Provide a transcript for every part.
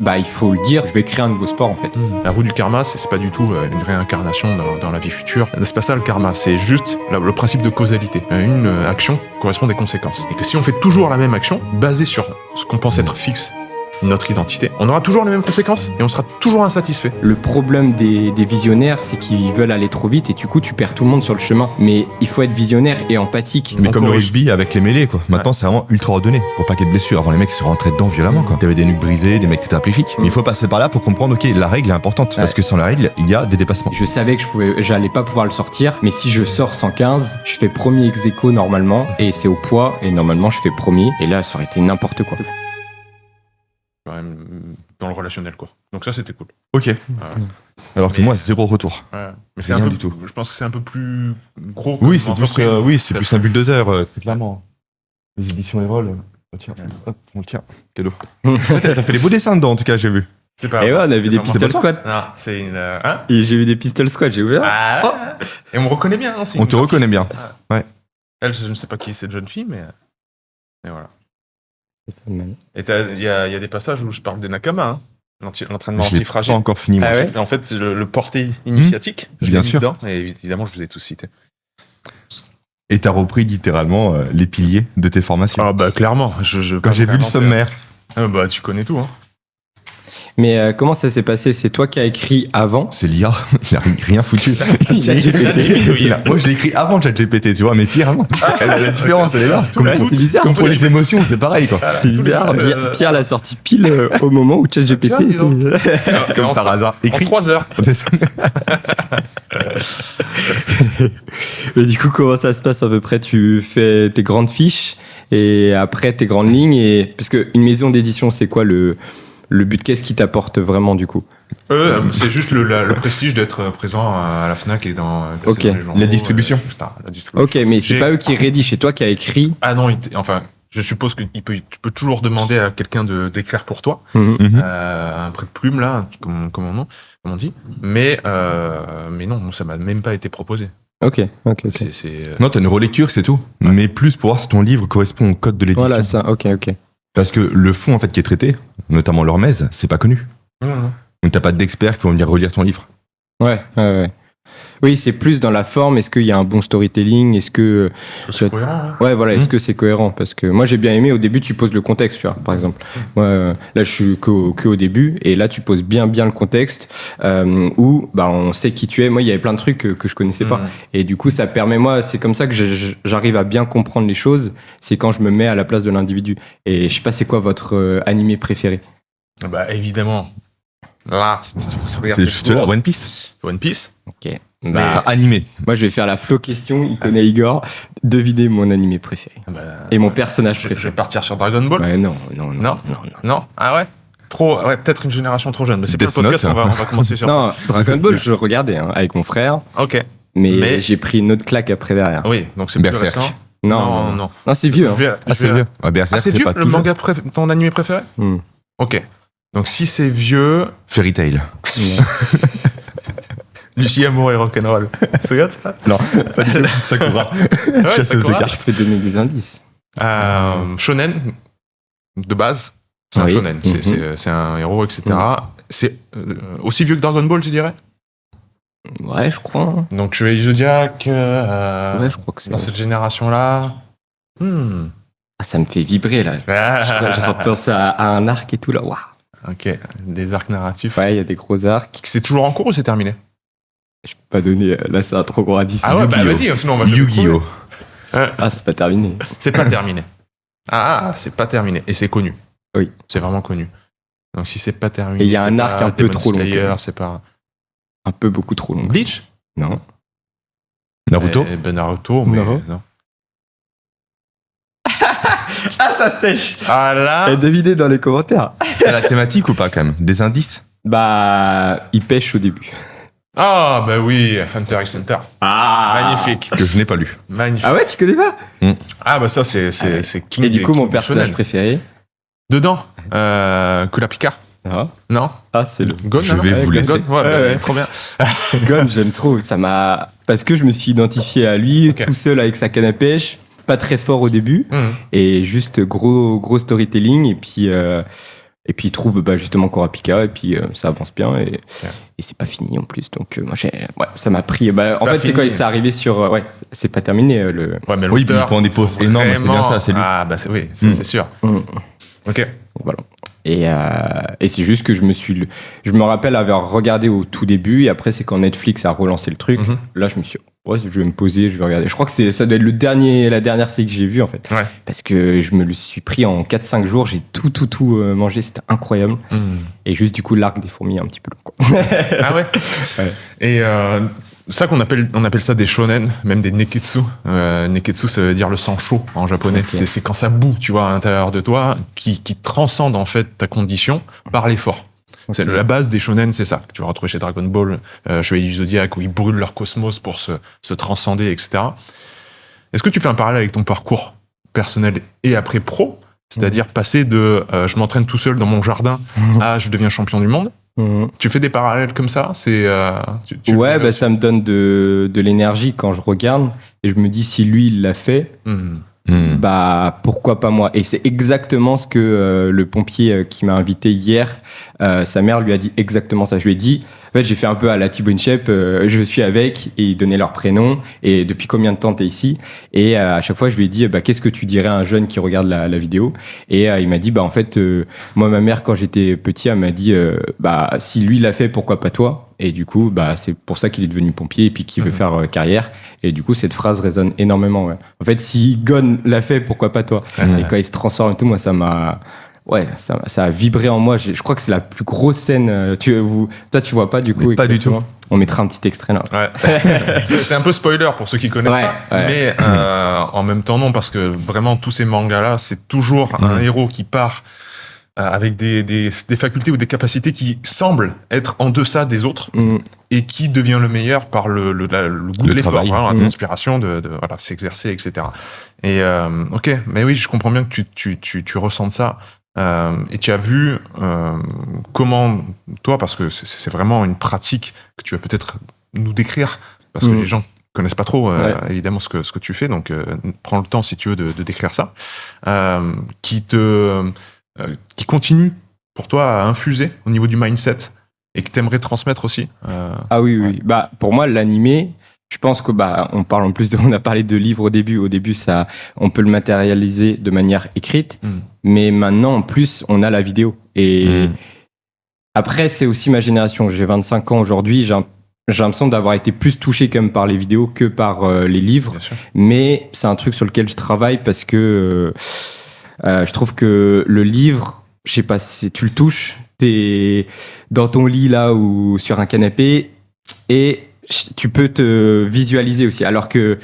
bah il faut le dire, je vais créer un nouveau sport en fait. La roue du karma, c'est pas du tout une réincarnation dans la vie future. C'est pas ça le karma, c'est juste le principe de causalité. Une action correspond à des conséquences. Et que si on fait toujours la même action, basée sur ce qu'on pense être fixe, notre identité, on aura toujours les mêmes conséquences et on sera toujours insatisfait. Le problème des visionnaires, c'est qu'ils veulent aller trop vite et du coup tu perds tout le monde sur le chemin. Mais il faut être visionnaire et empathique. Mais comme le rugby avec les mêlées, quoi. Maintenant, c'est vraiment ultra ordonné pour pas qu'il y ait de blessures. Avant, les mecs se rentraient dedans violemment, quoi. T'avais des nuques brisées, des mecs tétraplégiques. Mais il faut passer par là pour comprendre, ok, la règle est importante. Parce que sans la règle, il y a des dépassements. Je savais que j'allais pas pouvoir le sortir, mais si je sors 115, je fais premier ex aequo normalement, et c'est au poids, et normalement je fais premier, et là ça aurait été n'importe quoi. Quand même dans le relationnel, quoi. Donc ça, c'était cool. Ok. Alors que moi, 0 retour. Ouais. Mais c'est Rien un peu du tout. Je pense que c'est un peu plus gros. Oui, comme c'est plus, entreprise. c'est plus un bulldozer, très clairement. Les éditions Erol. Oh, tiens, hop, on le tient. Cadeau. T'as fait les beaux dessins dedans, en tout cas, j'ai vu. C'est pas. Et ouais, on a vu c'est des pas moi. pistol squats. Non, c'est une. Hein Et j'ai vu des pistol squats, j'ai ouvert. Ah. Et on me reconnaît bien. Hein, c'est On une te graphiste. reconnaît bien. Ouais. Elle, je ne sais pas qui est cette jeune fille, mais. Et voilà. Et il y a des passages où je parle des Nakama, hein. L'entraînement Je l'ai pas antifragile. encore fini. moi. Ah ouais En fait, c'est le porté initiatique. Je l'ai Bien mis sûr. dedans, et évidemment, je vous ai tous cités. Et t'as repris littéralement les piliers de tes formations. Ah bah clairement. Quand j'ai vu le sommaire. Bah tu connais tout, hein. Mais comment ça s'est passé? C'est toi qui as écrit avant? C'est l'IA, il a rien foutu. ChatGPT. Moi je l'ai écrit avant ChatGPT, tu vois, mais pire avant. La différence, elle est là. Comme, C'est bizarre. comme pour les émotions, c'est pareil, quoi. C'est bizarre. Pierre l'a sorti pile au moment où ChatGPT Tiens, dis donc. était... Comme par hasard. En Écrit. 3 heures. C'est ça. Mais du coup, comment ça se passe à peu près? Tu fais tes grandes fiches et après tes grandes lignes, et parce que une maison d'édition, c'est quoi le but? Qu'est-ce qui t'apporte vraiment du coup? C'est juste le prestige d'être présent à la Fnac et dans Ok. les journaux, La distribution. etc. La distribution. Ok, mais c'est J'ai- pas eux qui rédigent, c'est toi qui as écrit. Ah non, enfin, je suppose que tu peux toujours demander à quelqu'un d'écrire pour toi, Mhm. un prêt de plume là, comme on dit. Mais non, ça m'a même pas été proposé. Ok. Non, t'as une relecture, c'est tout. Mais plus pour voir si ton livre correspond au code de l'édition. Voilà ça. Ok. Parce que le fond, en fait, qui est traité, notamment l'hormèse, c'est pas connu. Non. Donc t'as pas d'experts qui vont venir relire ton livre. Ouais. Oui, c'est plus dans la forme. Est-ce qu'il y a un bon storytelling? Est-ce que C'est cohérent. Hein. ouais, voilà. Est-ce que c'est cohérent? Parce que moi, j'ai bien aimé. Au début, tu poses le contexte, tu vois. Par exemple, moi, là, je suis que au début, et là, tu poses bien le contexte où, bah, on sait qui tu es. Moi, il y avait plein de trucs que je connaissais pas, et du coup, ça permet, moi, c'est comme ça que j'arrive à bien comprendre les choses. C'est quand je me mets à la place de l'individu. Et je sais pas, c'est quoi votre animé préféré? Bah évidemment. Là, C'est juste là, One Piece. One Piece. Ok. Bah, animé. Moi, je vais faire la flow question. Il connaît Igor. Devinez mon animé préféré Bah, et mon personnage je vais préféré. partir sur Dragon Ball. Ouais, non. Non. Ah ouais. Ouais, peut-être une génération trop jeune. Mais c'est pas le Death podcast. Note, On va commencer sur ça. Non, Dragon Ball, je regardais avec mon frère, Ok. mais j'ai pris une autre claque après derrière. Oui, donc c'est plus Berserk. récent. Non, Non. c'est vieux. Hein. Ah, c'est vieux. Ouais, Berserk, c'est vieux, pas le tout jeune. manga ton animé préféré. Hmm. Ok. Donc si c'est vieux, Fairy Tail. Lucie Amour et Rock'n'Roll. Tu regardes ça? Non, pas du tout. Sakura. Chasseuse de Sakura. cartes. Je peux donner des indices. Shonen, de base, c'est un Oui. shonen. C'est un héros, etc. C'est aussi vieux que Dragon Ball, tu dirais? Ouais, je crois. Donc Chevalier Zodiac, Ouais, je crois que c'est. dans cette génération-là. Ah, ça me fait vibrer là. Je repense à un arc et tout là. Waouh. Ok, des arcs narratifs. Ouais, il y a des gros arcs. C'est toujours en cours ou c'est terminé? Je peux pas donner. Là, c'est un trop gros indice. Ah ouais, bah Yu-Gi-Oh. vas-y, sinon on va jamais Yu-Gi-Oh. trouver. Ah, c'est pas terminé. C'est pas terminé. C'est pas terminé. Et c'est connu. Oui. C'est vraiment connu. Donc si c'est pas terminé. Et il y a c'est un pas arc un peu Demon trop long, Slayer, quand même. c'est pas. Un peu beaucoup trop long. Bleach? Non. Naruto. Naruto, mais Non. non. Ah, ça sèche. Ah là. Et devinez dans les commentaires. T'as la thématique ou pas, quand même? Des indices? Bah, il pêche au début. Ah bah oui, Hunter x Hunter. Magnifique. Que je n'ai pas lu. Magnifique. Ah ouais, tu connais pas? Ah bah ça c'est King. Et du coup, King mon des personnage shonen. préféré. Dedans, Kula Picard. Ah, Non. c'est le. Gon. Je alors vais vous Gon, laisser. Ouais, bah, Ouais. trop bien. Gon, j'aime trop. Ça m'a. Parce que je me suis identifié à lui, Ok. tout seul avec sa canne à pêche. Pas très fort au début. Mhm. Et juste gros storytelling. Et puis. Et puis il trouve justement Kurapika et puis ça avance bien et c'est pas fini en plus. Donc moi ça m'a pris. En fait c'est quand c'est arrivé sur c'est pas terminé le. Ouais mais oui, il prend des pauses énormes, c'est bien ça, c'est lui. Ah bah c'est sûr. Ok. Voilà. Et c'est juste que je me rappelle avoir regardé au tout début et après c'est quand Netflix a relancé le truc. Là je me suis je vais me poser, je vais regarder. Je crois que ça doit être la dernière série que j'ai vue en fait. Ouais. Parce que je me le suis pris en 4-5 jours, j'ai tout mangé, c'était incroyable. Et juste du coup l'arc des fourmis un petit peu long quoi. Ah ouais. Et ça on appelle ça des shonen, même des neketsu. Neketsu ça veut dire le sang chaud en japonais. Okay. C'est quand ça bout, tu vois, à l'intérieur de toi, qui transcende en fait ta condition par l'effort. Okay. C'est la base des shonen, c'est ça que tu vas retrouver chez Dragon Ball, Chevalier du Zodiaque, où ils brûlent leur cosmos pour se transcender, etc. Est-ce que tu fais un parallèle avec ton parcours personnel et après pro, c'est-à-dire passer de je m'entraîne tout seul dans mon jardin à je deviens champion du monde? Tu fais des parallèles comme ça? Ça me donne de l'énergie quand je regarde et je me dis si lui il l'a fait. Pourquoi pas moi? Et c'est exactement ce que le pompier qui m'a invité hier, sa mère lui a dit exactement ça. Je lui ai dit, en fait, j'ai fait un peu à la Thibaut InShape, je suis avec, et ils donnaient leur prénom, et depuis combien de temps t'es ici? Et à chaque fois, je lui ai dit, qu'est-ce que tu dirais à un jeune qui regarde la vidéo? Et il m'a dit, en fait, moi, ma mère, quand j'étais petit, elle m'a dit, si lui l'a fait, pourquoi pas toi? Et du coup, c'est pour ça qu'il est devenu pompier et puis qu'il veut faire carrière. Et du coup, cette phrase résonne énormément. Ouais. En fait, si Gon l'a fait, pourquoi pas toi? Et quand il se transforme et tout, moi, ça a vibré en moi. Je crois que c'est la plus grosse scène. Toi, tu vois pas du coup? Pas du tout. On mettra un petit extrait là. Ouais. C'est un peu spoiler pour ceux qui connaissent pas. Ouais. Mais en même temps, non, parce que vraiment, tous ces mangas-là, c'est toujours un héros qui part avec des facultés ou des capacités qui semblent être en deçà des autres et qui devient le meilleur par le goût de l'effort, la transpiration, de s'exercer, etc. Et ok, mais oui, je comprends bien que tu ressentes ça. Et tu as vu comment, toi, parce que c'est vraiment une pratique que tu vas peut-être nous décrire, parce que les gens connaissent pas trop évidemment ce que tu fais, donc prends le temps si tu veux de décrire ça, qui continue pour toi à infuser au niveau du mindset et que t'aimerais transmettre aussi. Ah oui. Pour moi, l'animé, je pense que on a parlé de livres au début. Au début, ça, on peut le matérialiser de manière écrite, mais maintenant, en plus, on a la vidéo. Et après, c'est aussi ma génération. J'ai 25 ans aujourd'hui. J'ai l'impression d'avoir été plus touché quand même par les vidéos que par les livres. Mais c'est un truc sur lequel je travaille parce que je trouve que le livre, je sais pas si tu le touches, t'es dans ton lit là ou sur un canapé et tu peux te visualiser aussi. Alors que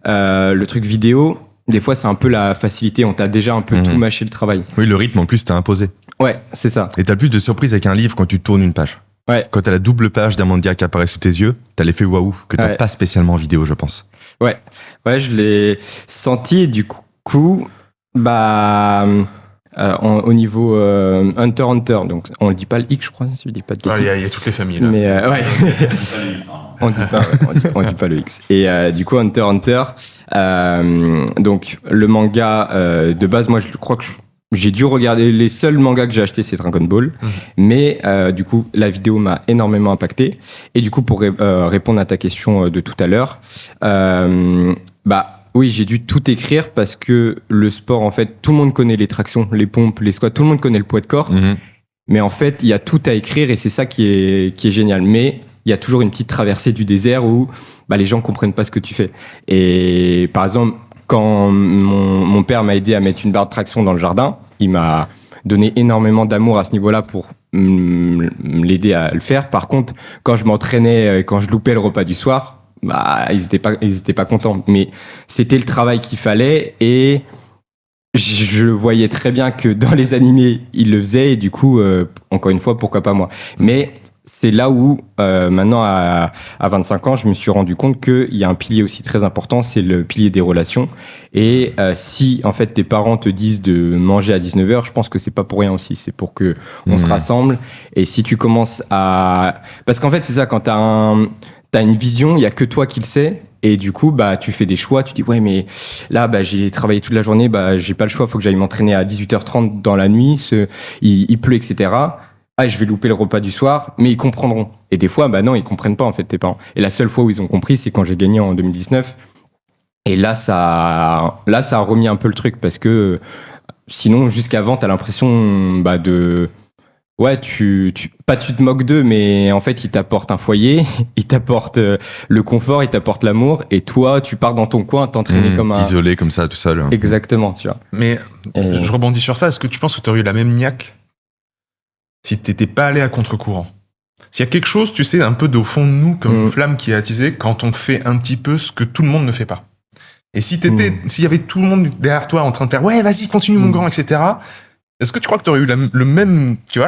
le truc vidéo, des fois c'est un peu la facilité, on t'a déjà un peu tout mâché le travail. Oui, le rythme en plus t'as imposé. Ouais, c'est ça. Et t'as plus de surprise avec un livre quand tu tournes une page. Ouais. Quand t'as la double page d'un manga qui apparaît sous tes yeux, t'as l'effet waouh que t'as pas spécialement en vidéo, je pense. Ouais, je l'ai senti et du coup, au niveau Hunter x Hunter, donc on le dit pas le X, je crois, si je dis pas de bêtises. Il y a toutes les familles là. Mais on dit pas le X. Et du coup Hunter x Hunter, donc le manga de base, moi je crois que j'ai dû regarder, les seuls mangas que j'ai achetés c'est Dragon Ball, mais du coup la vidéo m'a énormément impacté. Et du coup pour répondre à ta question de tout à l'heure, oui, j'ai dû tout écrire parce que le sport, en fait, tout le monde connaît les tractions, les pompes, les squats, tout le monde connaît le poids de corps. Mais en fait, il y a tout à écrire et c'est ça qui est génial. Mais il y a toujours une petite traversée du désert où les gens comprennent pas ce que tu fais. Et par exemple, quand mon père m'a aidé à mettre une barre de traction dans le jardin, il m'a donné énormément d'amour à ce niveau-là pour l'aider à le faire. Par contre, quand je m'entraînais, quand je loupais le repas du soir, ils étaient pas contents, mais c'était le travail qu'il fallait et je voyais très bien que dans les animés ils le faisaient et du coup encore une fois pourquoi pas moi. Mais c'est là où maintenant à 25 ans je me suis rendu compte qu'il y a un pilier aussi très important, c'est le pilier des relations. Et si en fait tes parents te disent de manger à 19h, je pense que c'est pas pour rien aussi, c'est pour que on se rassemble. Et si tu commences parce qu'en fait c'est ça, quand t'as une vision, il y a que toi qui le sais. Et du coup, bah, tu fais des choix, tu dis, ouais, mais là, bah, j'ai travaillé toute la journée, bah, j'ai pas le choix, faut que j'aille m'entraîner à 18h30 dans la nuit, il pleut, etc. Ah, je vais louper le repas du soir, mais ils comprendront. Et des fois, bah non, ils comprennent pas, en fait, tes parents. Et la seule fois où ils ont compris, c'est quand j'ai gagné en 2019. Et là, ça a remis un peu le truc, parce que sinon, jusqu'avant, t'as l'impression, bah, ouais, tu te moques d'eux, mais en fait, ils t'apportent un foyer, ils t'apportent le confort, ils t'apportent l'amour, et toi, tu pars dans ton coin, t'entraîner comme un... Isolé comme ça, tout seul. Exactement, tu vois. Mais je rebondis sur ça. Est-ce que tu penses que tu aurais eu la même niaque si t'étais pas allé à contre-courant? S'il y a quelque chose, tu sais, un peu au fond de nous, comme une flamme qui est attisée, quand on fait un petit peu ce que tout le monde ne fait pas. Et si s'il y avait tout le monde derrière toi en train de faire, ouais, vas-y, continue mon grand, etc. Est-ce que tu crois que tu aurais eu la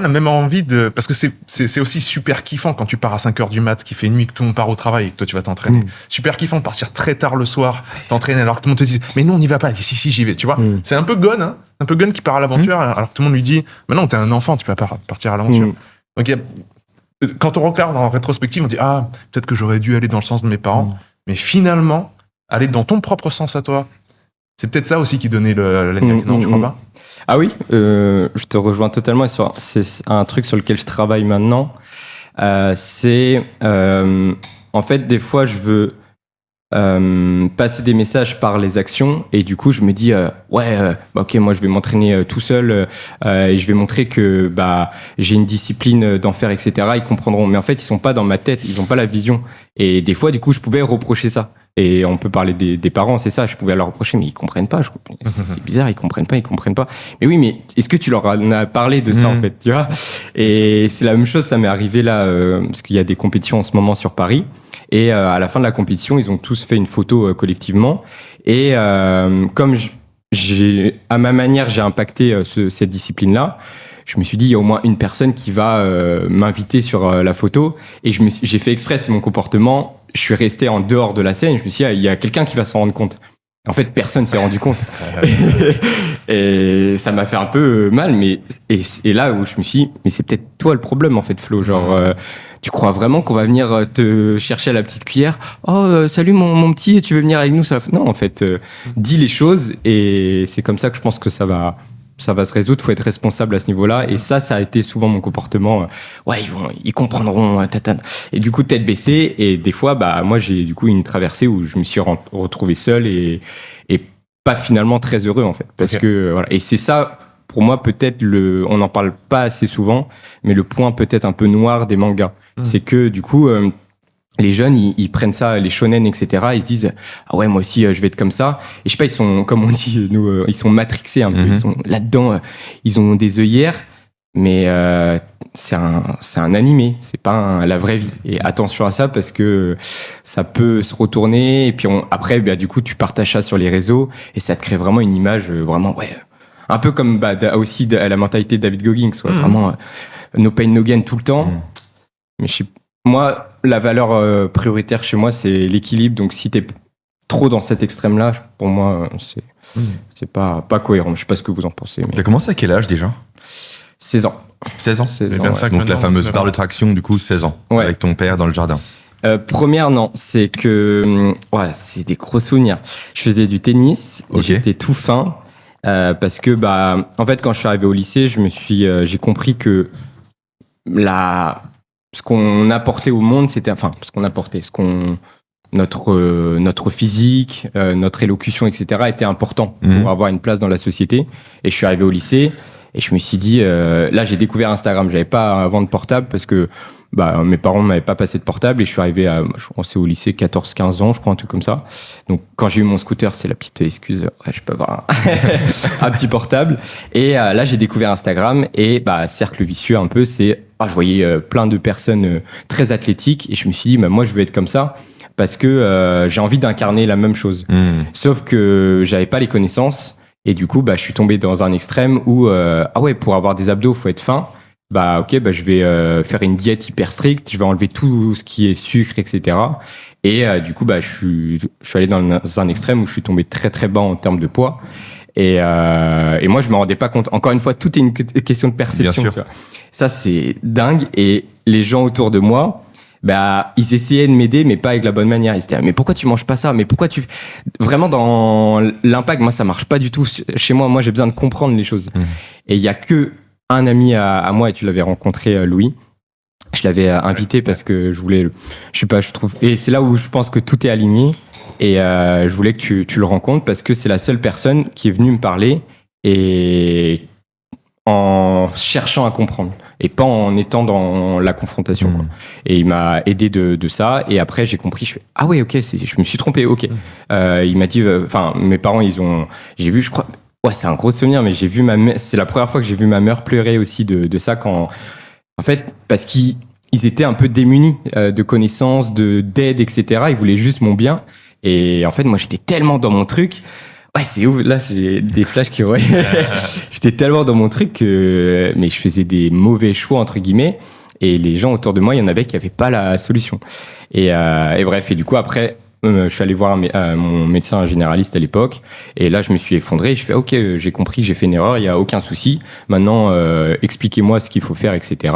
même envie de... Parce que c'est aussi super kiffant quand tu pars à 5h du mat, qui fait une nuit que tout le monde part au travail et que toi tu vas t'entraîner. Super kiffant de partir très tard le soir, t'entraîner alors que tout le monde te dit mais non, on n'y va pas. Il dit si, j'y vais, tu vois. C'est un peu Gon, hein, un peu Gon qui part à l'aventure alors que tout le monde lui dit mais non, t'es un enfant, tu peux pas partir à l'aventure. Donc quand on regarde en rétrospective, on dit ah, peut-être que j'aurais dû aller dans le sens de mes parents, mais finalement, aller dans ton propre sens à toi, c'est peut-être ça aussi qui donnait la niaque, non, tu crois pas? Ah oui, je te rejoins totalement. C'est un truc sur lequel je travaille maintenant. En fait, des fois, je veux passer des messages par les actions et du coup, je me dis ok, moi, je vais m'entraîner tout seul et je vais montrer que j'ai une discipline d'en faire, etc. Ils comprendront. Mais en fait, ils sont pas dans ma tête, ils ont pas la vision. Et des fois, du coup, je pouvais reprocher ça. Et on peut parler des parents, c'est ça, je pouvais leur reprocher, mais ils comprennent pas, c'est bizarre, ils comprennent pas. Mais oui, mais est-ce que tu leur en as parlé de ça, en fait, tu vois? Et c'est la même chose, ça m'est arrivé là, parce qu'il y a des compétitions en ce moment sur Paris, et à la fin de la compétition, ils ont tous fait une photo collectivement, et comme à ma manière, j'ai impacté cette discipline-là, je me suis dit, il y a au moins une personne qui va m'inviter sur la photo, et j'ai fait exprès, c'est mon comportement. Je suis resté en dehors de la scène. Je me suis dit, il y a quelqu'un qui va s'en rendre compte. En fait, personne s'est rendu compte. Et ça m'a fait un peu mal. Mais et là où je me suis dit, mais c'est peut-être toi le problème, en fait, Flo. Genre, tu crois vraiment qu'on va venir te chercher à la petite cuillère? Oh, salut mon petit, tu veux venir avec nous? Non, en fait, dis les choses. Et c'est comme ça que je pense que ça va se résoudre, faut être responsable à ce niveau-là. Et ça a été souvent mon comportement. Ouais, ils comprendront, tatane. Et du coup, tête baissée. Et des fois, moi, j'ai du coup une traversée où je me suis retrouvé seul et pas finalement très heureux, en fait. Parce que, voilà. Et c'est ça, pour moi, peut-être on n'en parle pas assez souvent, mais le point peut-être un peu noir des mangas. C'est que, du coup, les jeunes, ils prennent ça, les shonen, etc. Ils se disent, ah ouais, moi aussi, je vais être comme ça. Et je sais pas, ils sont, comme on dit, nous, ils sont matrixés un peu. Ils sont là-dedans, ils ont des œillères, mais c'est un animé, c'est pas la vraie vie. Et attention à ça parce que ça peut se retourner. Et puis après, du coup, tu partages ça sur les réseaux et ça te crée vraiment une image, vraiment, ouais. Un peu comme aussi la mentalité de David Goggins, vraiment no pain, no gain tout le temps. Mais moi, la valeur prioritaire chez moi, c'est l'équilibre. Donc, si t'es trop dans cet extrême-là, pour moi, c'est pas cohérent. Je sais pas ce que vous en pensez. Mais... T'as commencé à quel âge déjà? 16 ans. 16 ans, 16 ans, ouais. Donc la fameuse barre de traction, du coup, 16 ans, avec ton père dans le jardin. Première, non. C'est que... c'est des gros souvenirs. Je faisais du tennis. Et j'étais tout fin. Parce que, en fait, quand je suis arrivé au lycée, j'ai compris que ce qu'on apportait au monde, c'était... Enfin, notre physique, notre élocution, etc. était important pour avoir une place dans la société. Et je suis arrivé au lycée et je me suis dit... là, j'ai découvert Instagram. J'avais pas avant de portable parce que mes parents m'avaient pas passé de portable et je suis arrivé je pensais au lycée 14-15 ans, je crois, un truc comme ça. Donc, quand j'ai eu mon scooter, c'est la petite excuse. Ouais, je peux avoir un petit portable. Et là, j'ai découvert Instagram et cercle vicieux un peu, c'est... je voyais plein de personnes très athlétiques et je me suis dit, moi, je veux être comme ça parce que j'ai envie d'incarner la même chose. Sauf que j'avais pas les connaissances et du coup, je suis tombé dans un extrême où, pour avoir des abdos, faut être fin. Je vais faire une diète hyper stricte, je vais enlever tout ce qui est sucre, etc. Et du coup, je suis allé dans un extrême où je suis tombé très très bas en termes de poids. Et moi, je me rendais pas compte. Encore une fois, tout est une question de perception. Bien sûr. Tu vois. Ça, c'est dingue. Et les gens autour de moi, bah, ils essayaient de m'aider, mais pas avec la bonne manière. Ils étaient, mais pourquoi tu manges pas ça? Mais pourquoi tu... Vraiment, dans l'impact, moi, ça marche pas du tout. Chez moi, j'ai besoin de comprendre les choses. Et il y a que un ami à moi, et tu l'avais rencontré, Louis. Je l'avais invité parce que je voulais, je trouve, et c'est là où je pense que tout est aligné. Et je voulais que tu le rencontres parce que c'est la seule personne qui est venue me parler et en cherchant à comprendre et pas en étant dans la confrontation. Quoi. Et il m'a aidé de ça. Et après, j'ai compris. Je fais ah ouais, ok, je me suis trompé. Ok. Il m'a dit, mes parents, j'ai vu, je crois. Ouais, c'est un gros souvenir, mais j'ai vu c'est la première fois que j'ai vu ma mère pleurer aussi de ça quand, en fait, parce qu'ils étaient un peu démunis de connaissances, d'aide, etc. Ils voulaient juste mon bien. Et en fait, moi, j'étais tellement dans mon truc. Ouais, c'est ouf. Là, j'ai des flashs qui, ouais. J'étais tellement dans mon truc mais je faisais des mauvais choix, entre guillemets. Et les gens autour de moi, il y en avait qui n'avaient pas la solution. Et bref, et du coup, après, je suis allé voir mon médecin généraliste à l'époque. Et là, je me suis effondré. Je fais, OK, j'ai compris, j'ai fait une erreur, il n'y a aucun souci. Maintenant, expliquez-moi ce qu'il faut faire, etc.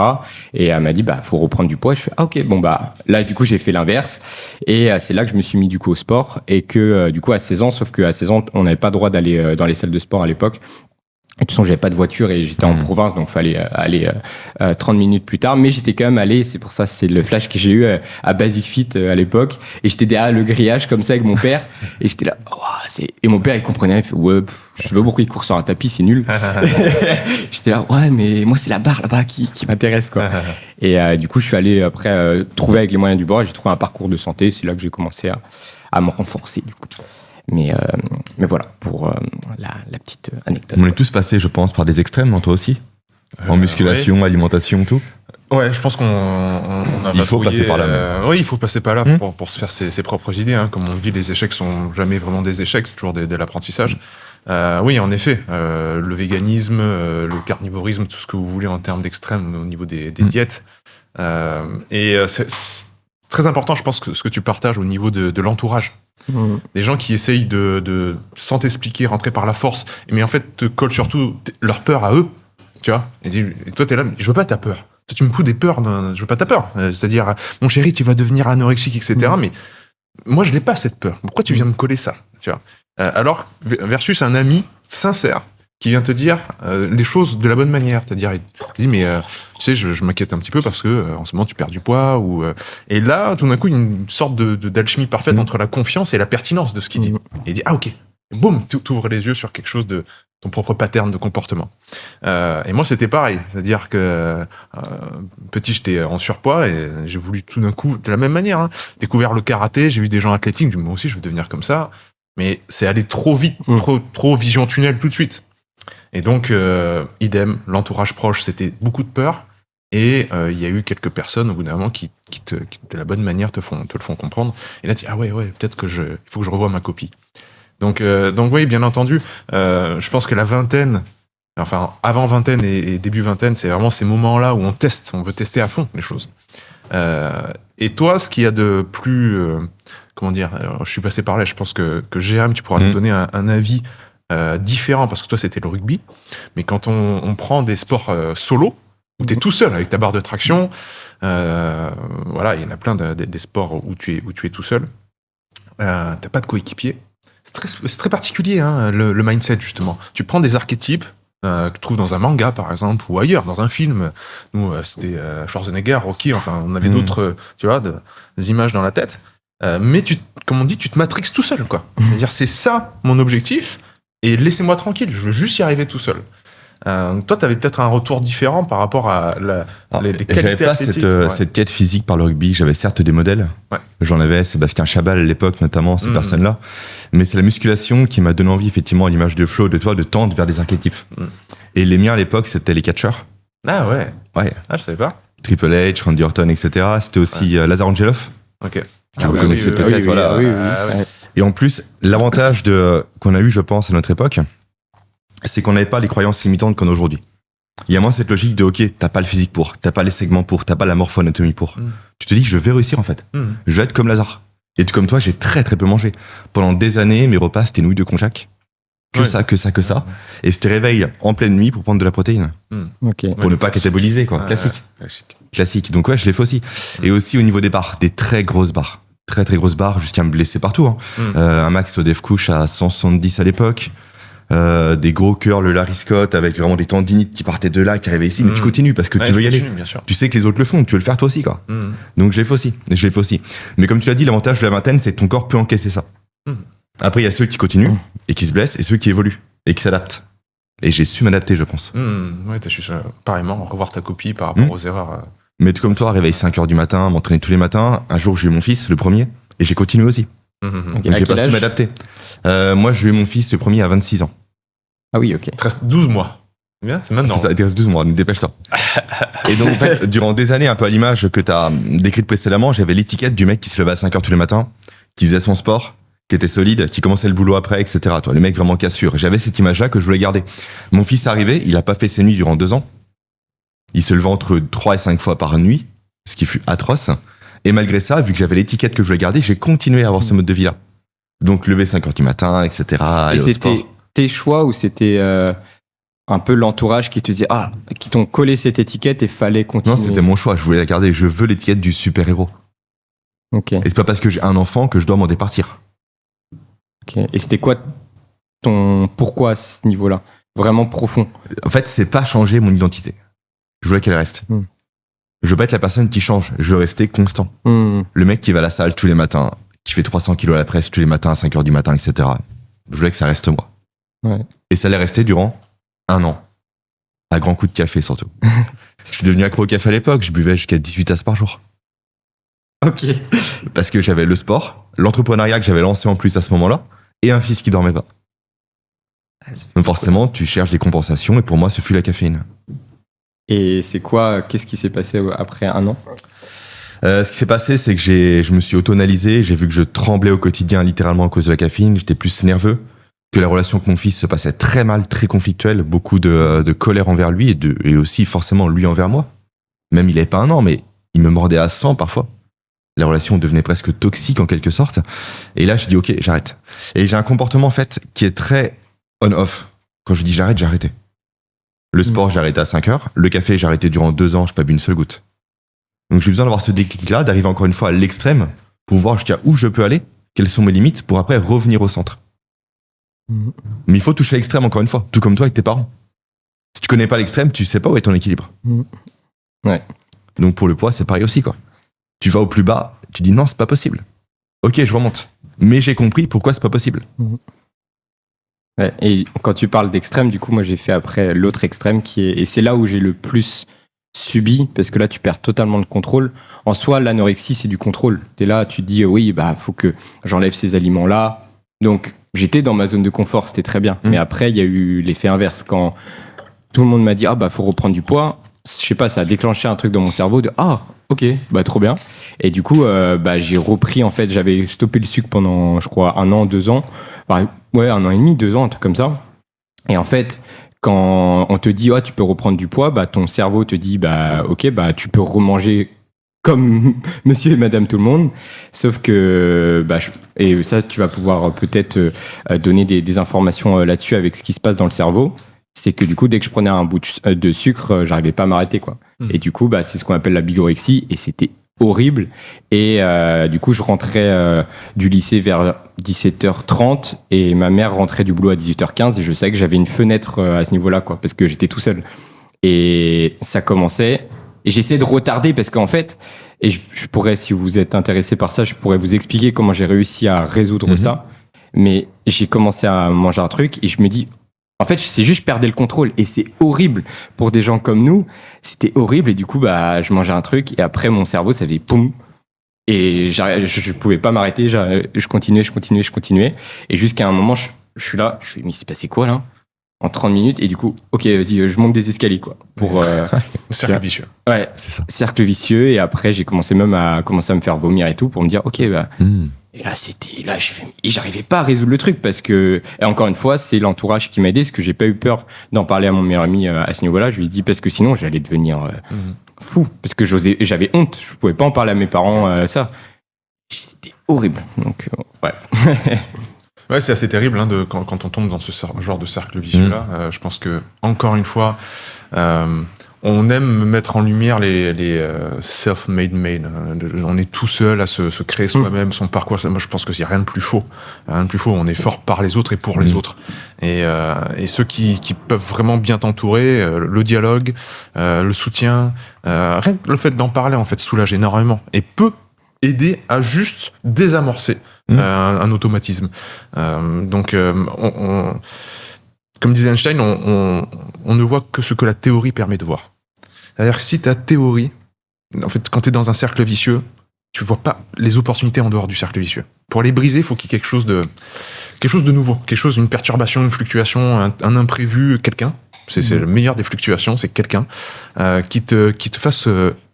Et elle m'a dit, bah, faut reprendre du poids. Je fais, ah, OK, bon, bah, là, du coup, j'ai fait l'inverse. Et c'est là que je me suis mis, du coup, au sport. Et que, du coup, à 16 ans, sauf qu'à 16 ans, on n'avait pas le droit d'aller dans les salles de sport à l'époque. Et de toute façon, j'avais pas de voiture et j'étais en province, donc fallait aller 30 minutes plus tard. Mais j'étais quand même allé, c'est pour ça, c'est le flash que j'ai eu à Basic Fit à l'époque. Et j'étais derrière le grillage comme ça avec mon père. Et j'étais là, et mon père il comprenait, il fait ouais, je sais pas pourquoi il court sur un tapis, c'est nul. J'étais là, ouais, mais moi c'est la barre là-bas qui m'intéresse quoi. Et du coup, je suis allé après trouver avec les moyens du bord. J'ai trouvé un parcours de santé. C'est là que j'ai commencé à me renforcer du coup. Mais voilà, pour la petite anecdote. On est tous passés, je pense, par des extrêmes, non, toi aussi? En musculation, alimentation, tout? Ouais, je pense qu'on il faut passer par là. Oui, il faut passer par là pour se faire ses propres idées. Hein. Comme on dit, les échecs sont jamais vraiment des échecs, c'est toujours de l'apprentissage. Oui, en effet, le véganisme, le carnivorisme, tout ce que vous voulez en termes d'extrême au niveau des diètes. C'est très important, je pense, que ce que tu partages au niveau de l'entourage. Des gens qui essayent de sans t'expliquer, rentrer par la force, mais en fait te collent surtout leur peur à eux, tu vois. Et toi t'es là, mais je veux pas ta peur. Toi, tu me fous des peurs, je veux pas ta peur. C'est-à-dire, mon chéri, tu vas devenir anorexique, etc. Mais moi je n'ai pas cette peur. Pourquoi tu viens me coller ça, tu vois. Alors versus un ami sincère qui vient te dire les choses de la bonne manière, c'est-à-dire il dit mais tu sais je m'inquiète un petit peu parce que en ce moment tu perds du poids ou et là tout d'un coup une sorte d'alchimie parfaite entre la confiance et la pertinence de ce qu'il dit. Et il dit ah ok, boum, t'ouvres les yeux sur quelque chose de ton propre pattern de comportement. Et moi c'était pareil, c'est-à-dire que petit j'étais en surpoids et j'ai voulu tout d'un coup de la même manière découvrir le karaté, j'ai vu des gens athlétiques, j'ai dit moi aussi je veux devenir comme ça, mais c'est allé trop vite, trop vision tunnel tout de suite. Et donc, idem, l'entourage proche, c'était beaucoup de peur. Et il y a eu quelques personnes, au bout d'un moment, qui de la bonne manière, te le font comprendre. Et là, tu dis, ah ouais, peut-être il faut que je revoie ma copie. Donc oui, bien entendu, je pense que la vingtaine, enfin, avant vingtaine et début vingtaine, c'est vraiment ces moments-là où on veut tester à fond les choses. Et toi, ce qu'il y a de plus, comment dire, je suis passé par là, je pense que Jérôme, tu pourras nous donner un avis différent, parce que toi c'était le rugby, mais quand on prend des sports solo, où tu es tout seul avec ta barre de traction, voilà, il y en a plein des sports où tu es tout seul, t'as pas de coéquipier, c'est très particulier le mindset justement. Tu prends des archétypes que tu trouves dans un manga par exemple, ou ailleurs, dans un film, nous c'était Schwarzenegger, Rocky, enfin on avait d'autres, tu vois, des images dans la tête, mais comme on dit, tu te matrixes tout seul quoi. C'est-à-dire c'est ça mon objectif, et laissez-moi tranquille, je veux juste y arriver tout seul. Toi, tu avais peut-être un retour différent par rapport à les qualités j'avais pas athlétiques. cette quête physique par le rugby. J'avais certes des modèles. Ouais. J'en avais Sébastien Chabal à l'époque, notamment, ces personnes-là. Mais c'est la musculation qui m'a donné envie, effectivement, à l'image de Flo, de toi, de tendre vers des archétypes. Et les miens à l'époque, c'était les catcheurs. Ah ouais. Ouais. Ah, je savais pas. Triple H, Randy Orton, etc. C'était aussi Lazar Angelov. Ok. Que vous connaissez peut-être, voilà. Oui. Et en plus, l'avantage qu'on a eu, je pense, à notre époque, c'est qu'on n'avait pas les croyances limitantes qu'on a aujourd'hui. Il y a moins cette logique de, ok, t'as pas le physique pour, t'as pas les segments pour, t'as pas la morpho-anatomie pour. Tu te dis, je vais réussir en fait. Je vais être comme Lazare. Et comme toi, j'ai très très peu mangé. Pendant des années, mes repas, c'était nouilles de konjac. Que ça. Et je te réveille en pleine nuit pour prendre de la protéine. Ok. Pour ne pas cataboliser, quoi. Classique. Donc ouais, je l'ai fait aussi. Et aussi au niveau des barres, des très grosses barres. Très très grosses barres, jusqu'à me blesser partout. Hein. Un max au Def Couch à 170 à l'époque. Des gros curls, le Larry Scott, avec vraiment des tendinites qui partaient de là, qui arrivaient ici. Mais tu continues parce que tu veux y aller. Bien sûr. Tu sais que les autres le font, tu veux le faire toi aussi, quoi. Donc je l'ai fait aussi. Mais comme tu l'as dit, l'avantage de la vingtaine, c'est que ton corps peut encaisser ça. Après, il y a ceux qui continuent et qui se blessent et ceux qui évoluent et qui s'adaptent. Et j'ai su m'adapter, je pense. Ouais, t'as su pareillement revoir ta copie par rapport aux erreurs. Mais tout comme toi, réveil 5h du matin, m'entraîner tous les matins. Un jour, j'ai eu mon fils, le premier, et j'ai continué aussi. Ok, Donc à j'ai quel pas su âge m'adapter. Moi, j'ai eu mon fils, le premier, à 26 ans. Ah oui, ok. Il te reste 12 mois. C'est bien, c'est maintenant. C'est ça, il reste 12 mois, donc dépêche-toi. Et donc, en fait, durant des années, un peu à l'image que t'as décrite précédemment, j'avais l'étiquette du mec qui se levait à 5h tous les matins, qui faisait son sport, qui était solide, qui commençait le boulot après, etc. Toi, le mec vraiment cassure. J'avais cette image-là que je voulais garder. Mon fils est arrivé, il a pas fait ses nuits durant 2 ans. Il se levait entre 3 et 5 fois par nuit, ce qui fut atroce. Et malgré ça, vu que j'avais l'étiquette que je voulais garder, j'ai continué à avoir ce mode de vie-là. Donc, lever 5h du matin, etc. Et aller au sport. c'était tes choix ou c'était un peu l'entourage qui te disait qui t'ont collé cette étiquette et fallait continuer? Non, c'était mon choix. Je voulais la garder. Je veux l'étiquette du super-héros. Ok. Et c'est pas parce que j'ai un enfant que je dois m'en départir. Ok. Et c'était quoi ton pourquoi à ce niveau-là? Vraiment profond. En fait, c'est pas changer mon identité. Je voulais qu'elle reste. Je veux pas être la personne qui change. Je veux rester constant. Le mec qui va à la salle tous les matins, qui fait 300 kilos à la presse tous les matins à 5h du matin, etc. Je voulais que ça reste moi. Ouais. Et ça allait rester durant 1 an. À grands coups de café, surtout. Je suis devenu accro au café à l'époque. Je buvais jusqu'à 18 tasses par jour. Ok. Parce que j'avais le sport, l'entrepreneuriat que j'avais lancé en plus à ce moment-là, et un fils qui dormait pas. Donc forcément, tu cherches des compensations, et pour moi, ce fut la caféine. Et c'est quoi? Qu'est-ce qui s'est passé après 1 an? Ce qui s'est passé, c'est que je me suis auto-analysé, j'ai vu que je tremblais au quotidien littéralement à cause de la caféine, j'étais plus nerveux, que la relation avec mon fils se passait très mal, très conflictuelle, beaucoup de colère envers lui et aussi forcément lui envers moi. Même il n'avait pas 1 an, mais il me mordait à 100 parfois. La relation devenait presque toxique en quelque sorte. Et là, je dis ok, j'arrête. Et j'ai un comportement en fait qui est très on-off. Quand je dis j'arrête, j'ai arrêté. Le sport, j'ai arrêté à 5h. Le café, j'ai arrêté durant 2 ans, je n'ai pas bu une seule goutte. Donc j'ai besoin d'avoir ce déclic-là, d'arriver encore une fois à l'extrême pour voir jusqu'à où je peux aller, quelles sont mes limites, pour après revenir au centre. Mais il faut toucher à l'extrême encore une fois, tout comme toi avec tes parents. Si tu connais pas l'extrême, tu sais pas où est ton équilibre. Ouais. Donc pour le poids, c'est pareil aussi, quoi. Tu vas au plus bas, tu dis non, c'est pas possible. Ok, je remonte. Mais j'ai compris pourquoi c'est pas possible. Ouais, et quand tu parles d'extrême, du coup, moi j'ai fait après l'autre extrême et c'est là où j'ai le plus subi, parce que là tu perds totalement le contrôle. En soi, l'anorexie c'est du contrôle. T'es là, tu te dis oui, bah faut que j'enlève ces aliments-là. Donc j'étais dans ma zone de confort, c'était très bien. Mais après, il y a eu l'effet inverse. Quand tout le monde m'a dit faut reprendre du poids, je sais pas, ça a déclenché un truc dans mon cerveau de ok, bah trop bien. Et du coup, j'ai repris, en fait, j'avais stoppé le sucre pendant, je crois, 1 an, 2 ans. Enfin, 1 an et demi, 2 ans, un truc comme ça. Et en fait, quand on te dit, tu peux reprendre du poids, ton cerveau te dit, ok, tu peux remanger comme monsieur et madame tout le monde. Sauf que, et ça, tu vas pouvoir peut-être donner des informations là-dessus avec ce qui se passe dans le cerveau. C'est que du coup, dès que je prenais un bout de sucre, j'arrivais pas à m'arrêter, quoi. Et du coup, c'est ce qu'on appelle la bigorexie, et c'était horrible. Et du coup, je rentrais du lycée vers 17h30, et ma mère rentrait du boulot à 18h15, et je savais que j'avais une fenêtre à ce niveau-là, quoi, parce que j'étais tout seul. Et ça commençait, et j'essayais de retarder, parce qu'en fait, et je pourrais, si vous êtes intéressé par ça, je pourrais vous expliquer comment j'ai réussi à résoudre ça. Mais j'ai commencé à manger un truc, et je me dis, en fait, c'est juste je perdais le contrôle et c'est horrible pour des gens comme nous. C'était horrible et du coup, je mangeais un truc et après mon cerveau, ça fait poum. Et je pouvais pas m'arrêter. Je continuais. Et jusqu'à un moment, je suis là, je fais, mais c'est passé quoi là? En 30 minutes et du coup, ok, vas-y, je monte des escaliers quoi. Pour cercle vicieux. Ouais, c'est ça. Cercle vicieux et après j'ai commencé même à me faire vomir et tout pour me dire, ok, Et là, j'arrivais pas à résoudre le truc parce que, et encore une fois, c'est l'entourage qui m'a aidé, parce que j'ai pas eu peur d'en parler à mon meilleur ami à ce niveau-là. Je lui ai dit parce que sinon j'allais devenir fou, parce que j'avais honte, je pouvais pas en parler à mes parents, ça. C'était horrible. Donc, ouais. Ouais, c'est assez terrible quand on tombe dans ce genre de cercle vicieux-là. Je pense que, encore une fois, on aime mettre en lumière les self-made men. On est tout seul à se créer soi-même son parcours. Moi, je pense qu'il n'y a rien de plus faux. Rien de plus faux. On est fort par les autres et pour les autres. Et ceux qui peuvent vraiment bien t'entourer, le dialogue, le soutien, rien que le fait d'en parler, en fait, soulage énormément et peut aider à juste désamorcer un automatisme. Donc, comme disait Einstein, on ne voit que ce que la théorie permet de voir. C'est-à-dire que si ta théorie, en fait, quand tu es dans un cercle vicieux, tu vois pas les opportunités en dehors du cercle vicieux. Pour les briser, il faut qu'il y ait quelque chose de nouveau, une perturbation, une fluctuation, un imprévu, quelqu'un. C'est le meilleur des fluctuations, c'est quelqu'un qui te fasse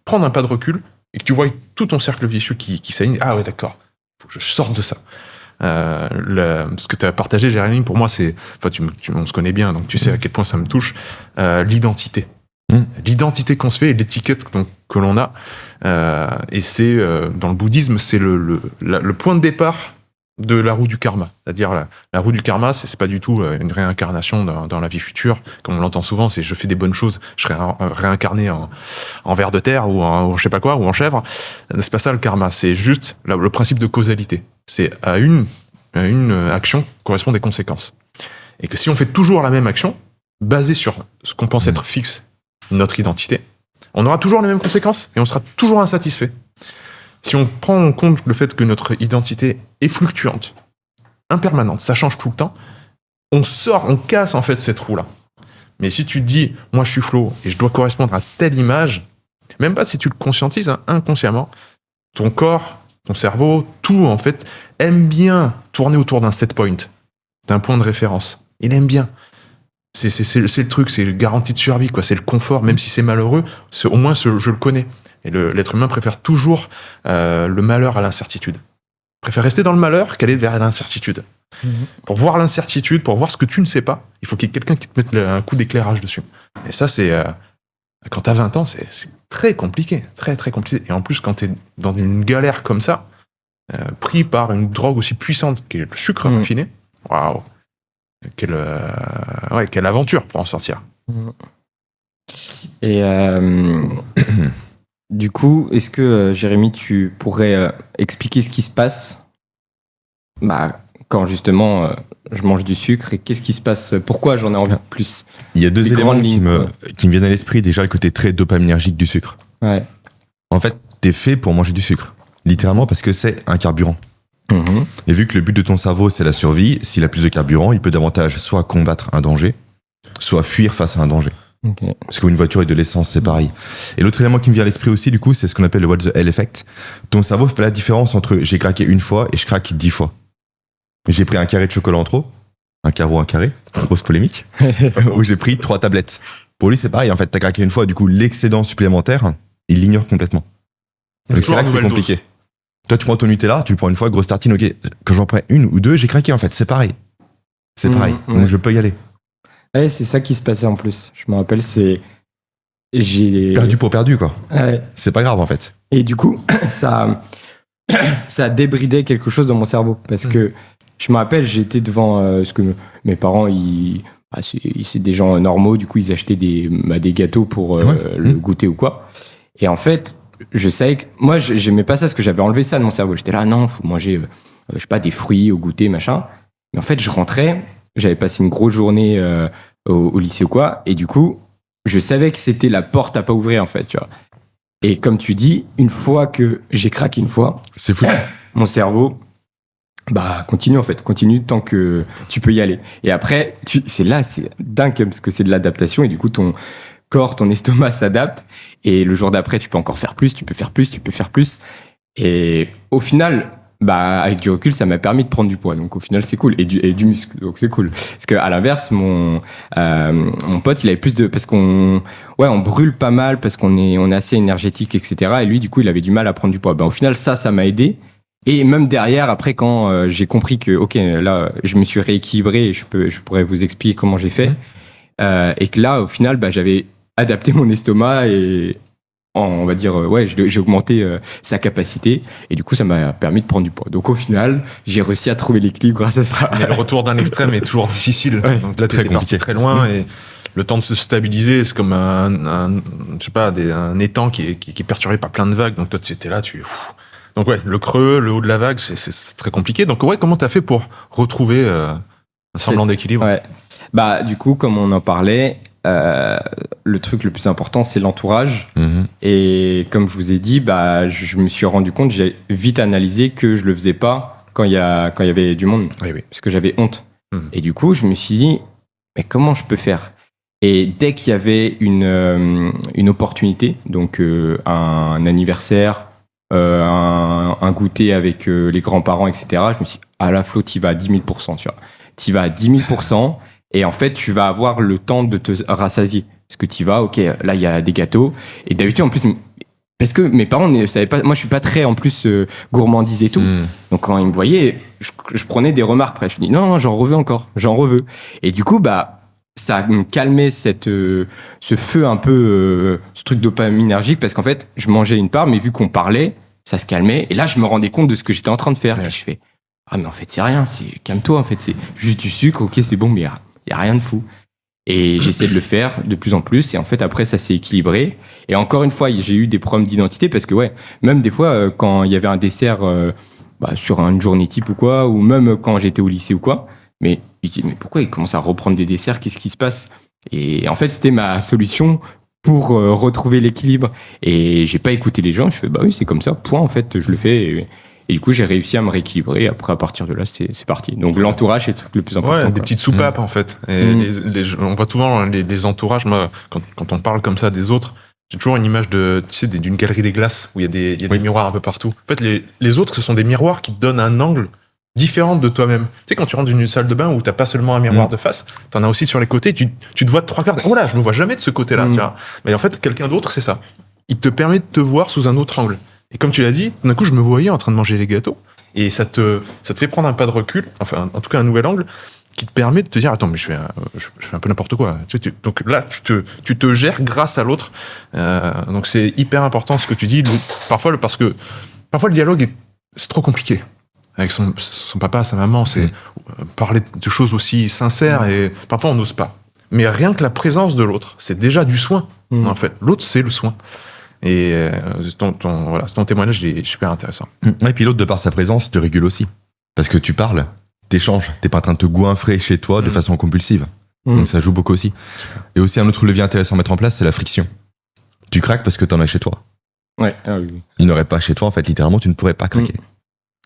prendre un pas de recul et que tu vois tout ton cercle vicieux qui s'aligne. Ah ouais, d'accord, faut que je sorte de ça. Ce que tu as partagé, Jérémy, pour moi, c'est, enfin, on se connaît bien, donc tu sais à quel point ça me touche, l'identité. L'identité qu'on se fait et l'étiquette que l'on a. Et c'est, dans le bouddhisme, c'est le point de départ de la roue du karma. C'est-à-dire, la roue du karma, c'est pas du tout une réincarnation dans la vie future. Comme on l'entend souvent, c'est je fais des bonnes choses, je serai réincarné en ver de terre ou en je sais pas quoi, ou en chèvre. C'est pas ça le karma, c'est juste le principe de causalité. C'est à une action correspond des conséquences. Et que si on fait toujours la même action, basée sur ce qu'on pense être fixe, notre identité, on aura toujours les mêmes conséquences et on sera toujours insatisfait. Si on prend en compte le fait que notre identité est fluctuante, impermanente, ça change tout le temps, on casse en fait cette roue-là. Mais si tu te dis, moi je suis Flo et je dois correspondre à telle image, même pas si tu le conscientises inconsciemment, ton corps, ton cerveau, tout en fait, aime bien tourner autour d'un set point, d'un point de référence. Il aime bien. C'est le truc, c'est une garantie de survie, quoi. C'est le confort, même si c'est malheureux, au moins je le connais. Et l'être humain préfère toujours le malheur à l'incertitude. Préfère rester dans le malheur qu'aller vers l'incertitude. Pour voir l'incertitude, pour voir ce que tu ne sais pas, il faut qu'il y ait quelqu'un qui te mette un coup d'éclairage dessus. Et ça, c'est quand t'as 20 ans, c'est très compliqué, très très compliqué. Et en plus, quand t'es dans une galère comme ça, pris par une drogue aussi puissante qu'est le sucre raffiné, waouh, quelle aventure pour en sortir. Et du coup, est-ce que Jérémy, tu pourrais expliquer ce qui se passe quand justement je mange du sucre et qu'est-ce qui se passe? Pourquoi j'en ai envie de plus? Il y a deux éléments qui me lignes, viennent à l'esprit. Déjà, le côté très dopaminergique du sucre. Ouais. En fait, t'es fait pour manger du sucre. Littéralement parce que c'est un carburant. Et vu que le but de ton cerveau, c'est la survie, s'il a plus de carburant, il peut davantage soit combattre un danger, soit fuir face à un danger. Okay. Parce qu'une voiture et de l'essence, c'est pareil. Et l'autre élément qui me vient à l'esprit aussi, du coup, c'est ce qu'on appelle le what the hell effect. Ton cerveau fait pas la différence entre j'ai craqué une fois et je craque 10 fois. J'ai pris un carré de chocolat en trop, un carreau, un carré, grosse polémique, ou j'ai pris 3 tablettes. Pour lui, c'est pareil, en fait, t'as craqué une fois, du coup, l'excédent supplémentaire, il l'ignore complètement. Donc c'est là que c'est compliqué. Toi, tu prends ton Nutella, tu le prends une fois, grosse tartine, ok. Quand j'en prends une ou deux, j'ai craqué, en fait, c'est pareil. C'est pareil, donc je peux y aller. Ouais, c'est ça qui se passait en plus. Je me rappelle, j'ai perdu pour perdu, quoi. Ouais. C'est pas grave, en fait. Et du coup, ça a débridé quelque chose dans mon cerveau. Parce que je me rappelle, j'étais devant ce que mes parents, c'est des gens normaux, du coup, ils achetaient des gâteaux pour le goûter ou quoi. Et en fait, je savais que moi, j'aimais pas ça parce que j'avais enlevé ça de mon cerveau. J'étais là, non, faut manger, je sais pas, des fruits au goûter, machin. Mais en fait, je rentrais, j'avais passé une grosse journée au lycée ou quoi, et du coup, je savais que c'était la porte à pas ouvrir, en fait, tu vois. Et comme tu dis, une fois que j'ai craqué une fois, c'est fou. Mon cerveau, continue tant que tu peux y aller. Et après, c'est dingue parce que c'est de l'adaptation, et du coup, ton corps, ton estomac s'adapte, et le jour d'après, tu peux encore faire plus, tu peux faire plus, et au final, avec du recul, ça m'a permis de prendre du poids. Donc au final, c'est cool. Et du muscle. Donc c'est cool. Parce qu'à l'inverse, mon pote, il avait plus de... Parce on brûle pas mal, parce qu'on est assez énergétique, etc. Et lui, du coup, il avait du mal à prendre du poids. Au final, ça m'a aidé. Et même derrière, après, quand j'ai compris que, ok, là, je me suis rééquilibré, et je pourrais vous expliquer comment j'ai fait. Et que là, au final, j'avais adapté mon estomac et on va dire, j'ai augmenté sa capacité et du coup, ça m'a permis de prendre du poids. Donc au final, j'ai réussi à trouver l'équilibre grâce à ça. Mais le retour d'un extrême est toujours difficile. Ouais, Donc là, très t'étais parti compliqué. très loin et le temps de se stabiliser, c'est comme un étang qui est perturbé par plein de vagues. Donc toi, tu étais là, Donc ouais, le creux, le haut de la vague, c'est très compliqué. Donc ouais, comment t'as fait pour retrouver un semblant d'équilibre? Ouais. Bah, du coup, comme on en parlait, le truc le plus important, c'est l'entourage. Mhm. Et comme je vous ai dit, bah, je me suis rendu compte, j'ai vite analysé que je le faisais pas quand il y avait du monde, Oui. parce que j'avais honte. Mhm. Et du coup, je me suis dit, mais comment je peux faire? Et dès qu'il y avait une opportunité, donc un anniversaire, un goûter avec les grands-parents, etc., je me suis dit, ah là, Flo, t'y vas à 10 000%, tu vois. T'y vas à 10 000%, et en fait, tu vas avoir le temps de te rassasier. Parce que t'y vas, ok, là, il y a des gâteaux, et d'habitude, en plus, parce que mes parents ne savaient pas, moi, je suis pas très, en plus, gourmandise et tout. Donc, quand ils me voyaient, je prenais des remarques après. Je dis, non, j'en veux encore, j'en veux. Et du coup, bah, ça me calmait ce feu un peu, ce truc dopaminergique, parce qu'en fait, je mangeais une part, mais vu qu'on parlait, ça se calmait. Et là, je me rendais compte de ce que j'étais en train de faire. Ouais. Et je fais, ah, mais en fait, c'est rien, calme-toi, en fait, c'est juste du sucre, ok, c'est bon, mais il y a rien de fou. Et j'essaie de le faire de plus en plus. Et en fait, après, ça s'est équilibré. Et encore une fois, j'ai eu des problèmes d'identité, parce que, ouais, même des fois, quand il y avait un dessert sur une journée type ou quoi, ou même quand j'étais au lycée ou quoi, mais je dis, mais pourquoi il commence à reprendre des desserts? Qu'est-ce qui se passe? Et en fait, c'était ma solution pour retrouver l'équilibre. Et j'ai pas écouté les gens. Je fais, bah oui, c'est comme ça, point, en fait, je le fais. Et du coup, j'ai réussi à me rééquilibrer. Après, à partir de là, c'est parti. Donc, l'entourage, c'est le truc le plus important. Ouais, quoi. des petites soupapes en fait. Et on voit souvent les entourages. Moi, quand on parle comme ça des autres, j'ai toujours une image d'une galerie des glaces où il y a des miroirs un peu partout. En fait, les autres, ce sont des miroirs qui te donnent un angle différent de toi-même. Tu sais, quand tu rentres dans une salle de bain où t'as pas seulement un miroir de face, t'en as aussi sur les côtés. Tu te vois de trois quarts. Oh là, je me vois jamais de ce côté-là. Tu vois. Mais en fait, quelqu'un d'autre, c'est ça. Il te permet de te voir sous un autre angle. Et comme tu l'as dit, d'un coup, je me voyais en train de manger les gâteaux. Et ça te fait prendre un pas de recul, enfin, en tout cas, un nouvel angle, qui te permet de te dire, attends, mais je fais un peu n'importe quoi. Donc là, tu te gères grâce à l'autre. Donc c'est hyper important ce que tu dis. Parce que parfois, le dialogue, c'est trop compliqué. Avec son papa, sa maman, c'est parler de choses aussi sincères et parfois, on n'ose pas. Mais rien que la présence de l'autre, c'est déjà du soin, en fait. L'autre, c'est le soin. Et ton témoignage il est super intéressant. Et puis l'autre, de par sa présence, te régule aussi. Parce que tu parles, t'échanges, t'es pas en train de te goinfrer chez toi de façon compulsive. Donc ça joue beaucoup aussi. Et aussi, un autre levier intéressant à mettre en place, c'est la friction. Tu craques parce que t'en as chez toi. Ouais, ah oui. Il n'aurait pas chez toi, en fait, littéralement, tu ne pourrais pas craquer.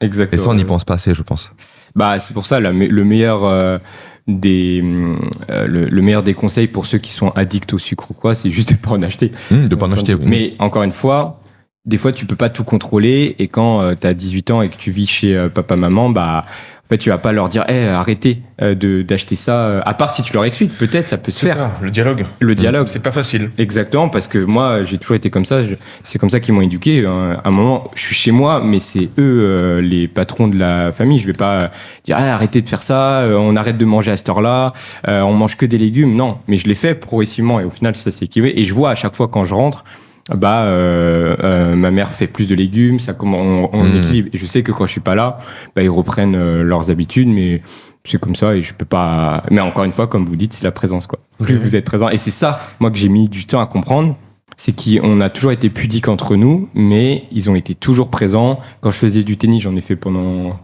Exactement. Et ça, on n'y pense pas assez, je pense. Bah, c'est pour ça, le meilleur le meilleur des conseils pour ceux qui sont addicts au sucre ou quoi, c'est juste de pas en acheter. De pas en acheter, oui. Mais encore une fois, des fois, tu peux pas tout contrôler, et quand t'as 18 ans et que tu vis chez papa-maman, bah, en fait, tu vas pas leur dire, arrêtez d'acheter ça, à part si tu leur expliques, peut-être ça peut se faire. C'est ça, le dialogue. Le dialogue. C'est pas facile. Exactement, parce que moi, j'ai toujours été comme ça, c'est comme ça qu'ils m'ont éduqué. À un moment, je suis chez moi, mais c'est eux, les patrons de la famille. Je vais pas dire, arrêtez de faire ça, on arrête de manger à cette heure-là, on mange que des légumes. Non, mais je l'ai fait progressivement, et au final, ça s'est équilibré. Et je vois à chaque fois quand je rentre, ma mère fait plus de légumes, ça comment on équilibre. Et je sais que quand je suis pas là, ils reprennent leurs habitudes, mais c'est comme ça et je peux pas. Mais encore une fois, comme vous dites, c'est la présence, quoi. Plus vous êtes présent, et c'est ça, moi, que j'ai mis du temps à comprendre, c'est qu'on a toujours été pudiques entre nous, mais ils ont été toujours présents. Quand je faisais du tennis, j'en ai fait pendant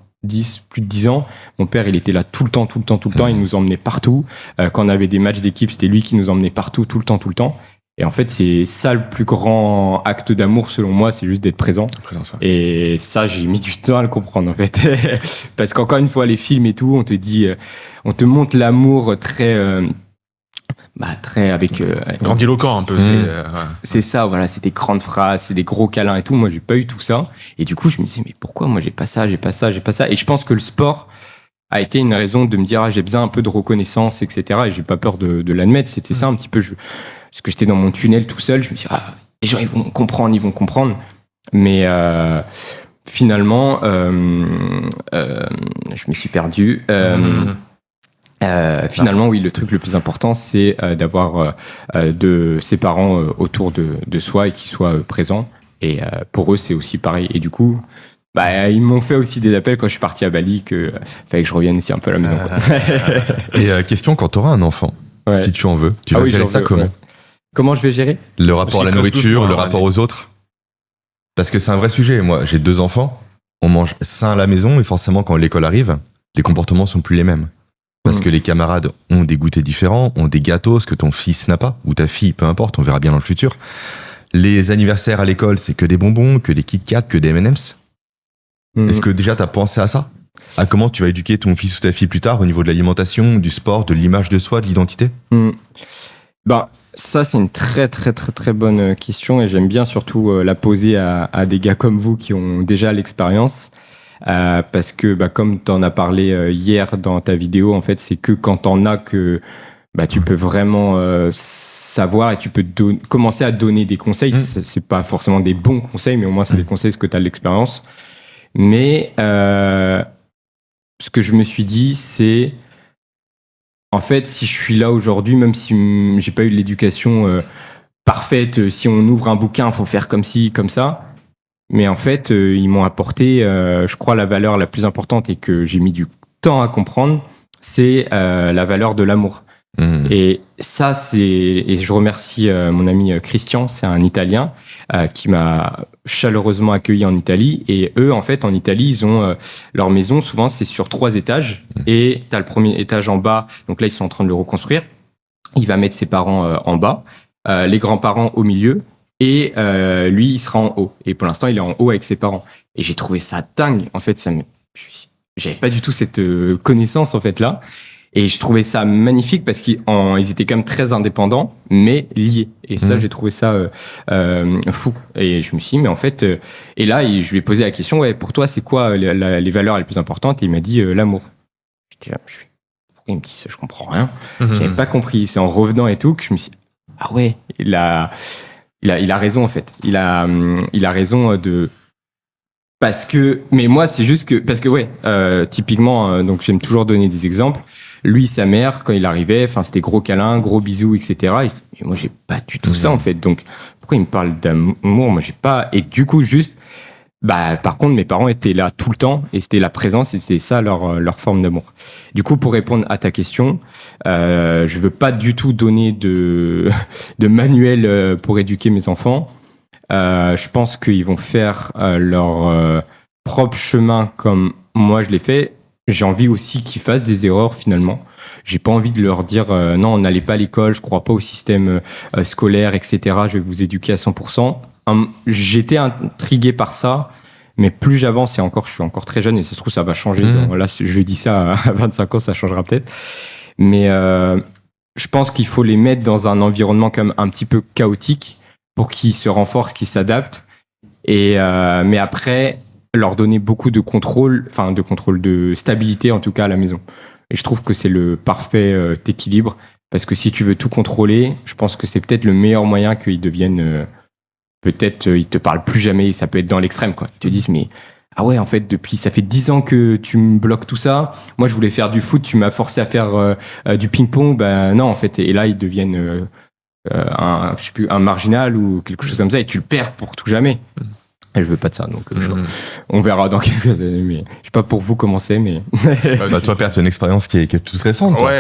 plus de 10 ans. Mon père, il était là tout le temps. Il nous emmenait partout. Quand on avait des matchs d'équipe, c'était lui qui nous emmenait partout, tout le temps. Et en fait, c'est ça le plus grand acte d'amour, selon moi, c'est juste d'être présent. Et ça, j'ai mis du temps à le comprendre, en fait. Parce qu'encore une fois, les films et tout, on te dit, on te montre l'amour très avec grandiloquent un peu. C'est ça, voilà, c'est des grandes phrases, c'est des gros câlins et tout. Moi, j'ai pas eu tout ça. Et du coup, je me disais, mais pourquoi moi j'ai pas ça. Et je pense que le sport a été une raison de me dire, j'ai besoin un peu de reconnaissance, etc. Et j'ai pas peur de l'admettre. C'était ça un petit peu. Parce que j'étais dans mon tunnel tout seul, je me dis, les gens, ils vont comprendre. Mais finalement, je me suis perdu. Finalement, oui, le truc le plus important, c'est d'avoir de ses parents autour de soi et qu'ils soient présents. Et pour eux, c'est aussi pareil. Et du coup, ils m'ont fait aussi des appels quand je suis parti à Bali que fallait que je revienne ici un peu à la maison. Et question, quand tu auras un enfant, si tu en veux, tu vas gérer ça comment? Comment je vais gérer? Le rapport à la nourriture, le rapport aux autres? Parce que c'est un vrai sujet. Moi, j'ai 2 enfants, on mange sain à la maison et forcément, quand l'école arrive, les comportements sont plus les mêmes. Parce que les camarades ont des goûters différents, ont des gâteaux, ce que ton fils n'a pas, ou ta fille, peu importe, on verra bien dans le futur. Les anniversaires à l'école, c'est que des bonbons, que des Kit Kat, que des M&M's. Est-ce que déjà t'as pensé à ça? À comment tu vas éduquer ton fils ou ta fille plus tard au niveau de l'alimentation, du sport, de l'image de soi, de l'identité? Ça, c'est une très très très très bonne question et j'aime bien surtout la poser à des gars comme vous qui ont déjà l'expérience. Parce que comme tu en as parlé hier dans ta vidéo, en fait, c'est que quand t'en as que tu peux vraiment savoir et tu peux commencer à donner des conseils. C'est pas forcément des bons conseils, mais au moins c'est des conseils parce que tu as de l'expérience. Mais ce que je me suis dit, c'est en fait, si je suis là aujourd'hui, même si j'ai pas eu de l'éducation parfaite, si on ouvre un bouquin, il faut faire comme ci, comme ça. Mais en fait, ils m'ont apporté, je crois, la valeur la plus importante et que j'ai mis du temps à comprendre, c'est la valeur de l'amour. Et ça, et je remercie mon ami Christian, c'est un Italien qui m'a chaleureusement accueilli en Italie. Et eux, en fait, en Italie, ils ont leur maison, souvent, c'est sur 3 étages. Et tu as le premier étage en bas, donc là, ils sont en train de le reconstruire. Il va mettre ses parents en bas, les grands-parents au milieu. Et lui, il sera en haut. Et pour l'instant, il est en haut avec ses parents. Et j'ai trouvé ça dingue. En fait, j'avais pas du tout cette connaissance en fait là. Et je trouvais ça magnifique parce qu'ils étaient quand même très indépendants, mais liés. Et ça, j'ai trouvé ça fou. Et je me suis dit, mais en fait... et là, je lui ai posé la question, pour toi, c'est quoi les valeurs les plus importantes? Et il m'a dit l'amour. Pourquoi il me dit ça? Je comprends rien. J'avais pas compris. C'est en revenant et tout que je me suis dit, ah ouais, il a raison en fait. Il a raison de... Parce que... Mais moi, c'est juste que... Parce que typiquement, donc j'aime toujours donner des exemples. Lui, sa mère, quand il arrivait, c'était gros câlins, gros bisous, etc. Et moi, j'ai pas du tout ça en fait. Donc, pourquoi il me parle d'amour? Moi, j'ai pas... Et du coup, juste... par contre, mes parents étaient là tout le temps et c'était la présence et c'était ça leur forme d'amour. Du coup, pour répondre à ta question, je veux pas du tout donner de manuel pour éduquer mes enfants. Je pense qu'ils vont faire leur propre chemin comme moi je l'ai fait. J'ai envie aussi qu'ils fassent des erreurs finalement. J'ai pas envie de leur dire non, n'allez pas à l'école, je crois pas au système scolaire, etc. Je vais vous éduquer à 100%. J'étais intrigué par ça, mais plus j'avance, et encore, je suis encore très jeune, et ça se trouve, ça va changer. Là, je dis ça à 25 ans, ça changera peut-être. Mais je pense qu'il faut les mettre dans un environnement quand même un petit peu chaotique pour qu'ils se renforcent, qu'ils s'adaptent. Mais après, leur donner beaucoup de contrôle, de stabilité en tout cas à la maison. Et je trouve que c'est le parfait équilibre, parce que si tu veux tout contrôler, je pense que c'est peut-être le meilleur moyen qu'ils deviennent... peut-être ils te parlent plus jamais, ça peut être dans l'extrême, quoi. Ils te disent, mais ah ouais, en fait, ça fait 10 ans que tu me bloques tout ça. Moi, je voulais faire du foot, tu m'as forcé à faire du ping-pong. Non, en fait. Et là, ils deviennent un marginal ou quelque chose comme ça, et tu le perds pour tout jamais. Et je veux pas de ça, donc on verra dans quelques années. Mais je sais pas pour vous comment c'est, mais toi, Père, tu as une expérience qui est toute récente. Toi.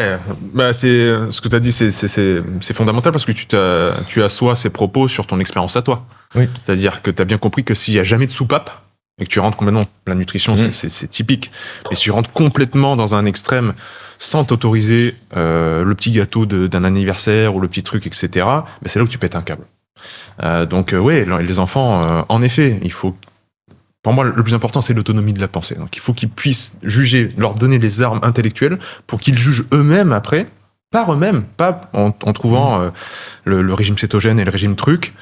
Ouais, c'est ce que tu as dit, c'est fondamental parce que tu assois ces propos sur ton expérience à toi. Oui. C'est-à-dire que tu as bien compris que s'il y a jamais de soupape et que tu rentres complètement, la nutrition, c'est typique. Mais si tu rentres complètement dans un extrême sans t'autoriser le petit gâteau d'un anniversaire ou le petit truc, etc., c'est là où tu pètes un câble. Donc les enfants, en effet, pour moi, le plus important, c'est l'autonomie de la pensée. Donc il faut qu'ils puissent juger, leur donner les armes intellectuelles pour qu'ils jugent eux-mêmes après, par eux-mêmes, pas en trouvant le régime cétogène et le régime truc,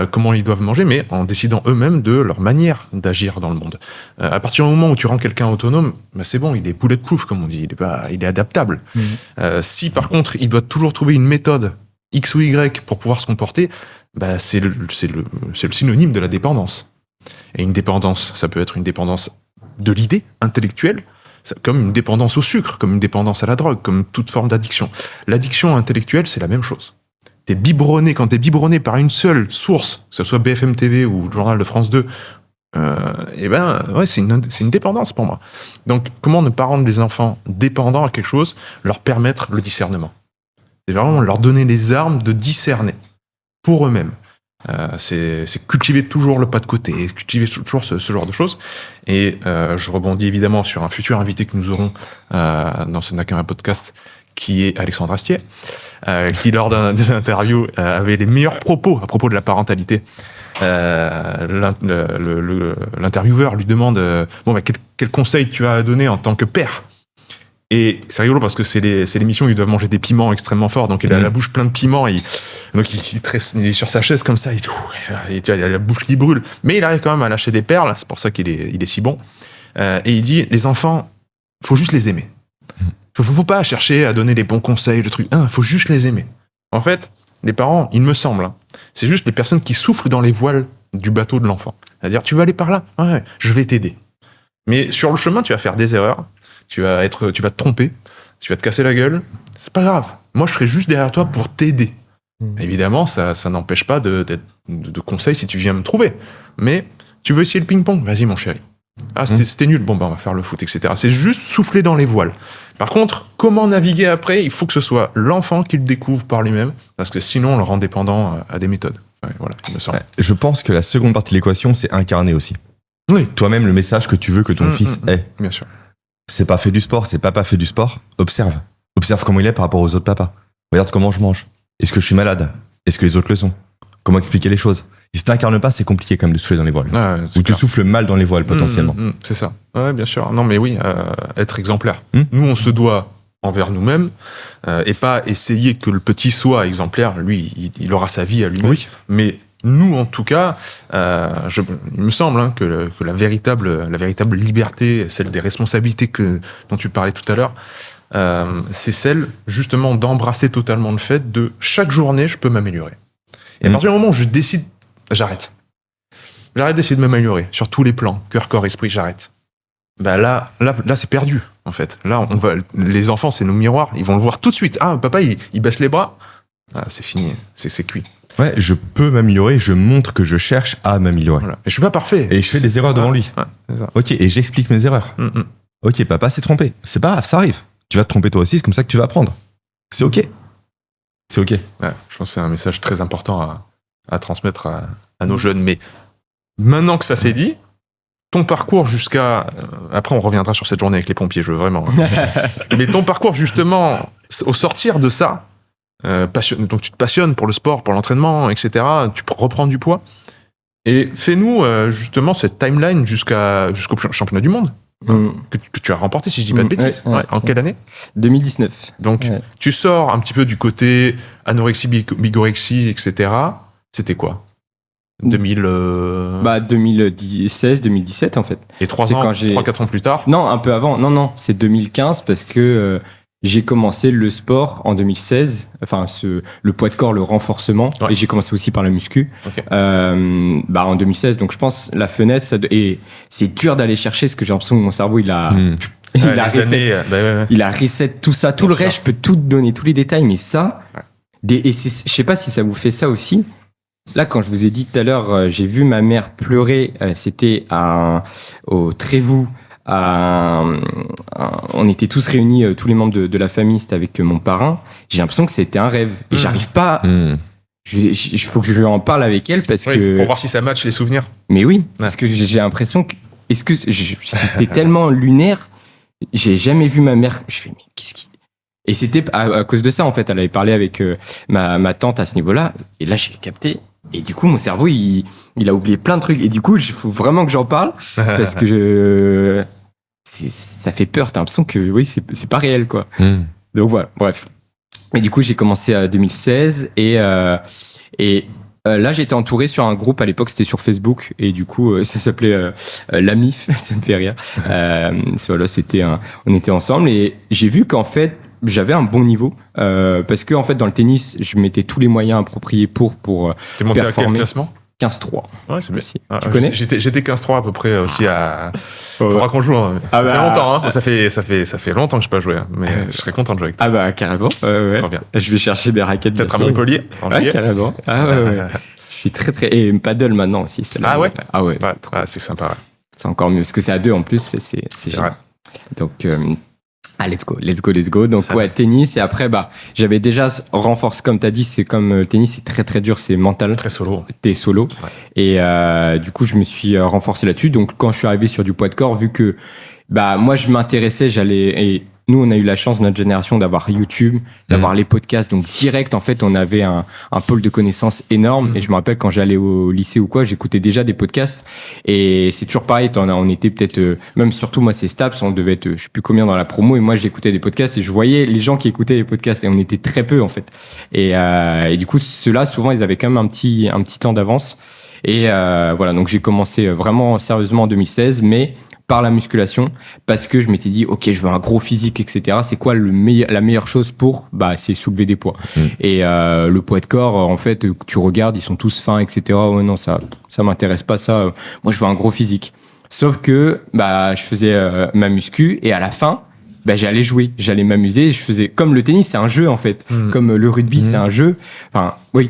comment ils doivent manger, mais en décidant eux-mêmes de leur manière d'agir dans le monde. À partir du moment où tu rends quelqu'un autonome, c'est bon, il est bulletproof, comme on dit, il est adaptable. Si par contre, il doit toujours trouver une méthode X ou Y pour pouvoir se comporter, c'est le synonyme de la dépendance. Et une dépendance, ça peut être une dépendance de l'idée intellectuelle, comme une dépendance au sucre, comme une dépendance à la drogue, comme toute forme d'addiction. L'addiction intellectuelle, c'est la même chose. Quand t'es biberonné par une seule source, que ce soit BFM TV ou le journal de France 2, c'est une dépendance pour moi. Donc, comment ne pas rendre les enfants dépendants à quelque chose, leur permettre le discernement. C'est vraiment leur donner les armes de discerner pour eux-mêmes. C'est cultiver toujours le pas de côté, cultiver toujours ce genre de choses. Et je rebondis évidemment sur un futur invité que nous aurons dans ce Nakama podcast, qui est Alexandre Astier, qui lors d'une interview avait les meilleurs propos à propos de la parentalité. L'intervieweur lui demande quel conseil tu as à donner en tant que père. Et c'est rigolo parce que c'est l'émission où ils doivent manger des piments extrêmement forts, donc il a la bouche pleine de piments, donc il est sur sa chaise comme ça, il a la bouche qui brûle, mais il arrive quand même à lâcher des perles, c'est pour ça qu'il est si bon. Et il dit, les enfants, faut juste les aimer. Faut pas chercher à donner les bons conseils, le truc, faut juste les aimer. En fait, les parents, il me semble, c'est juste les personnes qui soufflent dans les voiles du bateau de l'enfant. C'est-à-dire, tu vas aller par là, ouais, je vais t'aider. Mais sur le chemin, tu vas faire des erreurs, tu vas te tromper, tu vas te casser la gueule, c'est pas grave. Moi, je serai juste derrière toi pour t'aider. Évidemment, ça n'empêche pas de conseils si tu viens me trouver. Mais tu veux essayer le ping-pong? Vas-y, mon chéri. Ah, c'était nul. Bon, on va faire le foot, etc. C'est juste souffler dans les voiles. Par contre, comment naviguer après? Il faut que ce soit l'enfant qui le découvre par lui-même, parce que sinon, on le rend dépendant à des méthodes. Ouais, voilà, il me semble. Je pense que la seconde partie de l'équation, c'est incarner aussi. Oui. Toi-même, le message que tu veux que ton fils ait. Bien sûr. C'est pas fait du sport, c'est papa fait du sport. Observe. Observe comment il est par rapport aux autres papas. Regarde comment je mange. Est-ce que je suis malade? Est-ce que les autres le sont? Comment expliquer les choses? Si t'incarnes pas, c'est compliqué quand même de souffler dans les voiles. Ou tu souffles mal dans les voiles potentiellement. C'est ça. Ouais, bien sûr. Non, mais oui, être exemplaire. Nous, on se doit envers nous-mêmes et pas essayer que le petit soit exemplaire. Lui, il aura sa vie à lui-même. Oui. Mais nous, en tout cas, il me semble que la véritable liberté, celle des responsabilités dont tu parlais tout à l'heure, c'est celle justement d'embrasser totalement le fait de chaque journée, je peux m'améliorer. Et à partir du moment où je décide, j'arrête. J'arrête d'essayer de m'améliorer sur tous les plans, cœur, corps, esprit, j'arrête. Bah là, c'est perdu, en fait. Là, les enfants, c'est nos miroirs, ils vont le voir tout de suite. Ah, papa, il baisse les bras. Ah, c'est fini, c'est cuit. Ouais, je peux m'améliorer, je montre que je cherche à m'améliorer. Voilà. Et je suis pas parfait. Et je fais des erreurs devant lui. C'est ça. Ok, et j'explique mes erreurs. Ok, papa s'est trompé. C'est pas grave, ça arrive. Tu vas te tromper toi aussi, c'est comme ça que tu vas apprendre. C'est ok. C'est ok. Ouais, je pense que c'est un message très important à transmettre à nos jeunes. Mais maintenant que ça s'est dit, ton parcours jusqu'à... Après, on reviendra sur cette journée avec les pompiers, je veux vraiment. Mais ton parcours, justement, au sortir de ça, donc tu te passionnes pour le sport, pour l'entraînement, etc. Tu reprends du poids. Et fais-nous justement cette timeline jusqu'au championnat du monde. Que tu as remporté, si je dis pas de bêtises. En quelle année? 2019. Donc, tu sors un petit peu du côté anorexie, bigorexie, etc. C'était quoi? 2016, 2017 en fait. Et 3-4 ans plus tard? Non, un peu avant. Non, c'est 2015 parce que j'ai commencé le sport en 2016, enfin le poids de corps, le renforcement, et j'ai commencé aussi par la muscu. Okay. En 2016, donc je pense la fenêtre, et c'est dur d'aller chercher parce que j'ai l'impression que mon cerveau il a reset tout ça, tout le reste, je peux tout te donner, tous les détails, mais ça, je sais pas si ça vous fait ça aussi. Là, quand je vous ai dit tout à l'heure, j'ai vu ma mère pleurer, c'était au Trévoux. On était tous réunis, tous les membres de la famille, c'était avec mon parrain. J'ai l'impression que c'était un rêve et j'arrive pas. Il faut que je lui en parle avec elle parce que pour voir si ça match les souvenirs. Mais oui, parce que j'ai l'impression que c'était tellement lunaire. J'ai jamais vu ma mère. Je fais mais qu'est-ce qui... Et c'était à cause de ça en fait. Elle avait parlé avec ma tante à ce niveau-là et là j'ai capté. Et du coup, mon cerveau, il a oublié plein de trucs. Et du coup, il faut vraiment que j'en parle parce que ça fait peur. T'as l'impression que oui, c'est pas réel, quoi. Donc voilà, bref. Et du coup, j'ai commencé à 2016 et là, j'étais entouré sur un groupe. À l'époque, c'était sur Facebook et du coup, ça s'appelait l'AMIF. Ça me fait rire. Voilà, on était ensemble et j'ai vu qu'en fait, j'avais un bon niveau parce que en fait dans le tennis je mettais tous les moyens appropriés pour T'es monté performer. à quel classement? 15-3. Ouais, c'est bien. Tu connais? J'étais 15-3 à peu près aussi à. Ouais. Faudra qu'on joue. Hein. Ah Ça bah, fait longtemps. Hein. Ça fait longtemps que je n'ai pas joué. Hein. Mais je serais content de jouer avec toi. Ah bah carrément. Ouais. Très bien. Je vais chercher mes raquettes. Peut-être à Montpellier. En Ouais, juillet. carrément. Ah ouais. Je suis très. Et paddle maintenant aussi. Ah ouais. Ah ouais. Ouais, c'est sympa. Ouais. C'est encore mieux parce que c'est à deux en plus. C'est génial. Donc. Let's go. Donc, ouais, tennis. Et après, j'avais déjà renforcé, comme tu as dit, c'est comme le tennis, c'est très, très dur, c'est mental. Très solo. T'es solo. Ouais. Et du coup, je me suis renforcé là-dessus. Donc, quand je suis arrivé sur du poids de corps, vu que, moi, je m'intéressais, et nous, on a eu la chance, notre génération, d'avoir YouTube, d'avoir les podcasts. Donc, direct, en fait, on avait un pôle de connaissances énorme. Et je me rappelle, quand j'allais au lycée ou quoi, j'écoutais déjà des podcasts. Et c'est toujours pareil. On était peut-être, même surtout, moi, c'est Staps, on devait être, je sais plus combien dans la promo. Et moi, j'écoutais des podcasts et je voyais les gens qui écoutaient les podcasts. Et on était très peu, en fait. Et du coup, ceux-là, souvent, ils avaient quand même un petit temps d'avance. Et voilà. Donc, j'ai commencé vraiment sérieusement en 2016, mais par la musculation, parce que je m'étais dit, ok, je veux un gros physique, etc. C'est quoi la meilleure chose pour, c'est soulever des poids. Et le poids de corps, en fait, tu regardes, ils sont tous fins, etc. Ouais, non, ça m'intéresse pas, ça. Moi, je veux un gros physique. Sauf que, je faisais ma muscu, et à la fin, j'allais jouer, j'allais m'amuser. Je faisais comme le tennis, c'est un jeu, en fait. Comme le rugby, c'est un jeu. Enfin, oui,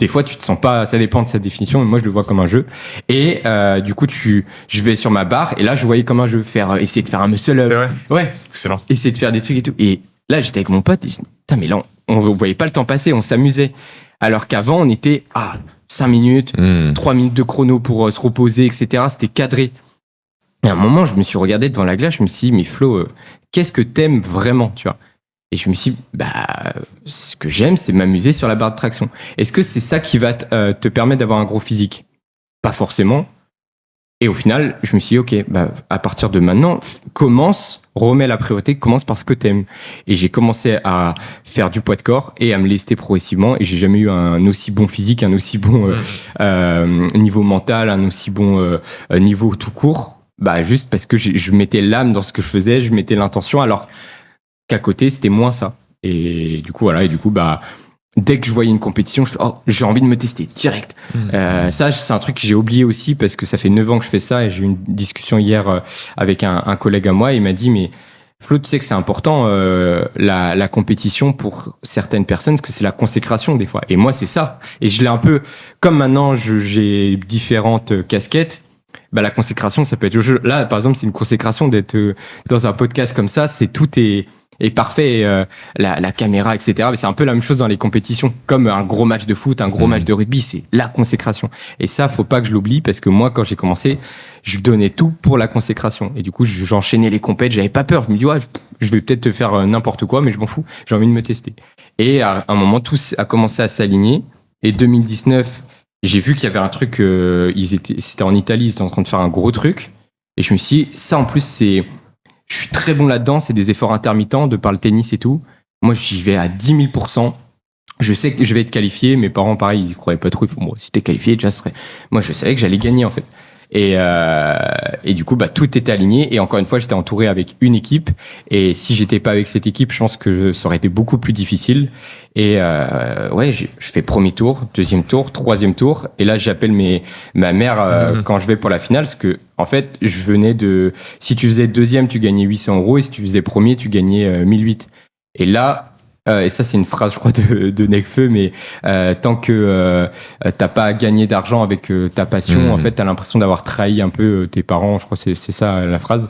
des fois, tu te sens pas, ça dépend de sa définition, mais moi, je le vois comme un jeu. Et du coup, je vais sur ma barre, et là, je voyais comme un jeu, essayer de faire un muscle up. C'est vrai. Ouais. Excellent. Essayer de faire des trucs et tout. Et là, j'étais avec mon pote, et je dis, putain, mais là, on voyait pas le temps passer, on s'amusait. Alors qu'avant, on était à 5 minutes, 3 minutes de chrono pour se reposer, etc. C'était cadré. Et à un moment, je me suis regardé devant la glace, je me suis dit, mais Flo, qu'est-ce que t'aimes vraiment, tu vois? Et je me suis dit, ce que j'aime, c'est m'amuser sur la barre de traction. Est-ce que c'est ça qui va te permettre d'avoir un gros physique? Pas forcément. Et au final, je me suis dit, ok, à partir de maintenant, remets la priorité, commence par ce que t'aimes. Et j'ai commencé à faire du poids de corps et à me lester progressivement. Et j'ai jamais eu un aussi bon physique, un aussi bon niveau mental, un aussi bon niveau tout court. Juste parce que je mettais l'âme dans ce que je faisais, je mettais l'intention, alors qu'à côté, c'était moins ça. Et du coup, voilà. Et du coup, dès que je voyais une compétition, je fais, j'ai envie de me tester direct. Ça, c'est un truc que j'ai oublié aussi parce que ça fait 9 ans que je fais ça et j'ai eu une discussion hier avec un collègue à moi. Il m'a dit, mais Flo, tu sais que c'est important, la compétition pour certaines personnes, parce que c'est la consécration des fois. Et moi, c'est ça. Et je l'ai un peu, comme maintenant, j'ai différentes casquettes. La consécration, ça peut être là, par exemple, c'est une consécration d'être dans un podcast comme ça. Tout est parfait, la caméra, etc. Mais c'est un peu la même chose dans les compétitions, comme un gros match de foot, un gros match de rugby, c'est la consécration. Et ça, faut pas que je l'oublie, parce que moi, quand j'ai commencé, je donnais tout pour la consécration. Et du coup, j'enchaînais les compètes, j'avais pas peur. Je me dis, je vais peut-être faire n'importe quoi, mais je m'en fous. J'ai envie de me tester. Et à un moment, tout a commencé à s'aligner. Et 2019, j'ai vu qu'il y avait un truc, c'était en Italie, ils étaient en train de faire un gros truc. Et je me suis dit, ça en plus, je suis très bon là-dedans, c'est des efforts intermittents de par le tennis et tout. Moi, j'y vais à 10 000%. Je sais que je vais être qualifié. Mes parents, pareil, ils croyaient pas trop. Moi, si t'es qualifié, déjà, moi, je savais que j'allais gagner, en fait. Et du coup, tout était aligné. Et encore une fois, j'étais entouré avec une équipe. Et si j'étais pas avec cette équipe, je pense que ça aurait été beaucoup plus difficile. Et je fais premier tour, deuxième tour, troisième tour. Et là, j'appelle ma mère quand je vais pour la finale, parce que en fait, je venais si tu faisais deuxième, tu gagnais 800 €. Et si tu faisais premier, tu gagnais 1008. Et là, et ça c'est une phrase je crois de Nekfeu, mais tant que t'as pas gagné d'argent avec ta passion, en fait t'as l'impression d'avoir trahi un peu tes parents, je crois que c'est ça la phrase.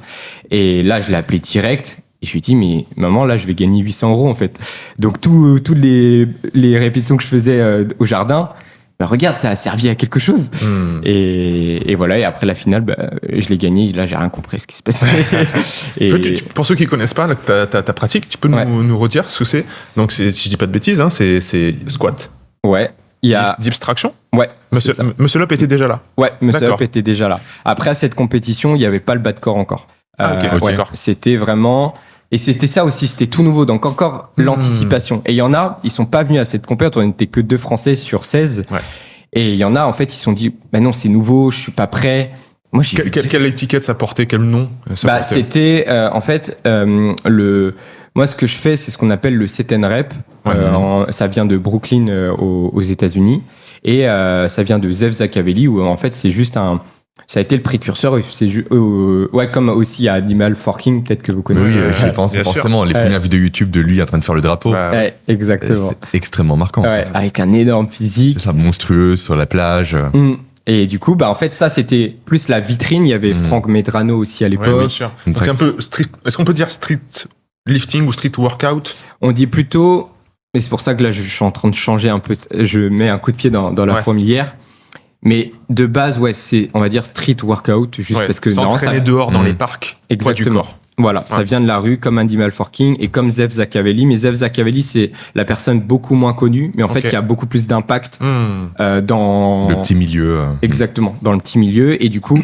Et là je l'ai appelé direct et je lui ai dit, mais maman, là je vais gagner 800 € en fait. Donc toutes les répétitions que je faisais au jardin, regarde, ça a servi à quelque chose. Et voilà, et après la finale, je l'ai gagné. Là, j'ai rien compris ce qui se passait. Pour ceux qui connaissent pas ta pratique, tu peux nous redire ce que c'est? Donc, si je dis pas de bêtises, hein, c'est squat. Ouais. Il y a Dips traction. Ouais. Muscle Up était déjà là. Ouais, Muscle Up était déjà là. Après, à cette compétition, il y avait pas le bas de corps encore. Ok. D'accord. C'était vraiment. Et c'était ça aussi, c'était tout nouveau. Donc encore l'anticipation. Et il y en a, ils sont pas venus à cette compétition. On n'était que 2 Français sur 16. Ouais. Et il y en a, en fait, ils se sont dit, non, c'est nouveau, je suis pas prêt. Moi, quelle étiquette ça portait, quel nom ça portait? C'était, en fait, moi, ce que je fais, c'est ce qu'on appelle le set and rep. Ça vient de Brooklyn aux États-Unis. Et ça vient de Zev Zachavelli, où en fait, c'est juste ça a été le précurseur. Ouais, comme aussi à Animal Forking, peut-être que vous connaissez. Oui, j'y pense bien sûr. forcément. Les premières vidéos YouTube de lui en train de faire le drapeau, Bah, Ouais, exactement. c'est extrêmement marquant. Ouais, avec un énorme physique. C'est ça, monstrueux sur la plage. Et du coup, en fait, ça, c'était plus la vitrine. Il y avait Franck Medrano aussi à ouais, l'époque. bien sûr. Donc c'est un peu street. Est-ce qu'on peut dire street lifting ou street workout? On dit plutôt, et c'est pour ça que là, je suis en train de changer un peu. Je mets un coup de pied dans la fourmilière. Mais de base, ouais, c'est, on va dire, street workout, juste Ouais, parce que s'entraîner dehors dans les parcs. Poids du Exactement. corps. Voilà, ça Ouais. vient de la rue, comme Animal Forking et comme Zev Zachavelli. Mais Zev Zachavelli, c'est la personne beaucoup moins connue, mais en fait, Ok. qui a beaucoup plus d'impact Hmm. dans... Le petit milieu. Exactement, dans le petit milieu. Et du coup,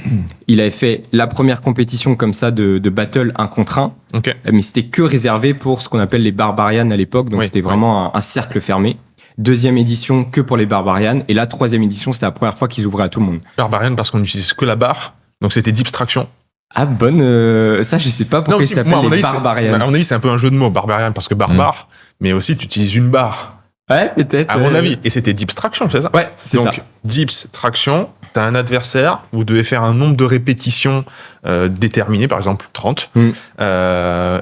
il avait fait la première compétition comme ça de battle 1 contre 1. Ok. Mais c'était que réservé pour ce qu'on appelle les Barbarians à l'époque. Donc Oui, c'était vraiment un cercle fermé. Deuxième édition que pour les Barbarians. Et la troisième édition, c'était la première fois qu'ils ouvraient à tout le monde. Barbarian parce qu'on n'utilise que la barre. Donc c'était distraction. Ah, bonne. Ça, je sais pas pourquoi mais ils s'appellent les Barbarians. À mon avis, c'est un peu un jeu de mots, barbarian, parce que barbare, mais aussi tu utilises une barre, Ouais, peut-être. à mon avis. Et c'était dips traction, c'est ça? Ouais, c'est Donc, ça. dips traction, t'as un adversaire, vous devez faire un nombre de répétitions déterminé, par exemple 30,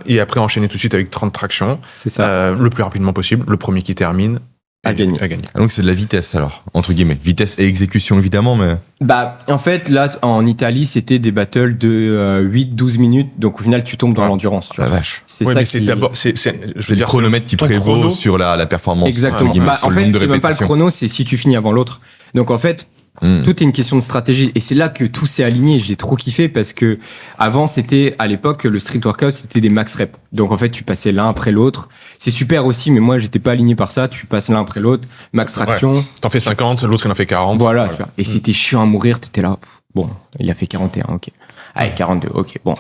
et après enchaîner tout de suite avec 30 tractions, C'est ça. le plus rapidement possible. Le premier qui termine A gagné. Ah, donc c'est de la vitesse alors, entre guillemets. Vitesse et exécution évidemment, mais Bah, en fait, là, en Italie, c'était des battles de 8-12 minutes. Donc, au final, tu tombes dans Ouais. l'endurance. tu la vois. vache. C'est Ouais, ça mais c'est qui... d'abord, je veux C'est le dire, chronomètre qui ton prévaut chrono. sur la performance. Exactement. entre guillemets, Bah, sur en le fait, nombre de c'est même pas le répétitions. chrono, c'est si tu finis avant l'autre. Donc, en fait, tout est une question de stratégie. Et c'est là que tout s'est aligné. J'ai trop kiffé parce que avant, c'était, à l'époque, le street workout, c'était des max reps. Donc, en fait, tu passais l'un après l'autre. C'est super aussi, mais moi, j'étais pas aligné par ça. Tu passes l'un après l'autre. Max traction. T'en fais 50, l'autre il en fait 40. Voilà. tu vois. Et si t'es chiant à mourir, t'étais là. Bon, il a fait 41, ok. Allez, 42, ok, bon.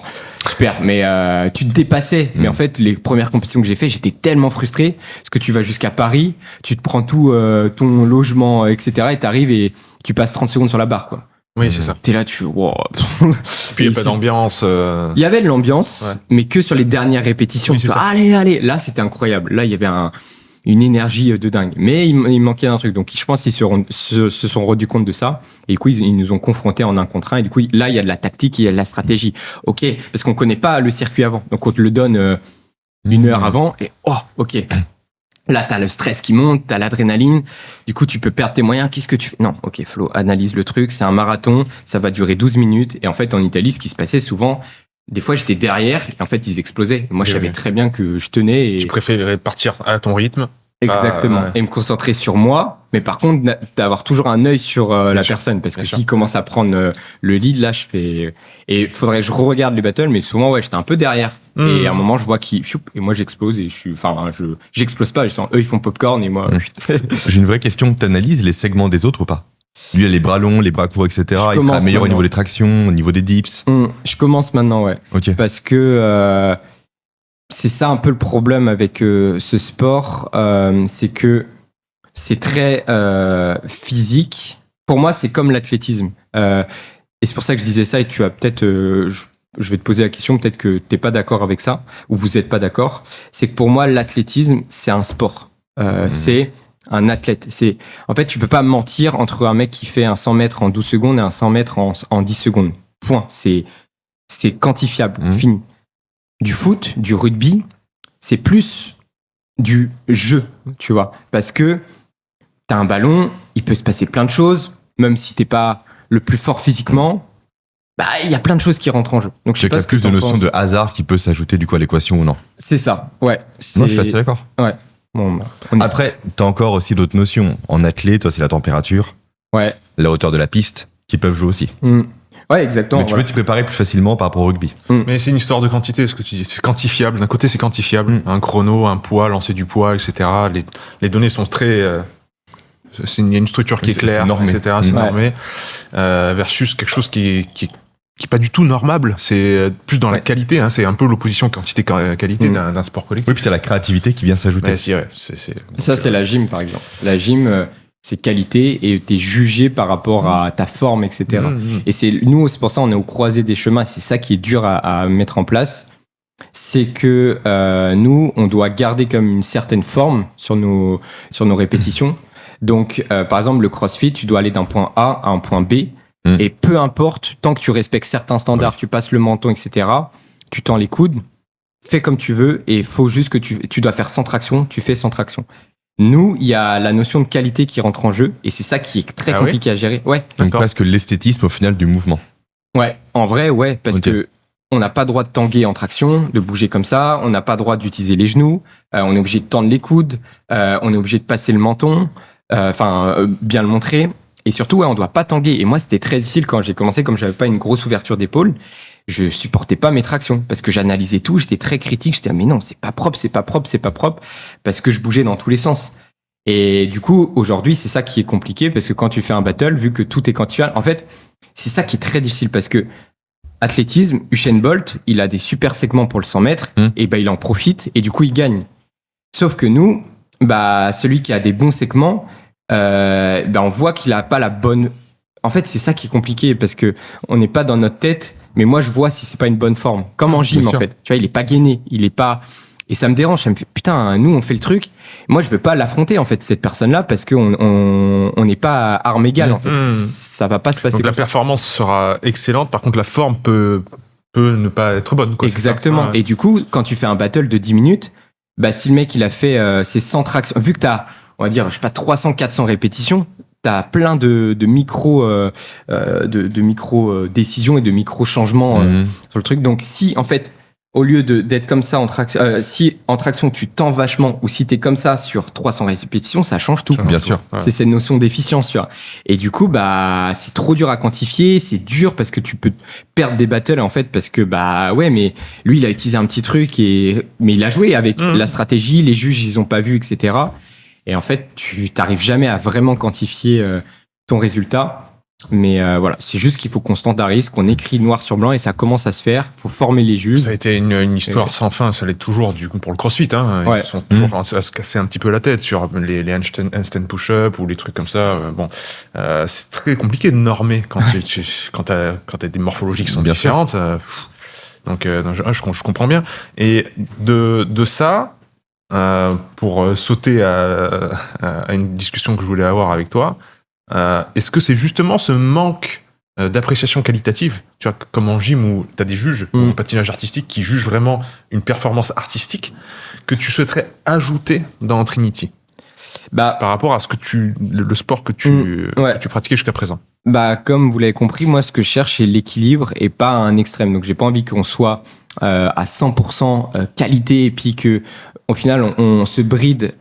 Super. Mais tu te dépassais. Mais en fait, les premières compétitions que j'ai fait, j'étais tellement frustré. Parce que tu vas jusqu'à Paris, tu te prends tout ton logement, etc. Et t'arrives et tu passes 30 secondes sur la barre, quoi. Oui, c'est ça. T'es là, tu fais, wow. Puis il n'y a pas Ici. d'ambiance. Il y avait de l'ambiance, Ouais. mais que sur les dernières répétitions. Oui, c'est Tu vois, ça. allez, allez. Là, c'était incroyable. Là, il y avait une énergie de dingue. Mais il manquait un truc. Donc, je pense qu'ils se sont rendus compte de ça. Et du coup, ils nous ont confrontés en 1 contre 1. Et du coup, là, il y a de la tactique, il y a de la stratégie. OK. Parce qu'on connaît pas le circuit avant. Donc, on te le donne 1 heure avant. Et oh, OK. Là, t'as le stress qui monte, t'as l'adrénaline. Du coup, tu peux perdre tes moyens. Qu'est-ce que tu fais? Non, OK, Flo, analyse le truc. C'est un marathon. Ça va durer 12 minutes. Et en fait, en Italie, ce qui se passait souvent, des fois, j'étais derrière. Et en fait, ils explosaient. Et moi, je Oui, savais oui. très bien que je tenais. Et... Tu préférerais partir à ton rythme. Exactement. ouais. Et me concentrer sur moi. Mais par contre, d'avoir toujours un œil sur la sûr. personne. Parce que Bien sûr. s'il commence à prendre le lead, là, je fais... Et faudrait que je re-regarde les battles. Mais souvent, ouais, j'étais un peu derrière. Et à un moment, je vois qu'ils... Et moi, j'explose. Et j'explose pas. Eux, ils font popcorn. Et moi... J'ai une vraie question. T'analyses les segments des autres ou pas? Lui, il a les bras longs, les bras courts, etc. Il sera commence meilleur au maintenant. niveau des tractions, au niveau des dips. Je commence maintenant, ouais. Ok. Parce que c'est ça un peu le problème avec ce sport, c'est que c'est très physique. Pour moi, c'est comme l'athlétisme. Et c'est pour ça que je disais ça, et tu as peut-être... je vais te poser la question, peut-être que t'es pas d'accord avec ça, ou vous êtes pas d'accord. C'est que pour moi, l'athlétisme, c'est un sport. C'est un athlète. En fait, tu peux pas mentir entre un mec qui fait un 100 mètres en 12 secondes et un 100 mètres en 10 secondes. Point. C'est quantifiable. Fini. Du foot, du rugby, c'est plus du jeu, tu vois. Parce que t'as un ballon, il peut se passer plein de choses, même si t'es pas le plus fort physiquement, bah, il y a plein de choses qui rentrent en jeu. Donc, je sais C'est qu'il y pas a ce que plus de t'en notion penses. de hasard qui peut s'ajouter du coup à l'équation ou non. C'est ça, ouais. Non, je suis assez d'accord. Ouais. Bon, bah, on est- Après, t'as encore aussi d'autres notions. En athlète, toi, c'est la température, Ouais. la hauteur de la piste, qui peuvent jouer aussi. Ouais, exactement. Mais tu voilà. peux t'y préparer plus facilement par rapport au rugby. Mais c'est une histoire de quantité, ce que tu dis. C'est quantifiable. D'un côté, c'est quantifiable. Un chrono, un poids, lancer du poids, etc. Les données sont très... il y a une structure qui est C'est claire, normé. etc. C'est Ouais. normé. Versus quelque chose qui est pas du tout normable. C'est plus dans la qualité. Hein. C'est un peu l'opposition quantité-qualité d'un sport collectif. Oui, puis t'as la créativité qui vient s'ajouter. Ouais, si, ouais, Ça, c'est la gym, par exemple. La gym, c'est qualité et t'es jugé par rapport à ta forme, etc. Et c'est pour ça on est au croisé des chemins. C'est ça qui est dur à mettre en place. C'est que nous, on doit garder comme une certaine forme sur nos répétitions. Donc, par exemple, le CrossFit, tu dois aller d'un point A à un point B. Et peu importe, tant que tu respectes certains standards, tu passes le menton, etc., tu tends les coudes, fais comme tu veux, et il faut juste que tu dois faire sans traction, tu fais sans traction. Nous, il y a la notion de qualité qui rentre en jeu, et c'est ça qui est très compliqué à gérer. Ouais. Donc presque l'esthétisme au final du mouvement. Ouais, en vrai, ouais, parce que on n'a pas droit de tanguer en traction, de bouger comme ça, on n'a pas droit d'utiliser les genoux, on est obligé de tendre les coudes, on est obligé de passer le menton, bien le montrer. Et surtout, ouais, on doit pas tanguer. Et moi, c'était très difficile quand j'ai commencé, comme j'avais pas une grosse ouverture d'épaule, je supportais pas mes tractions parce que j'analysais tout, j'étais très critique, j'étais mais non, c'est pas propre parce que je bougeais dans tous les sens. Et du coup, aujourd'hui, c'est ça qui est compliqué parce que quand tu fais un battle, vu que tout est quantifiable, en fait, c'est ça qui est très difficile parce que athlétisme, Usain Bolt, il a des super segments pour le 100 mètres et il en profite et du coup, il gagne. Sauf que nous, celui qui a des bons segments, on voit qu'il a pas la bonne. En fait, c'est ça qui est compliqué parce que on n'est pas dans notre tête, mais moi je vois si c'est pas une bonne forme. Comme en gym en fait. Tu vois, il est pas gainé, il est pas. Et ça me dérange. Ça me fait putain, nous on fait le truc. Moi je veux pas l'affronter en fait cette personne-là parce que on n'est pas à armes égales en fait. Ça va pas se passer. Donc la performance sera excellente. Par contre, la forme peut ne pas être bonne. Quoi, exactement. Et du coup, quand tu fais un battle de 10 minutes, si le mec il a fait ses 100 tractions, vu que t'as on va dire, je sais pas, 300-400 répétitions, t'as plein de micro décisions et de micro changements sur le truc. Donc si en fait, au lieu d'être comme ça si en traction tu tends vachement ou si t'es comme ça sur 300 répétitions, ça change tout. Bien sûr. C'est cette notion d'efficience, tu vois. Et du coup, c'est trop dur à quantifier, c'est dur parce que tu peux perdre des battles en fait parce que mais lui il a utilisé un petit truc mais il a joué avec la stratégie, les juges ils ont pas vu, etc. Et en fait, tu t'arrives jamais à vraiment quantifier ton résultat. Mais voilà, c'est juste qu'il faut qu'on standardise, qu'on écrit noir sur blanc et ça commence à se faire. Il faut former les juges. Ça a été une histoire sans fin, ça l'est toujours du coup pour le CrossFit. Ils sont toujours à se casser un petit peu la tête sur les handstand push-up ou les trucs comme ça. C'est très compliqué de normer quand t'as des morphologies qui sont différentes. Donc je comprends bien. Et de ça... pour sauter à une discussion que je voulais avoir avec toi, est-ce que c'est justement ce manque d'appréciation qualitative, tu vois, comme en gym où tu as des juges ou en patinage artistique qui jugent vraiment une performance artistique, que tu souhaiterais ajouter dans Trinity par rapport à ce que le sport que tu pratiquais jusqu'à présent? Comme vous l'avez compris, moi ce que je cherche c'est l'équilibre et pas un extrême. Donc j'ai pas envie qu'on soit à 100% qualité et puis que au final on se bride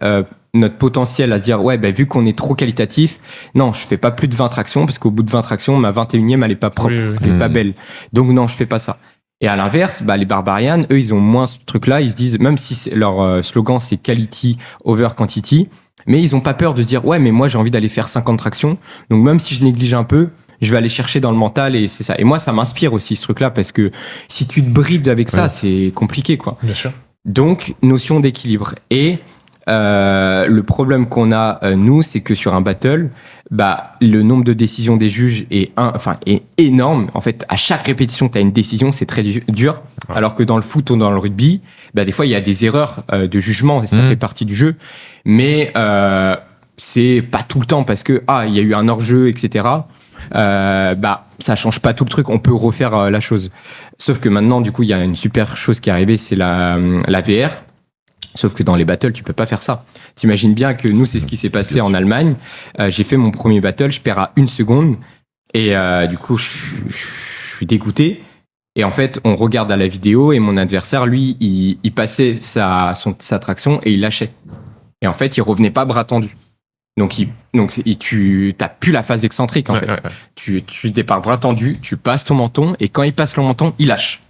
notre potentiel à se dire vu qu'on est trop qualitatif, non, je fais pas plus de 20 tractions parce qu'au bout de 20 tractions ma 21e elle est pas propre, elle est pas belle. Donc non, je fais pas ça. Et à l'inverse, les Barbarians, eux ils ont moins ce truc là, ils se disent, même si leur slogan c'est quality over quantity, mais ils ont pas peur de se dire mais moi j'ai envie d'aller faire 50 tractions, donc même si je néglige un peu, je vais aller chercher dans le mental et c'est ça. Et moi ça m'inspire aussi ce truc là parce que si tu te brides avec ça, c'est compliqué quoi. Bien sûr. Donc notion d'équilibre. Et le problème qu'on a nous, c'est que sur un battle, le nombre de décisions des juges est énorme. En fait, à chaque répétition, tu as une décision, c'est très dur. Ouais. Alors que dans le foot ou dans le rugby, des fois, il y a des erreurs de jugement, et ça fait partie du jeu. Mais c'est pas tout le temps parce que il y a eu un hors-jeu, etc. Ça change pas tout le truc. On peut refaire la chose. Sauf que maintenant, du coup, il y a une super chose qui est arrivée, c'est la VR. Sauf que dans les battles, tu peux pas faire ça. T'imagines bien que nous, c'est ce qui s'est passé en Allemagne. J'ai fait mon premier battle, je perds à 1 seconde. Et du coup, je suis dégoûté. Et en fait, on regarde à la vidéo et mon adversaire, lui, il passait sa traction et il lâchait. Et en fait, il revenait pas bras tendu. Donc tu t'as plus la phase excentrique, en fait. Ouais. Tu dépars bras tendu, tu passes ton menton et quand il passe le menton, il lâche.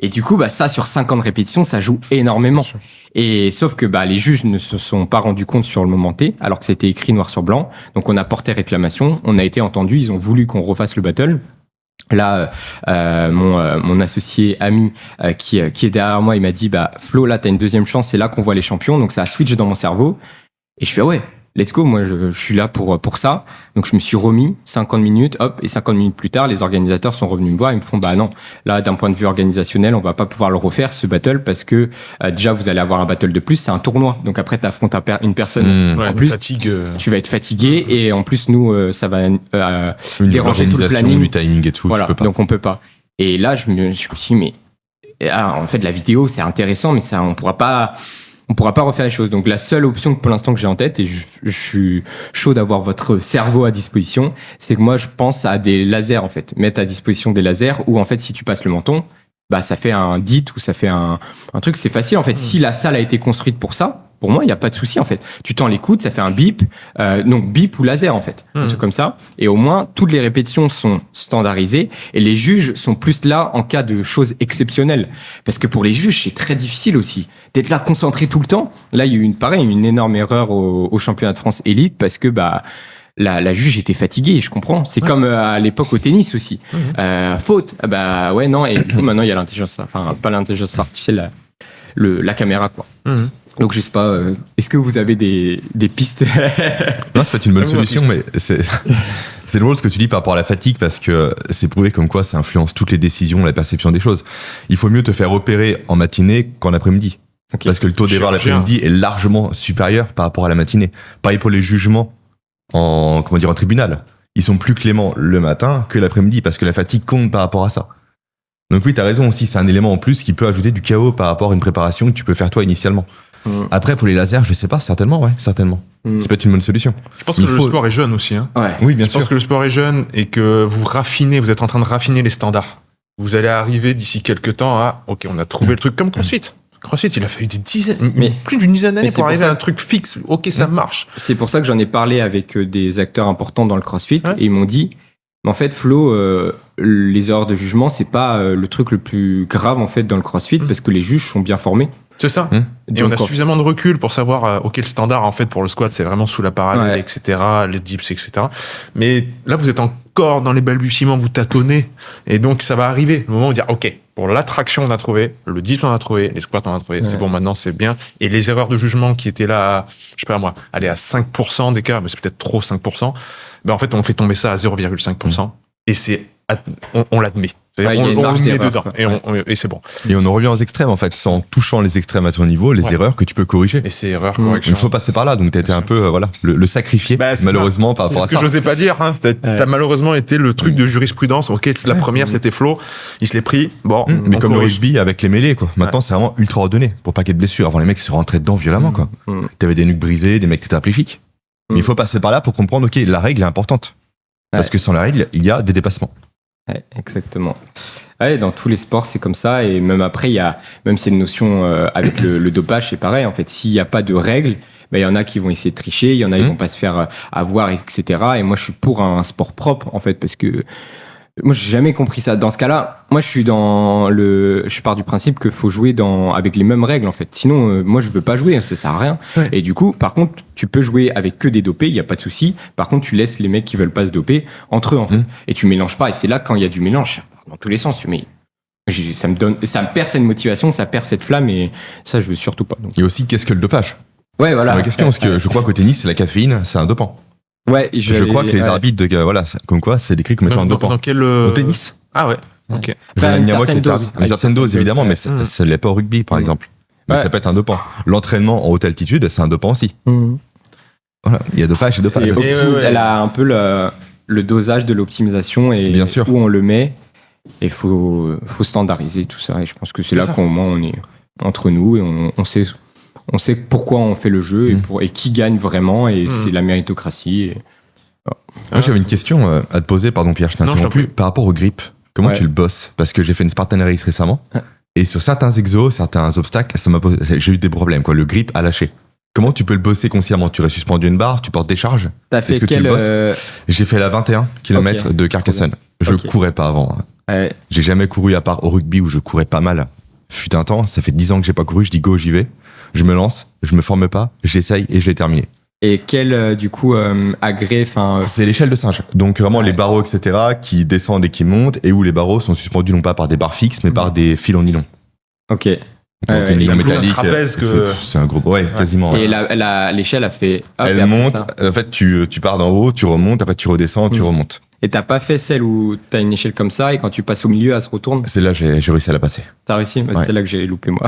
Et du coup, ça, sur 50 répétitions, ça joue énormément. Et sauf que les juges ne se sont pas rendus compte sur le moment T, alors que c'était écrit noir sur blanc. Donc, on a porté réclamation, on a été entendu, ils ont voulu qu'on refasse le battle. Là, mon associé ami qui est derrière moi, il m'a dit, Flo, là, t'as une deuxième chance, c'est là qu'on voit les champions. Donc, ça a switch dans mon cerveau. Et je fais, let's go, moi je suis là pour ça. Donc je me suis remis 50 minutes, hop, et 50 minutes plus tard, les organisateurs sont revenus me voir, ils me font bah non, là d'un point de vue organisationnel, on va pas pouvoir le refaire ce battle parce que déjà vous allez avoir un battle de plus, c'est un tournoi. Donc après tu affrontes une personne en plus, fatigue. tu vas être fatigué et en plus nous ça va déranger tout le L'organisation, planning. du timing et tout, Voilà, tu peux pas. donc on peut pas. Et là je me suis dit mais en fait la vidéo c'est intéressant mais ça on pourra pas refaire les choses. Donc la seule option que pour l'instant que j'ai en tête, et je suis chaud d'avoir votre cerveau à disposition, c'est que moi je pense à des lasers en fait, mettre à disposition des lasers où en fait si tu passes le menton, bah ça fait un dit ou ça fait un truc, c'est facile en fait. Si la salle a été construite pour ça, pour moi il y a pas de souci en fait. Tu tends les coudes, ça fait un bip, donc bip ou laser en fait, un truc comme ça. Et au moins toutes les répétitions sont standardisées et les juges sont plus là en cas de choses exceptionnelles. Parce que pour les juges c'est très difficile aussi d'être là concentré tout le temps. Là il y a eu une énorme erreur au championnat de France élite parce que bah la juge était fatiguée, je comprends. C'est comme à l'époque au tennis aussi. Faute, bah ouais non. Et du coup maintenant il y a l'intelligence, enfin pas l'intelligence artificielle, la caméra quoi. Donc je sais pas, est-ce que vous avez des pistes? Non, c'est peut-être une bonne solution, mais c'est drôle ce que tu dis par rapport à la fatigue parce que c'est prouvé comme quoi ça influence toutes les décisions, la perception des choses. Il faut mieux te faire opérer en matinée qu'en après-midi. Okay. Parce que le taux d'erreur l'après-midi est largement supérieur par rapport à la matinée. Pareil pour les jugements en tribunal. Ils sont plus cléments le matin que l'après-midi parce que la fatigue compte par rapport à ça. Donc oui, t'as raison aussi, c'est un élément en plus qui peut ajouter du chaos par rapport à une préparation que tu peux faire toi initialement. Après, pour les lasers, je sais pas, certainement. C'est peut-être une bonne solution. Je pense que le sport est jeune aussi. Hein. Ouais. Oui, bien sûr. Je pense que le sport est jeune et que vous êtes en train de raffiner les standards. Vous allez arriver d'ici quelques temps à, ok, on a trouvé le truc comme CrossFit. CrossFit, il a fallu plus d'une dizaine d'années pour arriver à un truc fixe. Ok, ça marche. C'est pour ça que j'en ai parlé avec des acteurs importants dans le CrossFit et ils m'ont dit, en fait, Flo, les erreurs de jugement, c'est pas le truc le plus grave en fait dans le CrossFit parce que les juges sont bien formés. C'est ça. Et donc, on a suffisamment de recul pour savoir, ok, le standard en fait pour le squat, c'est vraiment sous la parallèle, etc., les dips, etc. Mais là, vous êtes encore dans les balbutiements, vous tâtonnez, et donc ça va arriver le moment où dire, ok, pour l'attraction on a trouvé, le dips on a trouvé, les squats on a trouvé, c'est bon, maintenant c'est bien. Et les erreurs de jugement qui étaient là, je sais pas moi, aller à 5% d'écart, mais c'est peut-être trop 5%. Ben en fait, on fait tomber ça à 0,5%, et on l'admet. On le met dedans et c'est bon. Et on en revient aux extrêmes en fait, sans touchant les extrêmes à ton niveau, les erreurs que tu peux corriger. Et ces erreurs correction. Il faut passer par là, donc t'as été un peu le sacrifié malheureusement par rapport à ça. C'est ce que j'osais pas dire. Hein. T'as malheureusement été le truc de jurisprudence. Ok, la première c'était Flo, il se l'est pris. Bon, mais comme le rugby avec les mêlées quoi. Maintenant c'est vraiment ultra ordonné pour pas qu'il y ait de blessures. Avant les mecs se rentraient dedans violemment quoi. T'avais des nuques brisées, des mecs qui étaient aplégiques. Mais il faut passer par là pour comprendre ok la règle est importante parce que sans la règle il y a des dépassements. Ouais, exactement. Ouais, dans tous les sports, c'est comme ça. Et même après, il y a même cette notion avec le dopage, c'est pareil. En fait, s'il n'y a pas de règles, ben, il y en a qui vont essayer de tricher, il y en a qui vont pas se faire avoir, etc. Et moi, je suis pour un sport propre, en fait, parce que moi, j'ai jamais compris ça. Dans ce cas-là, moi, je pars du principe qu'il faut jouer avec les mêmes règles, en fait. Sinon, moi, je veux pas jouer, ça sert à rien. Ouais. Et du coup, par contre, tu peux jouer avec que des dopés, il y a pas de souci. Par contre, tu laisses les mecs qui veulent pas se doper entre eux, en fait. Et tu mélanges pas. Et c'est là, quand il y a du mélange, dans tous les sens, mais ça me perd cette motivation, ça perd cette flamme, et ça, je veux surtout pas. Donc. Et aussi, qu'est-ce que le dopage? Ouais, voilà. C'est la question, parce que je crois qu'au tennis, c'est la caféine, c'est un dopant. Ouais, je crois que les arbitres, comme quoi, c'est décrit comme étant un dopant. Dans quel au tennis. Ah ouais. Ok. Une certaine dose, évidemment, mais ça l'est pas au rugby, par exemple. Mais ça peut être un dopant. L'entraînement en haute altitude, c'est un dopant aussi. Voilà, il y a dopage et dopage. Elle a un peu le dosage de l'optimisation et bien sûr. Où on le met. Et faut standardiser tout ça. Et je pense que c'est là qu'au moins on est entre nous et on sait pourquoi on fait le jeu et qui gagne vraiment. Et c'est la méritocratie. Et... Moi, j'avais une question à te poser, pardon Pierre, je t'ai interrompu. Par rapport au grip, comment tu le bosses? Parce que j'ai fait une Spartan Race récemment. Et sur certains exos, certains obstacles, j'ai eu des problèmes. Le grip a lâché. Comment tu peux le bosser consciemment? Tu restes suspendu une barre, tu portes des charges? T'as fait tu le bosses? J'ai fait la 21 km de Carcassonne. Je courais pas avant. Ouais. J'ai jamais couru à part au rugby où je courais pas mal. Fut un temps, ça fait 10 ans que j'ai pas couru, je dis go, j'y vais. Je me lance, je me forme pas, j'essaye et je l'ai terminé. Et quel, du coup, agrès, C'est l'échelle de singe. Donc vraiment les barreaux, etc., qui descendent et qui montent, et où les barreaux sont suspendus non pas par des barres fixes, mais par des fils en nylon. Ok. Donc Ouais, une ouais. ligne C'est plus un métallique. trapèze que- C'est un gros. Ouais, quasiment. Et l'échelle a fait. hop, et Elle après monte. ça. En fait, tu pars d'en haut, tu remontes, après tu redescends, tu remontes. Et t'as pas fait celle où t'as une échelle comme ça et quand tu passes au milieu, elle se retourne. C'est là j'ai réussi à la passer. T'as réussi? Bah, Ouais. C'est là que j'ai loupé moi.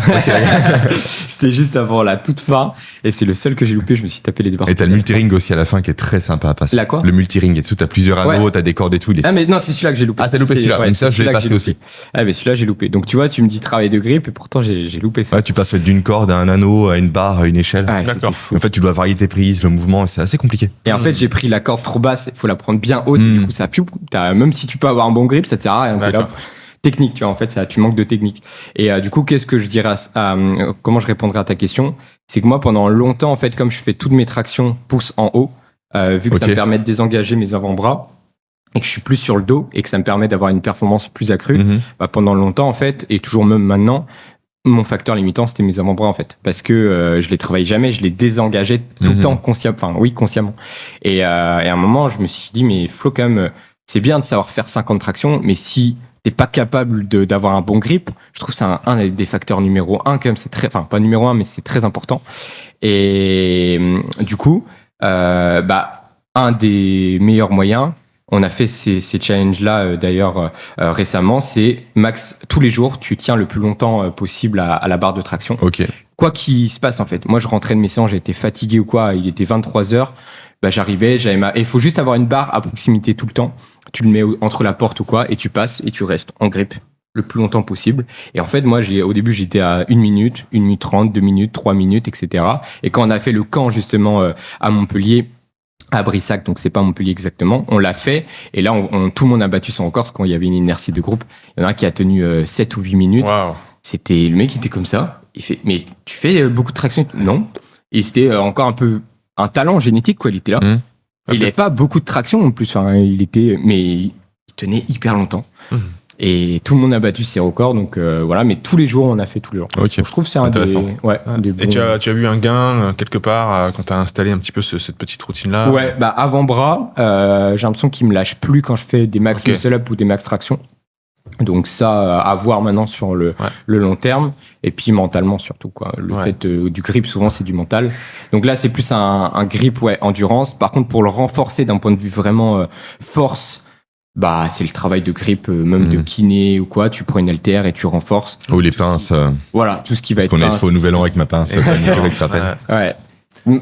C'était juste avant la toute fin et c'est le seul que j'ai loupé. Je me suis tapé les départs. Et t'as le multiring aussi à la fin qui est très sympa à passer. La quoi? Le multiring et tout, t'as plusieurs anneaux, Ouais. t'as des cordes et tout. Ah mais non, c'est celui-là que j'ai loupé. Ah, t'as loupé C'est- celui-là. Mais ça, c'est je l'ai celui-là que passé j'ai aussi. loupé. Ah mais celui-là j'ai loupé. Donc tu vois, tu me dis travail de grip et pourtant j'ai loupé ça. Ouais, tu passes d'une corde à un anneau, à une barre, à une échelle. Ouais, c'était D'accord. fou. En fait, tu dois varier tes prises, le mouvement, c'est assez compliqué. Et en fait, j'ai pris la corde trop basse, il faut la prendre bien haute, et Mm. du coup, ça même si tu peux avoir un bon grip, ça te sert à rien. T'es là, D'accord. technique, tu vois, en fait, ça, tu manques de technique. Et du coup, qu'est-ce que je dirais comment je répondrai à ta question? C'est que moi, pendant longtemps, en fait, comme je fais toutes mes tractions pouces en haut, vu que ça Ok. me permet de désengager mes avant-bras, et que je suis plus sur le dos, et que ça me permet d'avoir une performance plus accrue, Mhm. bah, pendant longtemps, en fait, et toujours même maintenant, mon facteur limitant, c'était mes avant-bras, en fait. Parce que je les travaillais jamais, je les désengageais tout le Mhm. temps, consciemment. Et à un moment, je me suis dit, mais Flo, quand même, c'est bien de savoir faire 50 tractions, mais si t'es pas capable d'avoir un bon grip, je trouve que c'est un des facteurs numéro 1, quand même, c'est très, enfin, pas numéro 1, mais c'est très important. Et du coup, un des meilleurs moyens, on a fait ces challenges-là d'ailleurs récemment, c'est max, tous les jours, tu tiens le plus longtemps possible à la barre de traction. Ok. Quoi qu'il se passe en fait. Moi, je rentrais de mes séances, j'ai été fatigué ou quoi, il était 23h, j'arrivais, il faut juste avoir une barre à proximité tout le temps. Tu le mets entre la porte ou quoi, et tu passes et tu restes en grip le plus longtemps possible. Et en fait, moi, au début, j'étais à 1 minute, 1 minute 30, 2 minutes, 3 minutes, etc. Et quand on a fait le camp justement à Montpellier, à Brissac, donc c'est pas Montpellier exactement, on l'a fait, et là, tout le monde a battu son record, parce qu'il y avait une inertie de groupe. Il y en a un qui a tenu 7 ou 8 minutes. Waouh. C'était le mec qui était comme ça. Il fait, mais tu fais beaucoup de traction? Non. Et c'était encore un peu un talent génétique, quoi. Il était là. Mmh. Il n'avait pas beaucoup de traction en plus. Enfin, mais il tenait hyper longtemps. Mmh. Et tout le monde a battu ses records. Donc voilà, mais tous les jours, on a fait tous les jours. Ok. Donc, je trouve que c'est un Intéressant. des bons. Et tu as eu un gain quelque part quand tu as installé un petit peu cette petite routine-là? Ouais, avant-bras, j'ai l'impression qu'il me lâche plus quand je fais des max Ok. muscle-up ou des max traction. Donc ça, à voir maintenant sur le long terme. Et puis mentalement surtout, quoi. Le Ouais. fait du grip, souvent, c'est du mental. Donc là, c'est plus un grip, endurance. Par contre, pour le renforcer d'un point de vue vraiment force, c'est le travail de grip, même de kiné ou quoi. Tu prends une haltère et tu renforces. Ou les pinces. Voilà, tout ce qui va Parce être qu'on a pince. fait au Nouvel An avec ma pince. Ça, tu te rappelles. Ouais.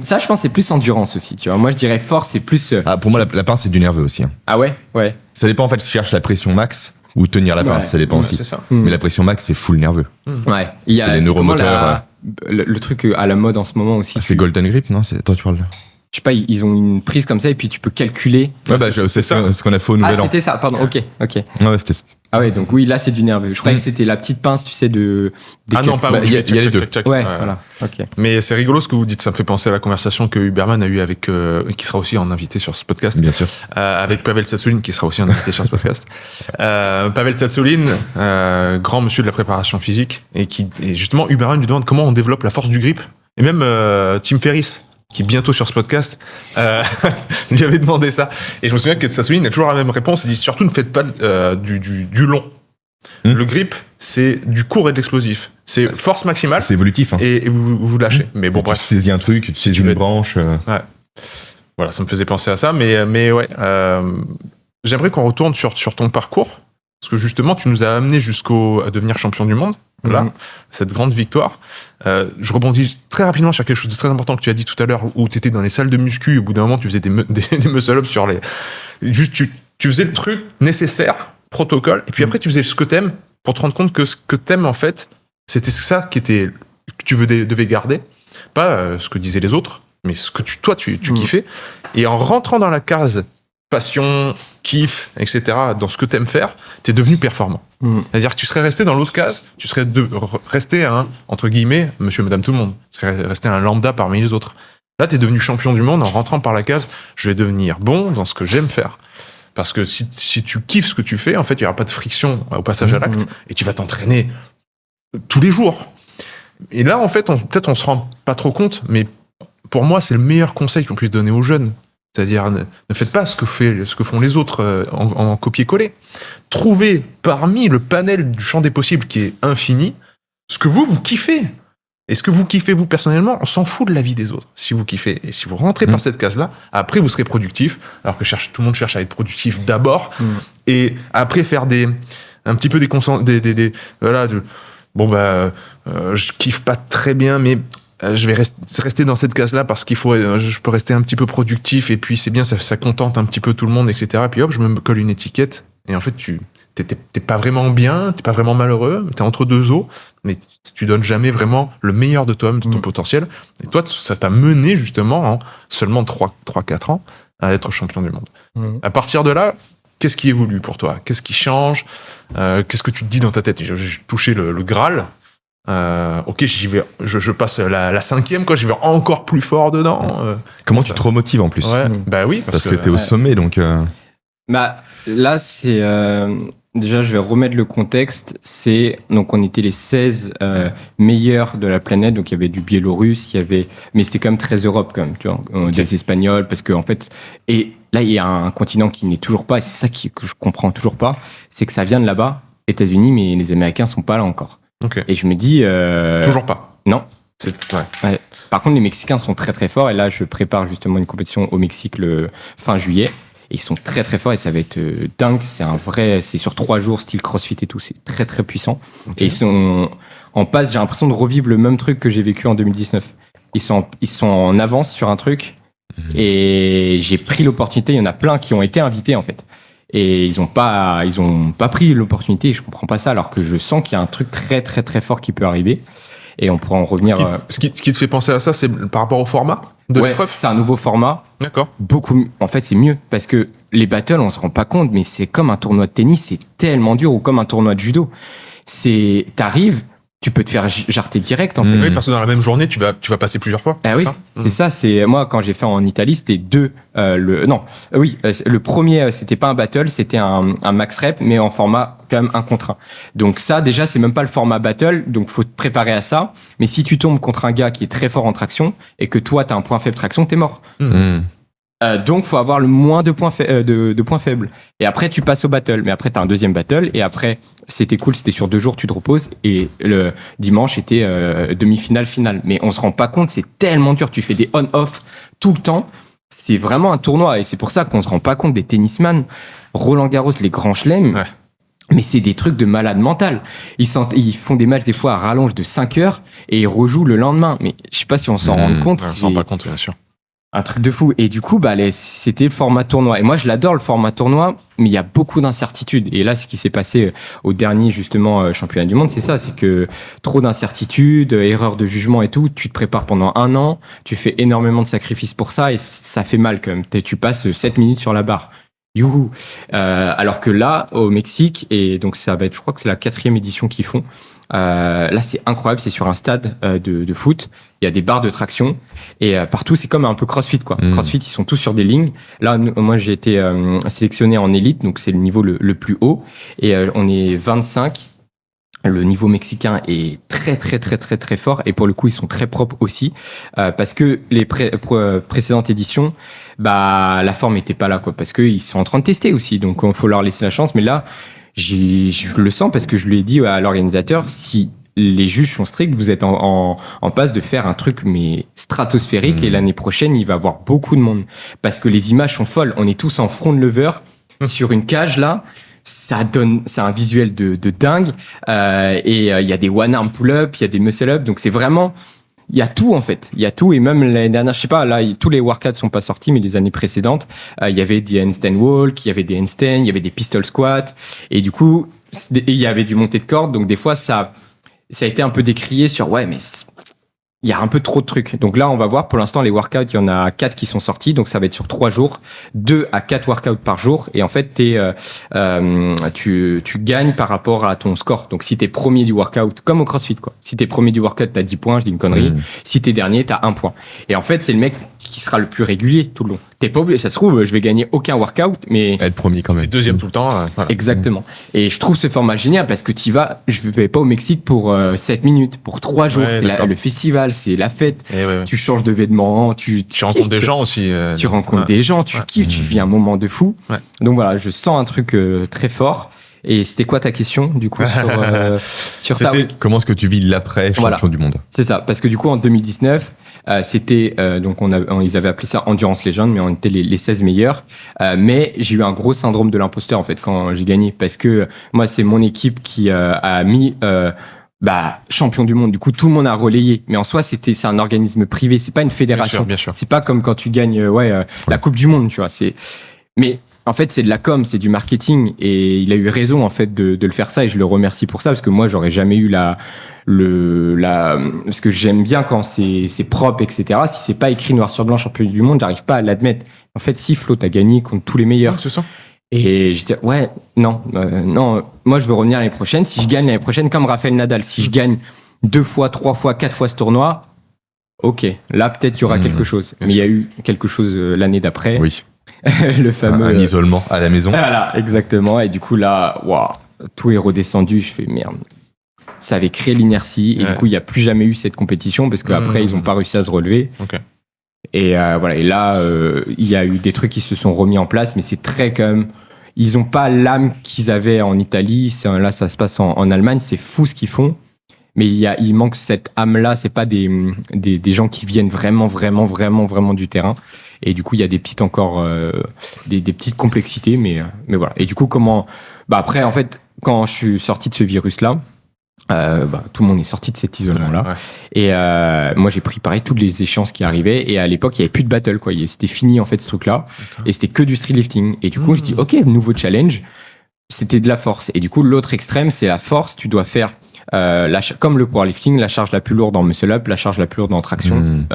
Ça, je pense, c'est plus endurance aussi, tu vois. Moi, je dirais force, c'est plus... Ah, pour moi, la pince, c'est du nerveux aussi. Hein. Ah ouais? Ouais. Ça dépend, en fait, si tu cherches la pression max ou tenir la pince, Ouais. ça dépend Ouais, aussi. c'est ça. Mais la pression max, c'est full nerveux. Ouais. Il y a C'est les comment neuromoteurs, le truc à la mode en ce moment aussi. C'est Golden Grip, non? Toi, tu parles de... Je sais pas, ils ont une prise comme ça et puis tu peux calculer. Ouais, c'est ça. ce qu'on a fait au Nouvel An. C'était ça, pardon, ok. Ouais, c'était... Ah ouais, donc oui, là c'est du nerveux. Je croyais que c'était la petite pince, tu sais, des Ah non, pas Bah, où il y a tu fais les deux. Ouais, voilà, ok. Mais c'est rigolo ce que vous dites, ça me fait penser à la conversation que Huberman a eue avec, qui sera aussi en invité sur ce podcast, Bien sûr. avec Pavel Tsatsouline, qui sera aussi en invité sur ce podcast. Pavel Tsatsouline, grand monsieur de la préparation physique, et justement, Huberman lui demande comment on développe la force du grip. Et même Tim Ferriss, qui est bientôt sur ce podcast, lui avait demandé ça. Et je me souviens que Tsatsouline a toujours la même réponse, il dit surtout ne faites pas du long. Le grip, c'est du court et de l'explosif. C'est force maximale. C'est évolutif. Hein. Et vous lâchez. Mais bon, Tu bref. saisis un truc, tu saisis Tu une veux- branche. Voilà, ça me faisait penser à ça. Mais ouais. J'aimerais qu'on retourne sur ton parcours. Parce que justement, tu nous as amené à devenir champion du monde. Là, cette grande victoire. Je rebondis très rapidement sur quelque chose de très important que tu as dit tout à l'heure, où tu étais dans les salles de muscu. Au bout d'un moment, tu faisais des muscle-ups sur les. Juste, tu faisais le truc nécessaire, protocole. Et puis après, tu faisais ce que t'aimes pour te rendre compte que ce que t'aimes, en fait, c'était ça que tu devais garder. Pas ce que disaient les autres, mais ce que toi, tu kiffais. Et en rentrant dans la case passion, kiff, etc., dans ce que t'aimes faire, t'es devenu performant. C'est-à-dire que tu serais resté dans l'autre case, tu serais resté un, entre guillemets, monsieur, madame, tout le monde. Tu serais resté un lambda parmi les autres. Là, t'es devenu champion du monde en rentrant par la case, je vais devenir bon dans ce que j'aime faire. Parce que si tu kiffes ce que tu fais, en fait, il n'y aura pas de friction au passage à l'acte et tu vas t'entraîner tous les jours. Et là, en fait, peut-être on se rend pas trop compte, mais pour moi, c'est le meilleur conseil qu'on puisse donner aux jeunes. C'est-à-dire, ne faites pas ce que font les autres en copier-coller. Trouvez parmi le panel du champ des possibles qui est infini, ce que vous kiffez. Et ce que vous kiffez, vous, personnellement, on s'en fout de la vie des autres. Si vous kiffez, et si vous rentrez par cette case-là, après, vous serez productif, alors que tout le monde cherche à être productif d'abord, et après faire un petit peu je kiffe pas très bien, mais je vais rester dans cette case-là parce je peux rester un petit peu productif, et puis c'est bien, ça contente un petit peu tout le monde, etc. Et puis hop, je me colle une étiquette, et en fait, t'es pas vraiment bien, t'es pas vraiment malheureux, t'es entre deux eaux, mais tu donnes jamais vraiment le meilleur de toi-même, de ton potentiel. Et toi, ça t'a mené justement en seulement 3-4 ans à être champion du monde. À partir de là, qu'est-ce qui évolue pour toi? Qu'est-ce qui change? Qu'est-ce que tu te dis dans ta tête? J'ai touché le Graal. Ok, j'y vais, je passe la 5e, quoi, j'y vais encore plus fort dedans. Comment tu te remotives en plus? Ouais, bah oui, parce que t'es au sommet, donc. Bah là, c'est déjà, je vais remettre le contexte. Donc on était les 16 meilleurs de la planète. Donc il y avait du Biélorusse, mais c'était quand même très Europe quand même, tu vois, des Espagnols, parce que en fait, et là il y a un continent qui n'est toujours pas, et c'est ça que je comprends toujours pas, c'est que ça vient de là-bas, États-Unis, mais les Américains sont pas là encore. Okay. Et je me dis toujours pas. Non. Ouais. Par contre, les Mexicains sont très très forts, et là je prépare justement une compétition au Mexique le fin juillet. Et ils sont très très forts, et ça va être dingue. C'est sur 3 jours, style CrossFit et tout. C'est très très puissant. Okay. Et ils sont en passe, j'ai l'impression de revivre le même truc que j'ai vécu en 2019. Ils sont en avance sur un truc, et j'ai pris l'opportunité. Il y en a plein qui ont été invités en fait. Et ils ont pas pris l'opportunité, et je comprends pas ça, alors que je sens qu'il y a un truc très très très fort qui peut arriver. Et on pourra en revenir. Ce qui te fait penser à ça, c'est par rapport au format de l'épreuve? C'est un nouveau format. D'accord. En fait, c'est mieux parce que les battles, on se rend pas compte, mais c'est comme un tournoi de tennis, c'est tellement dur, ou comme un tournoi de judo. T'arrives, tu peux te faire jarter direct, en fait. Oui, parce que dans la même journée, tu vas passer plusieurs fois. Ah oui, c'est ça. C'est moi, quand j'ai fait en Italie, c'était le premier, c'était pas un battle, c'était un max rep, mais en format quand même 1 contre 1. Donc ça, déjà, c'est même pas le format battle, donc faut te préparer à ça. Mais si tu tombes contre un gars qui est très fort en traction, et que toi, t'as un point faible traction, t'es mort. Donc faut avoir le moins de points faibles. Et après, tu passes au battle. Mais après, t'as un deuxième battle, et après, c'était cool, c'était sur 2 jours, tu te reposes, et le dimanche était demi-finale, finale. Mais on se rend pas compte, c'est tellement dur, tu fais des on-off tout le temps. C'est vraiment un tournoi, et c'est pour ça qu'on se rend pas compte des tennisman. Roland Garros, les grands chelems, mais c'est des trucs de malade mental. Ils font des matchs des fois à rallonge de 5 heures, et ils rejouent le lendemain. Mais je sais pas si on s'en rend compte. On s'en rend pas compte, bien sûr. Un truc de fou. Et du coup, c'était le format tournoi. Et moi, je l'adore, le format tournoi, mais il y a beaucoup d'incertitudes. Et là, ce qui s'est passé au dernier, justement, championnat du monde, c'est ça. C'est que trop d'incertitudes, erreurs de jugement et tout. Tu te prépares pendant 1 an, tu fais énormément de sacrifices pour ça, et ça fait mal quand même. Tu passes 7 minutes sur la barre. Youhou. Alors que là, au Mexique, et donc ça va être, je crois que c'est la 4e édition qu'ils font. Là, c'est incroyable, c'est sur un stade de foot. Il y a des barres de traction, et partout, c'est comme un peu CrossFit, quoi. CrossFit, ils sont tous sur des lignes. Là, moi, j'ai été sélectionné en élite, donc c'est le niveau le plus haut, et on est 25. Le niveau mexicain est très très très très très fort, et pour le coup ils sont très propres aussi, parce que les précédentes éditions, la forme était pas là, quoi, parce qu'ils sont en train de tester aussi, donc il faut leur laisser la chance. Mais là, je le sens, parce que je lui ai dit à l'organisateur, si les juges sont stricts, vous êtes en passe de faire un truc mais stratosphérique, et l'année prochaine il va y avoir beaucoup de monde, parce que les images sont folles. On est tous en front lever sur une cage là. C'est un visuel de dingue, et il y a des one arm pull up, il y a des muscle up, donc c'est vraiment, il y a tout en fait, il y a tout. Et même l'année dernière, je sais pas, là tous les workouts sont pas sortis, mais les années précédentes, il y avait des handstand walk, il y avait des handstands, il y avait des pistol squats, et du coup il y avait du montée de corde, donc des fois ça a été un peu décrié sur mais il y a un peu trop de trucs. Donc là, on va voir. Pour l'instant, les workouts, il y en a 4 qui sont sortis. Donc ça va être sur 3 jours, 2 à 4 workouts par jour. Et en fait, tu gagnes par rapport à ton score. Donc si t'es premier du workout, comme au CrossFit, quoi. Si t'es premier du workout, t'as 10 points, je dis une connerie. Si t'es dernier, t'as 1 point. Et en fait, c'est le mec qui sera le plus régulier tout le long. T'es pas obligé, ça se trouve, je vais gagner aucun workout, mais être premier quand même. Deuxième tout le temps. Voilà. Exactement. Et je trouve ce format génial, parce que t'y vas, je vais pas au Mexique pour 7 minutes, pour 3 jours. C'est le festival, c'est la fête. Tu changes de vêtements, tu rencontres des gens aussi. Tu rencontres des gens, tu kiffes, tu vis un moment de fou. Donc voilà, je sens un truc très fort. Et c'était quoi ta question, du coup, sur ça? C'était comment est-ce que tu vis l'après champion du monde? C'est ça, parce que du coup, en 2019, c'était, donc ils avaient appelé ça Endurance Legend, mais on était les 16 meilleurs. Mais j'ai eu un gros syndrome de l'imposteur, en fait, quand j'ai gagné, parce que moi, c'est mon équipe qui a mis... champion du monde. Du coup, tout le monde a relayé. Mais en soi, c'est un organisme privé. C'est pas une fédération. Bien sûr. C'est pas comme quand tu gagnes, la Coupe du Monde, tu vois. Mais en fait, c'est de la com, c'est du marketing. Et il a eu raison, en fait, de le faire ça. Et je le remercie pour ça, parce que moi, j'aurais jamais eu parce que j'aime bien quand c'est propre, etc. Si c'est pas écrit noir sur blanc champion du monde, j'arrive pas à l'admettre. En fait, si Flo, t'as gagné contre tous les meilleurs. Ouais, c'est ça. Et j'étais, non, moi je veux revenir l'année prochaine. Si je gagne l'année prochaine, comme Rafael Nadal, si je gagne 2 fois, 3 fois, 4 fois ce tournoi, ok, là peut-être il y aura quelque chose. Mais il y a eu quelque chose l'année d'après. Oui. Le fameux. Un isolement à la maison. Voilà, exactement. Et du coup, là, tout est redescendu. Je fais merde. Ça avait créé l'inertie. Et du coup, il n'y a plus jamais eu cette compétition parce qu'après, ils n'ont pas réussi à se relever. Ok. Et voilà. Et là, il y a eu des trucs qui se sont remis en place, mais c'est très quand même. Ils n'ont pas l'âme qu'ils avaient en Italie. Là, ça se passe en Allemagne. C'est fou ce qu'ils font. Mais il manque cette âme-là. C'est pas des gens qui viennent vraiment du terrain. Et du coup, il y a des petites des petites complexités. Mais voilà. Et du coup, après, en fait, quand je suis sorti de ce virus-là, tout le monde est sorti de cet isolement-là. Ouais. Et moi, j'ai pris pareil toutes les échéances qui arrivaient. Et à l'époque, il n'y avait plus de battle, quoi. C'était fini, en fait, ce truc-là. D'accord. Et c'était que du street lifting. Et du coup, je dis, OK, nouveau challenge. C'était de la force. Et du coup, l'autre extrême, c'est la force. Tu dois faire, comme le powerlifting, la charge la plus lourde en muscle-up, la charge la plus lourde en traction,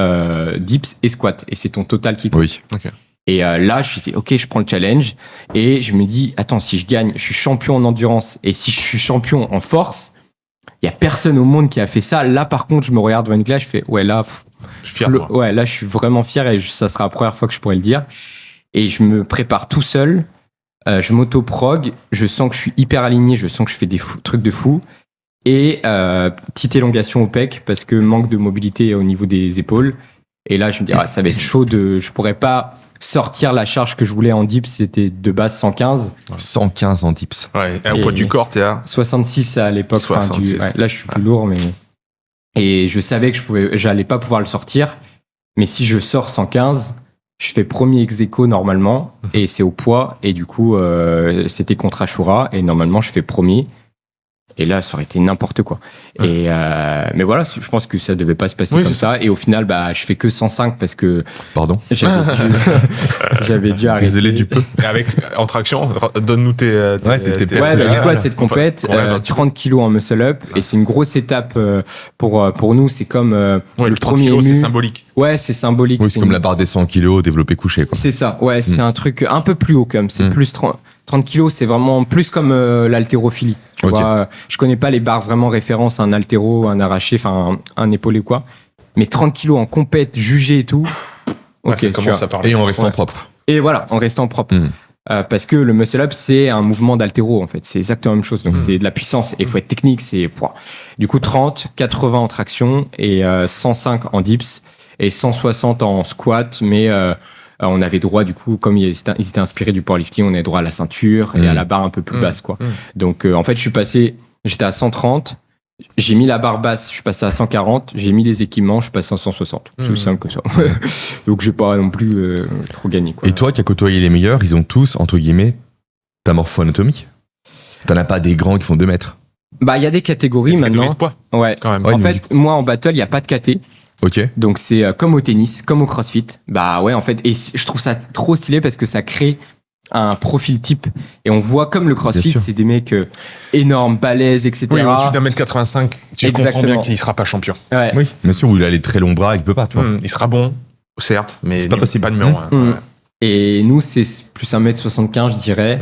dips et squat. Et c'est ton total qui compte. Oui. OK. Et là, je dis, OK, je prends le challenge. Et je me dis, attends, si je gagne, je suis champion en endurance. Et si je suis champion en force, il y a personne au monde qui a fait ça. Là, par contre, je me regarde devant une glace, je fais, là, je suis fier, là, je suis vraiment fier et ça sera la première fois que je pourrais le dire. Et je me prépare tout seul. Je m'auto-prog. Je sens que je suis hyper aligné. Je sens que je fais des trucs de fou. Et petite élongation au pec parce que manque de mobilité au niveau des épaules. Et là, je me dis, ça va être chaud je pourrais pas sortir la charge que je voulais en dips, c'était de base 115. 115 en dips. Ouais, et au poids du corps, t'es à 66 à l'époque. 66. Là, je suis plus lourd, mais. Et je savais que j'allais pas pouvoir le sortir. Mais si je sors 115, je fais premier ex aequo normalement. Et c'est au poids. Et du coup, c'était contre Ashura. Et normalement, je fais premier. Et là, ça aurait été n'importe quoi. Et mais voilà, je pense que ça devait pas se passer comme ça. Et au final, je fais que 105 parce que. Pardon. J'avais dû arrêter. Désolé du peu. Et en traction, donne-nous tes du coup, cette compète, 30 kilos en muscle up. Et c'est une grosse étape pour nous. C'est comme le premier kilos, c'est symbolique. Ouais, c'est symbolique. Oui, c'est comme la barre des 100 kilos développé couché, quoi. C'est ça. Ouais, c'est un truc un peu plus haut quand même. C'est plus 30 kilos, c'est vraiment plus comme l'haltérophilie. Tu vois, je connais pas les barres vraiment référence, un haltéro, un arraché, enfin un épaulé quoi. Mais 30 kilos en compète, jugé et tout. Ça commence à parler. Et en restant propre. Et voilà, en restant propre. Parce que le muscle up, c'est un mouvement d'haltéro en fait. C'est exactement la même chose. Donc c'est de la puissance. Et il faut être technique. Du coup, 30, 80 en traction et 105 en dips et 160 en squat. Mais on avait droit, du coup, comme ils étaient inspirés du powerlifting, on avait droit à la ceinture et à la barre un peu plus basse, quoi. Donc, en fait, j'étais à 130, j'ai mis la barre basse, je suis passé à 140, j'ai mis les équipements, je suis passé à 160. C'est aussi simple que ça. Donc, j'ai pas non plus trop gagné, quoi. Et toi, qui as côtoyé les meilleurs, ils ont tous, entre guillemets, ta morpho-anatomie. T'en as pas des grands qui font 2 mètres. Il y a des catégories maintenant. De poids. Ouais. Quand même. En fait, moi, en battle, il n'y a pas de caté. Ok. Donc c'est comme au tennis, comme au crossfit. En fait, et je trouve ça trop stylé parce que ça crée un profil type. Et on voit comme le crossfit, c'est des mecs énormes, balèzes, etc. Oui, au-dessus d'1m85, tu comprends bien qu'il sera pas champion. Ouais. Oui, bien sûr, où il a les très longs bras, il peut pas, tu vois. Il sera bon, certes, mais c'est pas possible. Pas numéro 1. Et nous, c'est plus 1m75, je dirais.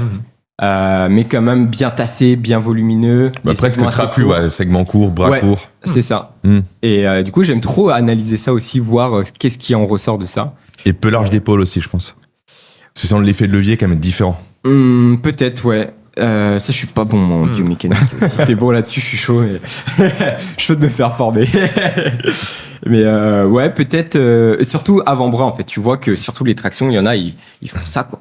Mais quand même bien tassé, bien volumineux. Presque trapu, segment court, bras court. C'est ça. Et du coup, j'aime trop analyser ça aussi, voir qu'est-ce qui en ressort de ça. Et peu large d'épaule aussi, je pense. Ce sont l'effet de levier quand même différent. Peut-être, ouais. Ça, je suis pas bon en biomécanique. Si t'es bon là-dessus, je suis chaud. Mais chaud de me faire former. Mais ouais, peut-être surtout avant-bras en fait. Tu vois que surtout les tractions, il y en a, ils font ça quoi.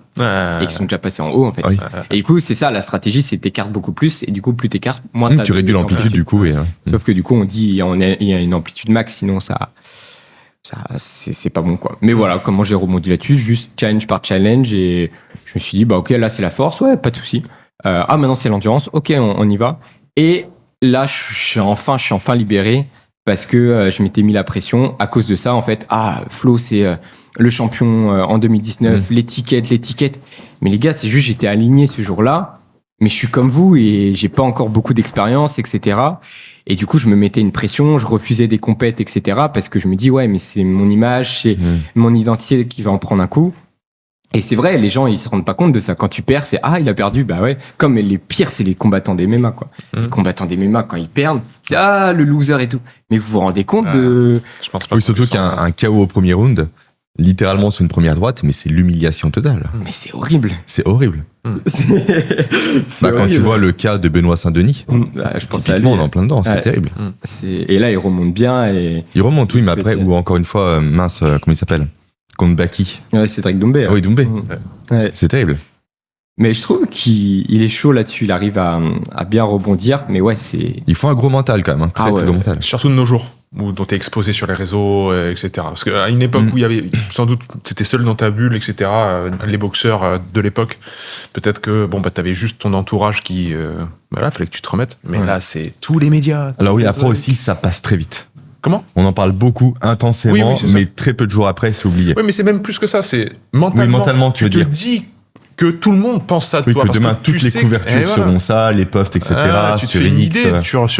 Et ils sont déjà passés en haut en fait. Oui. Et du coup, c'est ça la stratégie, c'est t'écartes beaucoup plus et du coup plus t'écartes, moins t'as Tu réduis l'amplitude du coup. Sauf que du coup, on dit il y a une amplitude max, sinon ça c'est pas bon quoi. Mais voilà, comment j'ai rebondi là-dessus, juste challenge par challenge et je me suis dit bah ok, là c'est la force, ouais, pas de souci. Maintenant c'est l'endurance, ok, on y va. Et là je suis enfin libéré parce que je m'étais mis la pression à cause de ça en fait. Flo c'est le champion en 2019, l'étiquette. Mais les gars, c'est juste j'étais aligné ce jour-là, mais je suis comme vous et j'ai pas encore beaucoup d'expérience, etc. Et du coup, je me mettais une pression, je refusais des compètes, etc. parce que je me dis, ouais, mais c'est mon image, c'est mon identité qui va en prendre un coup. Et c'est vrai, les gens, ils se rendent pas compte de ça. Quand tu perds, c'est, il a perdu, bah ouais. Comme les pires, c'est les combattants des MMA, quoi. Les combattants des MMA, quand ils perdent, c'est, le loser et tout. Mais vous vous rendez compte de... Je pense pas. Oui, surtout qu'un KO au premier round, littéralement sur une première droite, mais c'est l'humiliation totale. Mais c'est horrible. C'est horrible. C'est Quand tu vois le cas de Benoît Saint-Denis, je pense à lui. typiquement, on est en plein dedans, c'est terrible. Et là, il remonte bien et... Il remonte, oui, mais après, ou encore une fois, comment il s'appelle contre Baki. Ouais, c'est Cédric Doumbé. Oui, Doumbé. Ouais. C'est terrible. Mais je trouve qu'il est chaud là-dessus, il arrive à bien rebondir, mais ouais, c'est... Il faut un gros mental quand même, très gros mental. Surtout de nos jours, dont t'es exposé sur les réseaux, etc. Parce qu'à une époque où il y avait, sans doute, t'étais seul dans ta bulle, etc., les boxeurs de l'époque, peut-être que, t'avais juste ton entourage qui, fallait que tu te remettes. Mais là, c'est tous les médias. Alors oui, après aussi, ça passe très vite. Comment ? On en parle beaucoup, intensément, Oui, mais très peu de jours après, c'est oublié. Oui, mais c'est même plus que ça, c'est mentalement. Oui, mentalement, tu veux te dire. dis que tout le monde pense ça de Oui, toi. que parce demain, que toutes les couvertures seront ça, les posts, etc. Tu te sur fais une X. idée.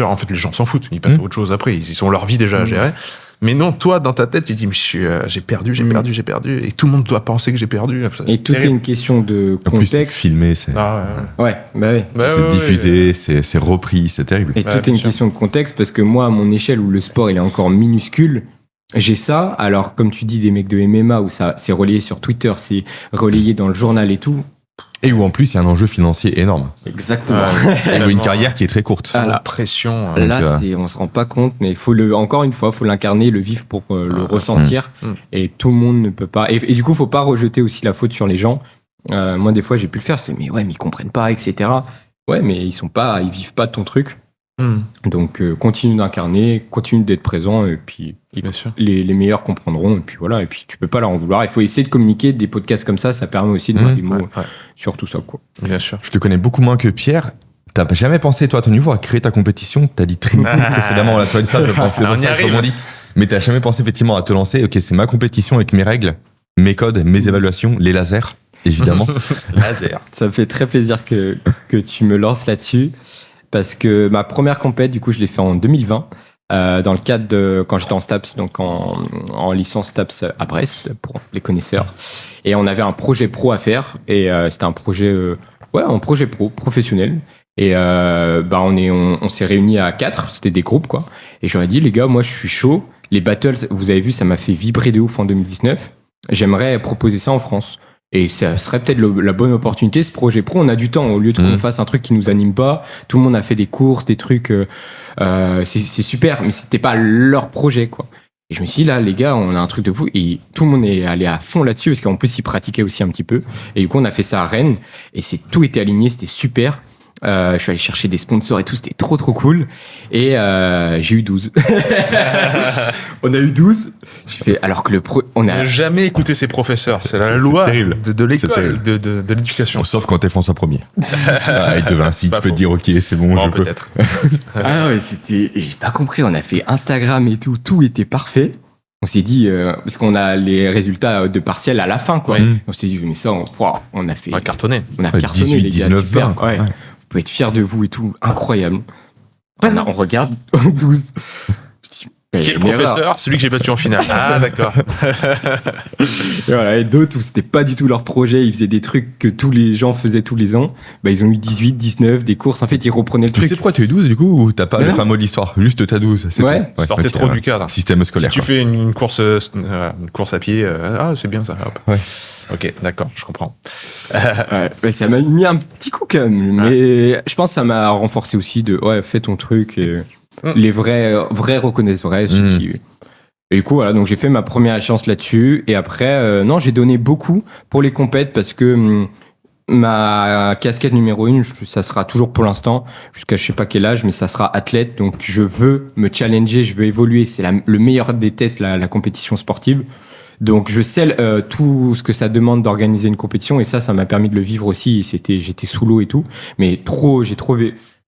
En fait, les gens s'en foutent. Ils passent à autre chose après. Ils ont leur vie déjà à gérer. Mais non, toi, dans ta tête, tu te dis, mais j'ai perdu. Et tout le monde doit penser que j'ai perdu. Et tout est une question de En plus, c'est contexte. filmé, c'est Ouais, bah oui. c'est diffusé, c'est repris, c'est terrible. Et tout est une question de contexte parce que moi, à mon échelle où le sport il est encore minuscule, j'ai ça. Alors, comme tu dis, des mecs de MMA où ça c'est relayé sur Twitter, c'est relayé dans le journal et tout. Et où en plus, il y a un enjeu financier énorme. Exactement. Et une carrière qui est très courte. La pression. Là, on se rend pas compte, mais encore une fois, faut l'incarner, le vivre pour le ressentir. Et tout le monde ne peut pas. Et du coup, faut pas rejeter aussi la faute sur les gens. Moi, des fois, j'ai pu le faire. C'est mais ils comprennent pas, etc. Ouais, mais ils vivent pas ton truc. Donc, continue d'incarner, continue d'être présent, et puis Bien sûr. les meilleurs comprendront. Et puis voilà. Et puis tu peux pas leur en vouloir. Il faut essayer de communiquer. Des podcasts comme ça permet aussi de mettre des mots sur tout ça, quoi. Bien sûr. Je te connais beaucoup moins que Pierre. T'as jamais pensé, toi, à ton niveau, à créer ta compétition? T'as dit très précédemment, on l'a fait ça, je pensais On y ça, arrive. comme on dit. Mais t'as jamais pensé effectivement à te lancer, ok, c'est ma compétition avec mes règles, mes codes, mes évaluations, les lasers, évidemment. Laser. Ça me fait très plaisir que tu me lances là-dessus. Parce que ma première compète, du coup, je l'ai fait en 2020, dans le cadre de quand j'étais en STAPS, donc en licence STAPS à Brest, pour les connaisseurs. Et on avait un projet pro à faire, et c'était un projet, un projet pro, professionnel. Et on s'est réunis à 4, c'était des groupes, quoi. Et j'aurais dit, les gars, moi, je suis chaud. Les battles, vous avez vu, ça m'a fait vibrer de ouf en 2019. J'aimerais proposer ça en France. Et ça serait peut-être la bonne opportunité, ce projet pro. On a du temps, au lieu de qu'on fasse un truc qui nous anime pas. Tout le monde a fait des courses, des trucs. C'est super, mais c'était pas leur projet, quoi. Et je me suis dit, là, les gars, on a un truc de fou. Et tout le monde est allé à fond là-dessus, parce qu'en plus, ils pratiquaient aussi un petit peu. Et du coup, on a fait ça à Rennes. Et tout était aligné, c'était super. Je suis allé chercher des sponsors et tout, c'était trop cool. Et j'ai eu 12. On a eu 12. J'ai fait, alors que on a Ne jamais écouter ses professeurs, c'est la loi terrible. de l'école, de l'éducation. Sauf quand t'es François 1er. Il te Vinci, Pas tu peux faux. te dire, ok, c'est bon, Bon, je peux. peut-être. ouais, j'ai pas compris. On a fait Instagram et tout était parfait. On s'est dit, parce qu'on a les résultats de partiel à la fin, quoi. On s'est dit, mais ça, on a fait. On a cartonné. On a Ouais, cartonné, 18, les gars, 19, super. 20, Ouais. ouais. Vous pouvez être fiers de vous et tout. Incroyable. On regarde 12. Qui est le professeur? Celui que j'ai battu en finale. Ah, d'accord. Et voilà, et d'autres où c'était pas du tout leur projet, ils faisaient des trucs que tous les gens faisaient tous les ans. Ils ont eu 18, 19, des courses. En fait, ils reprenaient le Tu truc. sais pourquoi tu as eu 12 du coup, ou t'as pas le Non. fin mot de l'histoire? Juste t'as 12. C'est Ouais. tout. Sortez ok, trop du cadre. Système Si scolaire. tu quoi. fais une course à pied, c'est bien ça. Hop. Ouais. Ok, d'accord, je comprends. Ouais, mais ça m'a mis un petit coup quand même. Mais je pense que ça m'a renforcé aussi de fais ton truc. Et les vrais reconnaissent vrai, ceux qui. Et du coup, voilà, donc j'ai fait ma première échéance là-dessus. Et après, non, j'ai donné beaucoup pour les compètes parce que ma casquette numéro 1, ça sera toujours pour l'instant, jusqu'à je sais pas quel âge, mais ça sera athlète. Donc je veux me challenger, je veux évoluer. C'est le meilleur des tests, la compétition sportive. Donc je sais tout ce que ça demande d'organiser une compétition et ça m'a permis de le vivre aussi. J'étais sous l'eau et tout, mais j'ai trop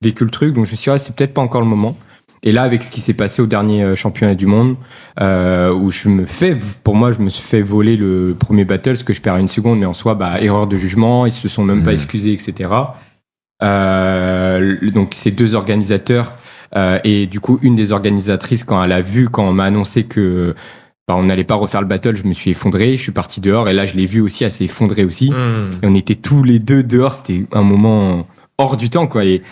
vécu le truc. Donc je me suis dit, c'est peut-être pas encore le moment. Et là, avec ce qui s'est passé au dernier championnat du monde, où je me suis fait voler le premier battle, ce que je perds à 1 seconde, mais en soi, erreur de jugement, ils se sont même pas excusés, etc. Donc ces 2 organisateurs et du coup une des organisatrices, quand on m'a annoncé que on n'allait pas refaire le battle, je me suis effondré, je suis parti dehors et là je l'ai vu aussi, elle s'est effondrée aussi. Et on était tous les 2 dehors, c'était un moment hors du temps, quoi. Et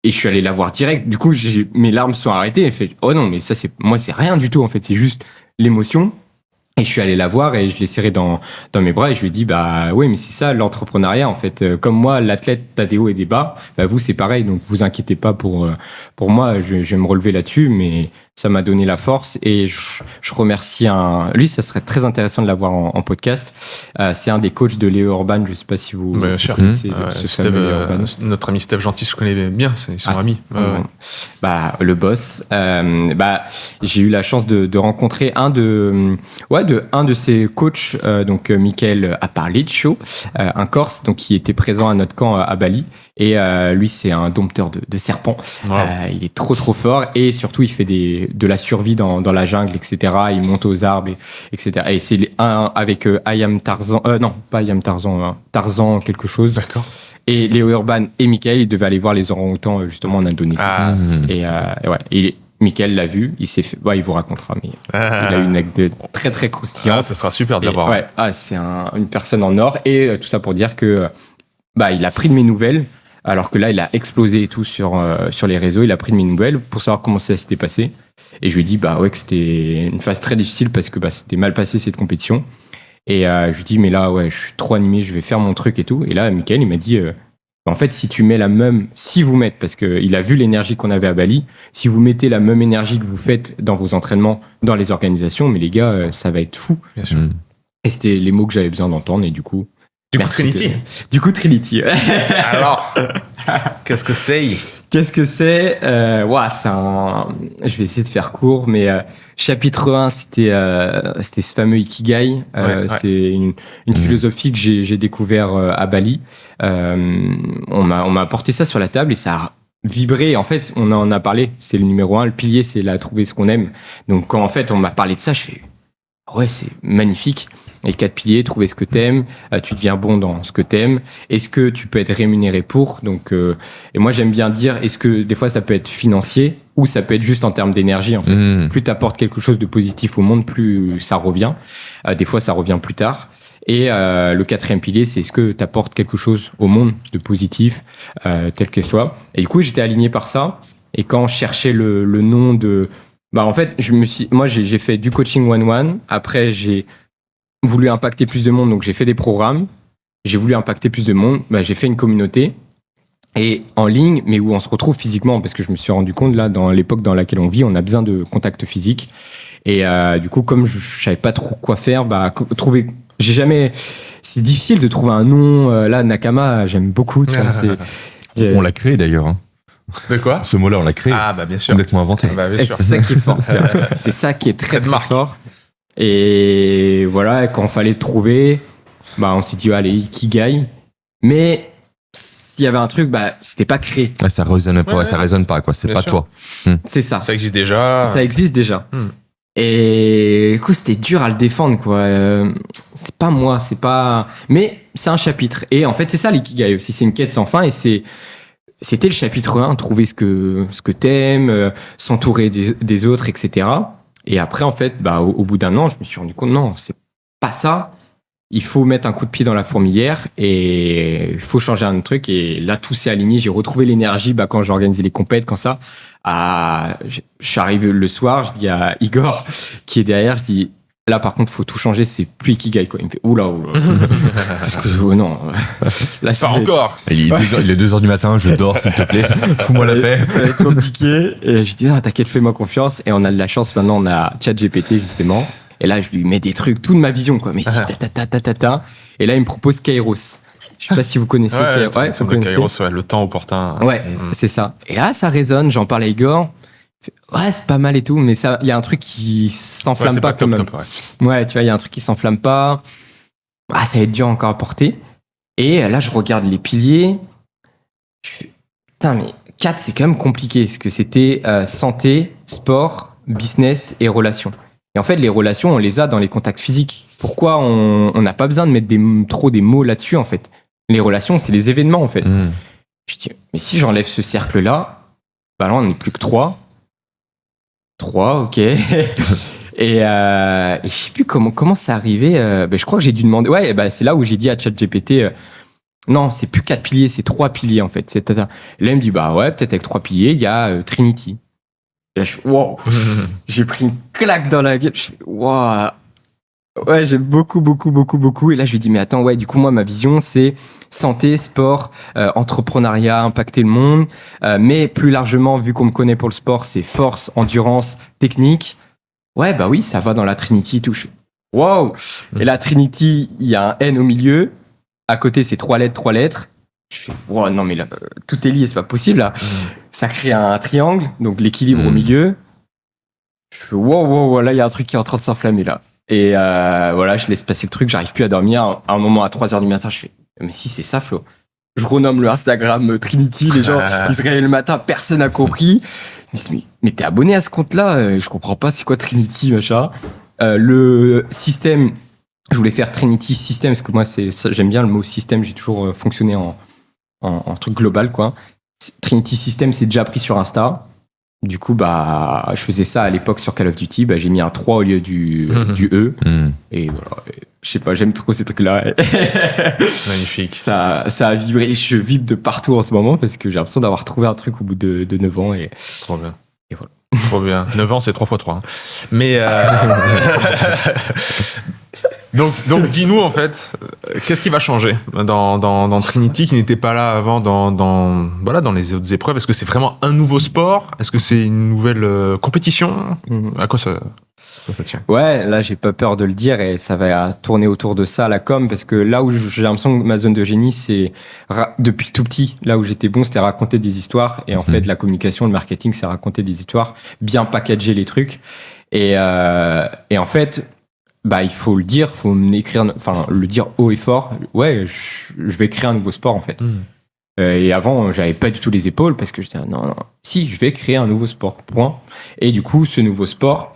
je suis allé la voir direct. Du coup, mes larmes se sont arrêtées. Elle fait, oh non, mais ça, moi, c'est rien du tout, en fait. C'est juste l'émotion. Et je suis allé la voir et je l'ai serrée dans mes bras et je lui ai dit, oui, mais c'est ça, l'entrepreneuriat, en fait. Comme moi, l'athlète, t'as des hauts et des bas. Vous, c'est pareil. Donc, vous inquiétez pas pour moi. Je vais me relever là-dessus, mais ça m'a donné la force et je remercie lui, ça serait très intéressant de l'avoir en podcast. C'est un des coachs de Léo Urban. Je sais pas si vous connaissez notre ami Steve Gentil, je connais bien, ils sont amis. Le boss. J'ai eu la chance de rencontrer un de ses coachs, donc Michael Aparliccio, un Corse, donc qui était présent à notre camp à Bali. Et lui, c'est un dompteur de serpents. Wow. Il est trop fort et surtout, il fait de la survie dans la jungle, etc. Il monte aux arbres, etc. Et c'est avec Ayam Tarzan, non, pas Ayam Tarzan, Tarzan quelque chose. D'accord. Et Léo Urban et Michael, ils devaient aller voir les orang-outans justement en Indonésie. Michael l'a vu, il s'est fait, il vous racontera, mais il a une anecdote très très croustillante. Ça sera super de l'avoir. C'est une personne en or et tout ça pour dire que il a pris de mes nouvelles. Alors que là, il a explosé et tout sur les réseaux. Il a pris de mes nouvelles pour savoir comment ça s'était passé. Et je lui ai dit que c'était une phase très difficile parce que c'était mal passé cette compétition. Et je lui ai dit, mais là, je suis trop animé, je vais faire mon truc et tout. Et là, Mickaël, il m'a dit, en fait, si vous mettez, parce qu'il a vu l'énergie qu'on avait à Bali, si vous mettez la même énergie que vous faites dans vos entraînements, dans les organisations, mais les gars, ça va être fou. Bien sûr. Et c'était les mots que j'avais besoin d'entendre et du coup... Trinity. Du coup, Trinity. Alors, qu'est-ce que c'est ? Je vais essayer de faire court, mais chapitre 1, c'était ce fameux Ikigai. C'est une philosophie que j'ai découvert à Bali. On m'a apporté ça sur la table et ça a vibré. En fait, on en a parlé. C'est le numéro 1. Le pilier, c'est trouver ce qu'on aime. Donc, quand en fait, on m'a parlé de ça, je fais... c'est magnifique. Les 4 piliers, trouver ce que t'aimes, tu deviens bon dans ce que t'aimes. Est-ce que tu peux être rémunéré pour ? Donc, et moi j'aime bien dire, est-ce que des fois ça peut être financier ou ça peut être juste en termes d'énergie en fait. Plus t'apportes quelque chose de positif au monde, plus ça revient. Des fois ça revient plus tard. Et le 4e pilier, c'est est-ce que t'apportes quelque chose au monde de positif, tel qu'il soit. Et du coup j'étais aligné par ça. Et quand je cherchais le nom de... en fait, j'ai fait du coaching one-one. Après, j'ai voulu impacter plus de monde, donc j'ai fait des programmes. J'ai voulu impacter plus de monde. J'ai fait une communauté et en ligne, mais où on se retrouve physiquement, parce que je me suis rendu compte, là, dans l'époque dans laquelle on vit, on a besoin de contact physique. Et du coup, comme je savais pas trop quoi faire, c'est difficile de trouver un nom. Là, Nakama, j'aime beaucoup. On l'a créé d'ailleurs. Hein. De quoi ? Ce mot-là, on l'a créé. Bien sûr. Complètement inventé. Bien sûr. C'est ça qui est fort. C'est ça qui est très, très fort. Et voilà, quand il fallait le trouver, on s'est dit, allez, Ikigai. Mais s'il y avait un truc, c'était pas créé. Ça résonne pas, ça résonne pas, quoi. C'est pas sûr. Toi. C'est ça. Ça existe déjà. Ça existe déjà. Et du coup, c'était dur à le défendre, quoi. C'est pas moi, mais c'est un chapitre. Et en fait, c'est ça l'Ikigai aussi. C'est une quête sans fin et c'était le chapitre 1, trouver ce que t'aimes, s'entourer des autres, etc. Et après, en fait, au bout d'un an, je me suis rendu compte, non, c'est pas ça. Il faut mettre un coup de pied dans la fourmilière et il faut changer un truc. Et là, tout s'est aligné. J'ai retrouvé l'énergie quand j'ai organisé les compètes, quand ça. Je suis arrivé le soir, je dis à Igor, qui est derrière, je dis, Là, par contre, faut tout changer, c'est plus Ikigai, quoi. Il me fait, oula. Parce que, non. Là, Pas encore. Il est 2h du matin, je dors, s'il te plaît. Fous-moi la paix. Ça va être compliqué. Et je dis, t'inquiète, fais-moi confiance. Et on a de la chance, maintenant, on a ChatGPT, justement. Et là, je lui mets des trucs, toute ma vision, quoi. Mais si, Et là, il me propose Kairos. Je sais pas si vous connaissez Kairos. vous connaissez. Kairos, le temps opportun. Ouais, c'est ça. Et là, ça résonne, j'en parle à Igor. Ouais, c'est pas mal et tout, mais il y a un truc qui s'enflamme pas quand même. Ouais, tu vois, il y a un truc qui s'enflamme pas. Ah, ça va être dur encore à porter. Et là, je regarde les piliers. Je fais, putain, mais 4, c'est quand même compliqué. Parce que c'était santé, sport, business et relations. Et en fait, les relations, on les a dans les contacts physiques. Pourquoi on n'a pas besoin de mettre trop des mots là-dessus, en fait? Les relations, c'est les événements, en fait. Je dis, mais si j'enlève ce cercle-là, bah là, on n'est plus que 3. 3, ok. et je sais plus comment c'est arrivé. Je crois que j'ai dû demander. Ouais, c'est là où j'ai dit à ChatGPT, non, c'est plus 4 piliers, c'est 3 piliers en fait. Là, il me dit, bah ouais, peut-être avec 3 piliers, il y a Trinity. Et là, je fais, wow. J'ai pris une claque dans la gueule. Je fais, wow. Ouais, j'aime beaucoup. Et là, je lui dis, mais attends, ouais, du coup, moi, ma vision, c'est santé, sport, entrepreneuriat, impacter le monde. Mais plus largement, vu qu'on me connaît pour le sport, c'est force, endurance, technique. Ouais, bah oui, ça va dans la Trinity et tout. Je fais, wow. Et la Trinity, il y a un N au milieu. À côté, c'est 3 lettres. Je fais, wow, non, mais là, tout est lié, c'est pas possible, là. Ça crée un triangle, donc l'équilibre au milieu. Je fais, wow, là, il y a un truc qui est en train de s'enflammer, là. Et voilà, je laisse passer le truc, j'arrive plus à dormir. À un moment, à 3h du matin, je fais, mais si, c'est ça, Flo. Je renomme le Instagram Trinity, les gens, ils se réveillent le matin, personne n'a compris. Ils disent, mais t'es abonné à ce compte-là? Je comprends pas, c'est quoi Trinity, machin. Le système, je voulais faire Trinity System, parce que moi, j'aime bien le mot système, j'ai toujours fonctionné en truc global, quoi. Trinity System, c'est déjà pris sur Insta. Du coup, je faisais ça à l'époque sur Call of Duty. J'ai mis un 3 au lieu du E. Et voilà. Je sais pas, j'aime trop ces trucs-là. Magnifique. Ça a vibré. Je vibre de partout en ce moment parce que j'ai l'impression d'avoir trouvé un truc au bout de 9 ans. Et... Trop bien. Et voilà. Trop bien. 9 ans, c'est 3 x 3. Hein. Mais... Donc dis-nous en fait, qu'est-ce qui va changer dans Trinity qui n'était pas là avant dans les autres épreuves? Est-ce que c'est vraiment un nouveau sport? Est-ce que c'est une nouvelle compétition? À quoi ça tient? Ouais, là j'ai pas peur de le dire et ça va tourner autour de ça la com, parce que là où j'ai l'impression que ma zone de génie, c'est depuis tout petit, là où j'étais bon, c'était raconter des histoires, et en fait la communication, le marketing, c'est raconter des histoires, bien packager les trucs, et en fait il faut le dire, le dire haut et fort. Ouais, je vais créer un nouveau sport en fait. Et avant, j'avais pas du tout les épaules parce que je disais non, si, je vais créer un nouveau sport. Point. Et du coup, ce nouveau sport,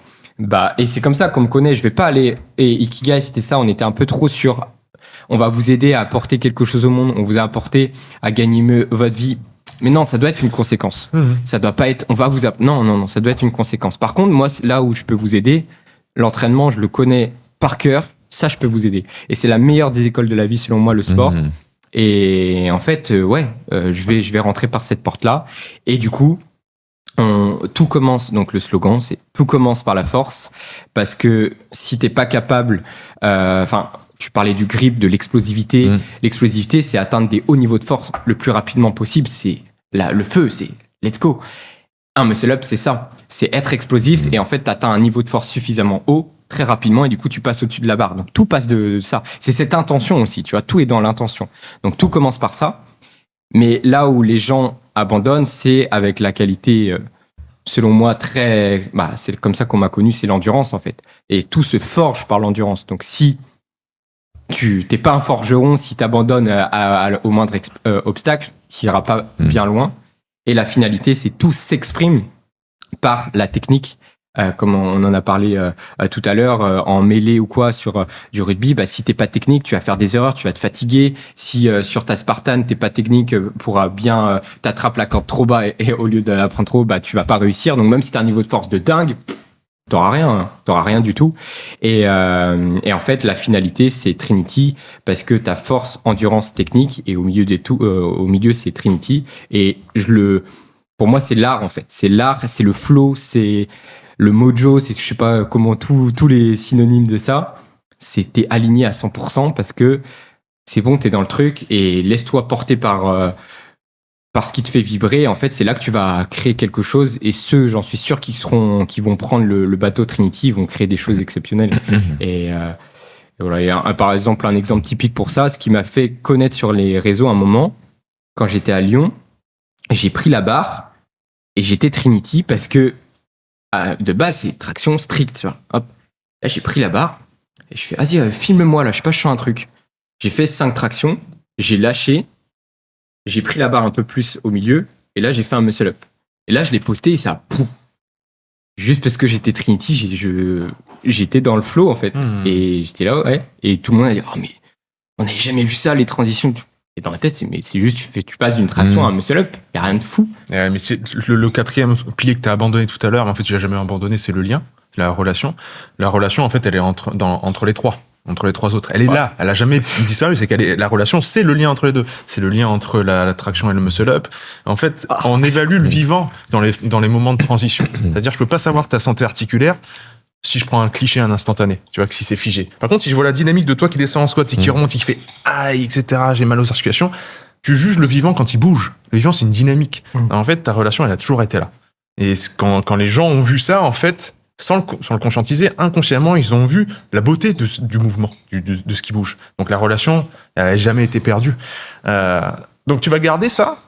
et c'est comme ça qu'on me connaît. Je vais pas aller. Et Ikigai, c'était ça. On était un peu trop sur. On va vous aider à apporter quelque chose au monde. On vous a apporté à gagner mieux votre vie. Mais non, ça doit être une conséquence. Ça doit pas être. Non, ça doit être une conséquence. Par contre, moi, là où je peux vous aider. L'entraînement, je le connais par cœur, ça je peux vous aider. Et c'est la meilleure des écoles de la vie selon moi, le sport. Et en fait, je vais rentrer par cette porte-là. Et du coup, tout commence, donc le slogan, c'est tout commence par la force, parce que si t'es pas capable, tu parlais du grip, de l'explosivité. L'explosivité, c'est atteindre des hauts niveaux de force le plus rapidement possible. C'est le feu, c'est let's go. Un muscle-up, c'est ça. C'est être explosif et en fait, tu atteins un niveau de force suffisamment haut très rapidement et du coup, tu passes au-dessus de la barre. Donc, tout passe de ça. C'est cette intention aussi, tu vois. Tout est dans l'intention. Donc, tout commence par ça. Mais là où les gens abandonnent, c'est avec la qualité, selon moi, c'est comme ça qu'on m'a connu, c'est l'endurance en fait. Et tout se forge par l'endurance. Donc, si tu t'es pas un forgeron, si tu abandonnes au moindre obstacle, tu n'iras pas bien loin. Et la finalité, c'est tout s'exprime par la technique, comme on en a parlé tout à l'heure, en mêlée ou quoi sur du rugby. Si t'es pas technique, tu vas faire des erreurs, tu vas te fatiguer. Si sur ta Spartan, t'es pas technique, t'attrapes la corde trop bas et au lieu de la prendre trop, tu vas pas réussir. Donc même si t'as un niveau de force de dingue, t'auras rien du tout. Et en fait, la finalité, c'est Trinity, parce que t'as force, endurance, technique, et au milieu, c'est Trinity. Et pour moi, c'est l'art, en fait. C'est l'art, c'est le flow, c'est le mojo, c'est je sais pas comment tous les synonymes de ça, c'est t'es aligné à 100% parce que c'est bon, t'es dans le truc et laisse-toi porter par ce qui te fait vibrer. En fait, c'est là que tu vas créer quelque chose et j'en suis sûr, qui vont prendre le bateau Trinity, ils vont créer des choses exceptionnelles. Et voilà. Et par exemple, un exemple typique pour ça, ce qui m'a fait connaître sur les réseaux un moment, quand j'étais à Lyon, j'ai pris la barre et j'étais Trinity parce que de base, c'est traction stricte. Tu vois. Hop. Là, j'ai pris la barre et je fais, vas-y, filme-moi là, je sais pas, je sens un truc. J'ai fait 5 tractions, j'ai lâché, j'ai pris la barre un peu plus au milieu et là, j'ai fait un muscle up. Et là, je l'ai posté et ça a pouf. Juste parce que j'étais Trinity, j'étais dans le flow en fait. Et j'étais là, ouais. Et tout le monde a dit, oh mais on n'avait jamais vu ça, les transitions. Et dans la tête, c'est juste, tu passes d'une traction à un muscle up. Il n'y a rien de fou. Mais c'est le 4e pilier que tu as abandonné tout à l'heure, mais en fait, tu l'as jamais abandonné, c'est le lien, la relation. La relation, en fait, elle est entre les trois. Entre les 3 autres. Elle est là, elle a jamais disparu, la relation, c'est le lien entre les deux. C'est le lien entre la traction et le muscle up. En fait, on évalue le vivant dans les moments de transition. C'est-à-dire, je peux pas savoir ta santé articulaire si je prends un cliché, un instantané, tu vois, que si c'est figé. Par contre, si je vois la dynamique de toi qui descend en squat et qui remonte et qui fait aïe, etc., j'ai mal aux articulations, tu juges le vivant quand il bouge. Le vivant, c'est une dynamique. En fait, ta relation, elle a toujours été là. Et quand les gens ont vu ça, en fait, sans le conscientiser, inconsciemment, ils ont vu la beauté du mouvement, de ce qui bouge. Donc la relation, elle n'a jamais été perdue. Donc tu vas garder ça,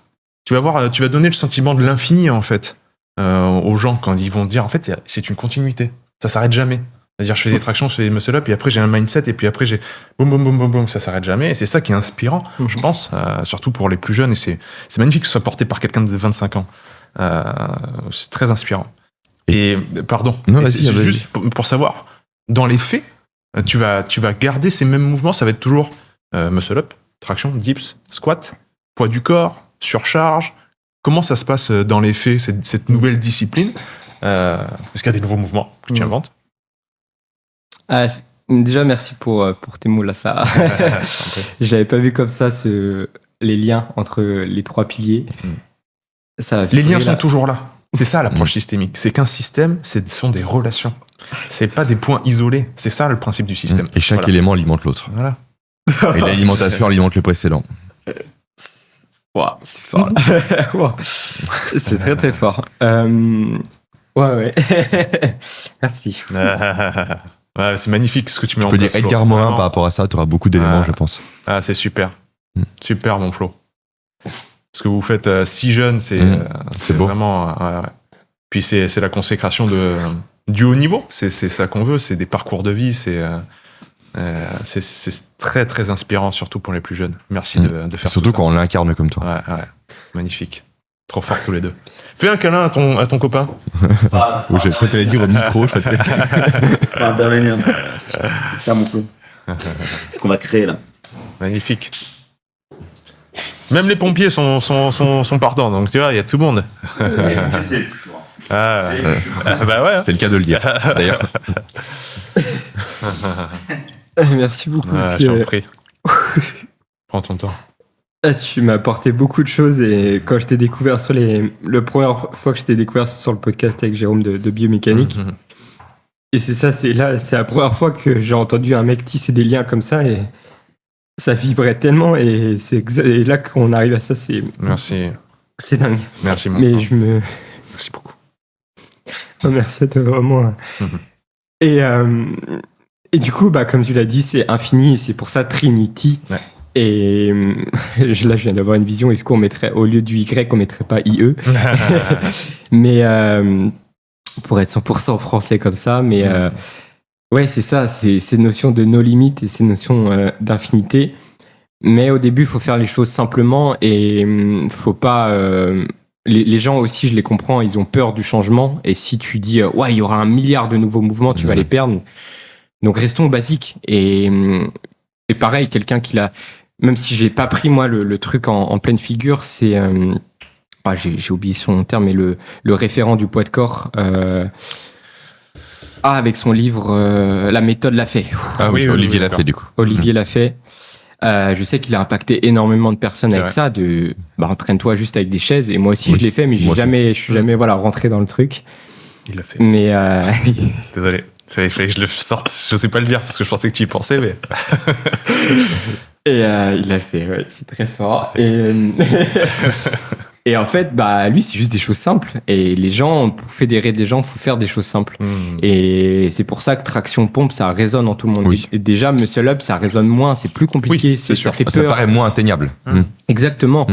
tu vas donner le sentiment de l'infini, en fait, aux gens quand ils vont dire, en fait, c'est une continuité. Ça s'arrête jamais. C'est-à-dire, je fais des tractions, je fais des muscle-up, et après j'ai un mindset, et puis après j'ai boum, boum, boum, boum, boum, ça s'arrête jamais. Et c'est ça qui est inspirant, je pense, surtout pour les plus jeunes. Et c'est magnifique que ce soit porté par quelqu'un de 25 ans. C'est très inspirant. Et pardon, c'est juste pour savoir, dans les faits, tu vas garder ces mêmes mouvements, ça va être toujours muscle-up, traction, dips, squat, poids du corps, surcharge. Comment ça se passe dans les faits, cette nouvelle discipline? Est-ce qu'il y a des nouveaux mouvements que tu inventes? Déjà, merci pour tes mots là. Ça, je l'avais pas vu comme ça, les liens entre les 3 piliers. Les liens sont toujours là. C'est ça l'approche systémique. C'est qu'un système, ce sont des relations. C'est pas des points isolés. C'est ça le principe du système. Et chaque élément alimente l'autre. Voilà. Et l'alimentation alimente le précédent. Wow, c'est fort. Wow. C'est très très fort. Ouais. Merci. Ouais, c'est magnifique ce que tu mets en place. Je peux dire Edgar Morin par rapport à ça, tu auras beaucoup d'éléments, je pense. C'est super. Super, mon Flo. Ce que vous faites si jeune, c'est beau. Vraiment. Ouais. Puis c'est la consécration du haut niveau. C'est ça qu'on veut. C'est des parcours de vie. C'est très très inspirant, surtout pour les plus jeunes. Merci de faire ça. Surtout quand on l'incarne comme toi. Ouais. Magnifique. Trop fort tous les deux. Fais un câlin à ton copain. J'ai trop t'allais dire au micro. C'est pas intervenir. C'est ça mon plan. C'est ce qu'on va créer là. Magnifique. Même les pompiers sont partants, donc tu vois, il y a tout le monde. C'est le plus fort. Bah ouais. C'est le cas de le dire, d'ailleurs. Merci beaucoup. Je t'en prie. Prends ton temps. Tu m'as apporté beaucoup de choses et quand je t'ai découvert la première fois que je t'ai découvert sur le podcast avec Jérôme de biomécanique, et c'est la première fois que j'ai entendu un mec tisser des liens comme ça et ça vibrait tellement et et là qu'on arrive à ça, Merci. C'est dingue. Merci mon Mais frère. Merci beaucoup. Oh, merci à toi vraiment. Et du coup, comme tu l'as dit, c'est infini et c'est pour ça Trinity. Ouais. Et là, je viens d'avoir une vision. Est-ce qu'on mettrait, au lieu du Y, on mettrait pas IE? Mais pour être 100% français comme ça. Mais ouais, c'est ça. C'est ces notions de no limites et ces notions d'infinité. Mais au début, il faut faire les choses simplement et faut pas. Les gens aussi, je les comprends, ils ont peur du changement. Et si tu dis, ouais, il y aura 1 milliard de nouveaux mouvements, tu vas les perdre. Donc restons basiques. Et pareil, quelqu'un qui l'a. Même si j'ai pas pris moi le truc en pleine figure, c'est j'ai oublié son terme, mais le référent du poids de corps avec son livre La méthode l'a fait. Oui, Olivier l'a fait du coup. Olivier l'a fait. Je sais qu'il a impacté énormément de personnes avec ça. Entraîne-toi juste avec des chaises. Et moi aussi je l'ai fait, mais je suis jamais rentré dans le truc. Il l'a fait. Mais Désolé. Il fallait que je le sorte. Je sais pas le dire parce que je pensais que tu y pensais, mais. Et il l'a fait, ouais, c'est très fort. Et en fait, bah, lui, c'est juste des choses simples. Et les gens, pour fédérer des gens, faut faire des choses simples. Et c'est pour ça que traction pompe, ça résonne en tout le monde. Oui. Et déjà, Muscle Up, ça résonne moins, c'est plus compliqué, Oui, c'est sûr. ça fait Ça peur. paraît moins atteignable. Exactement.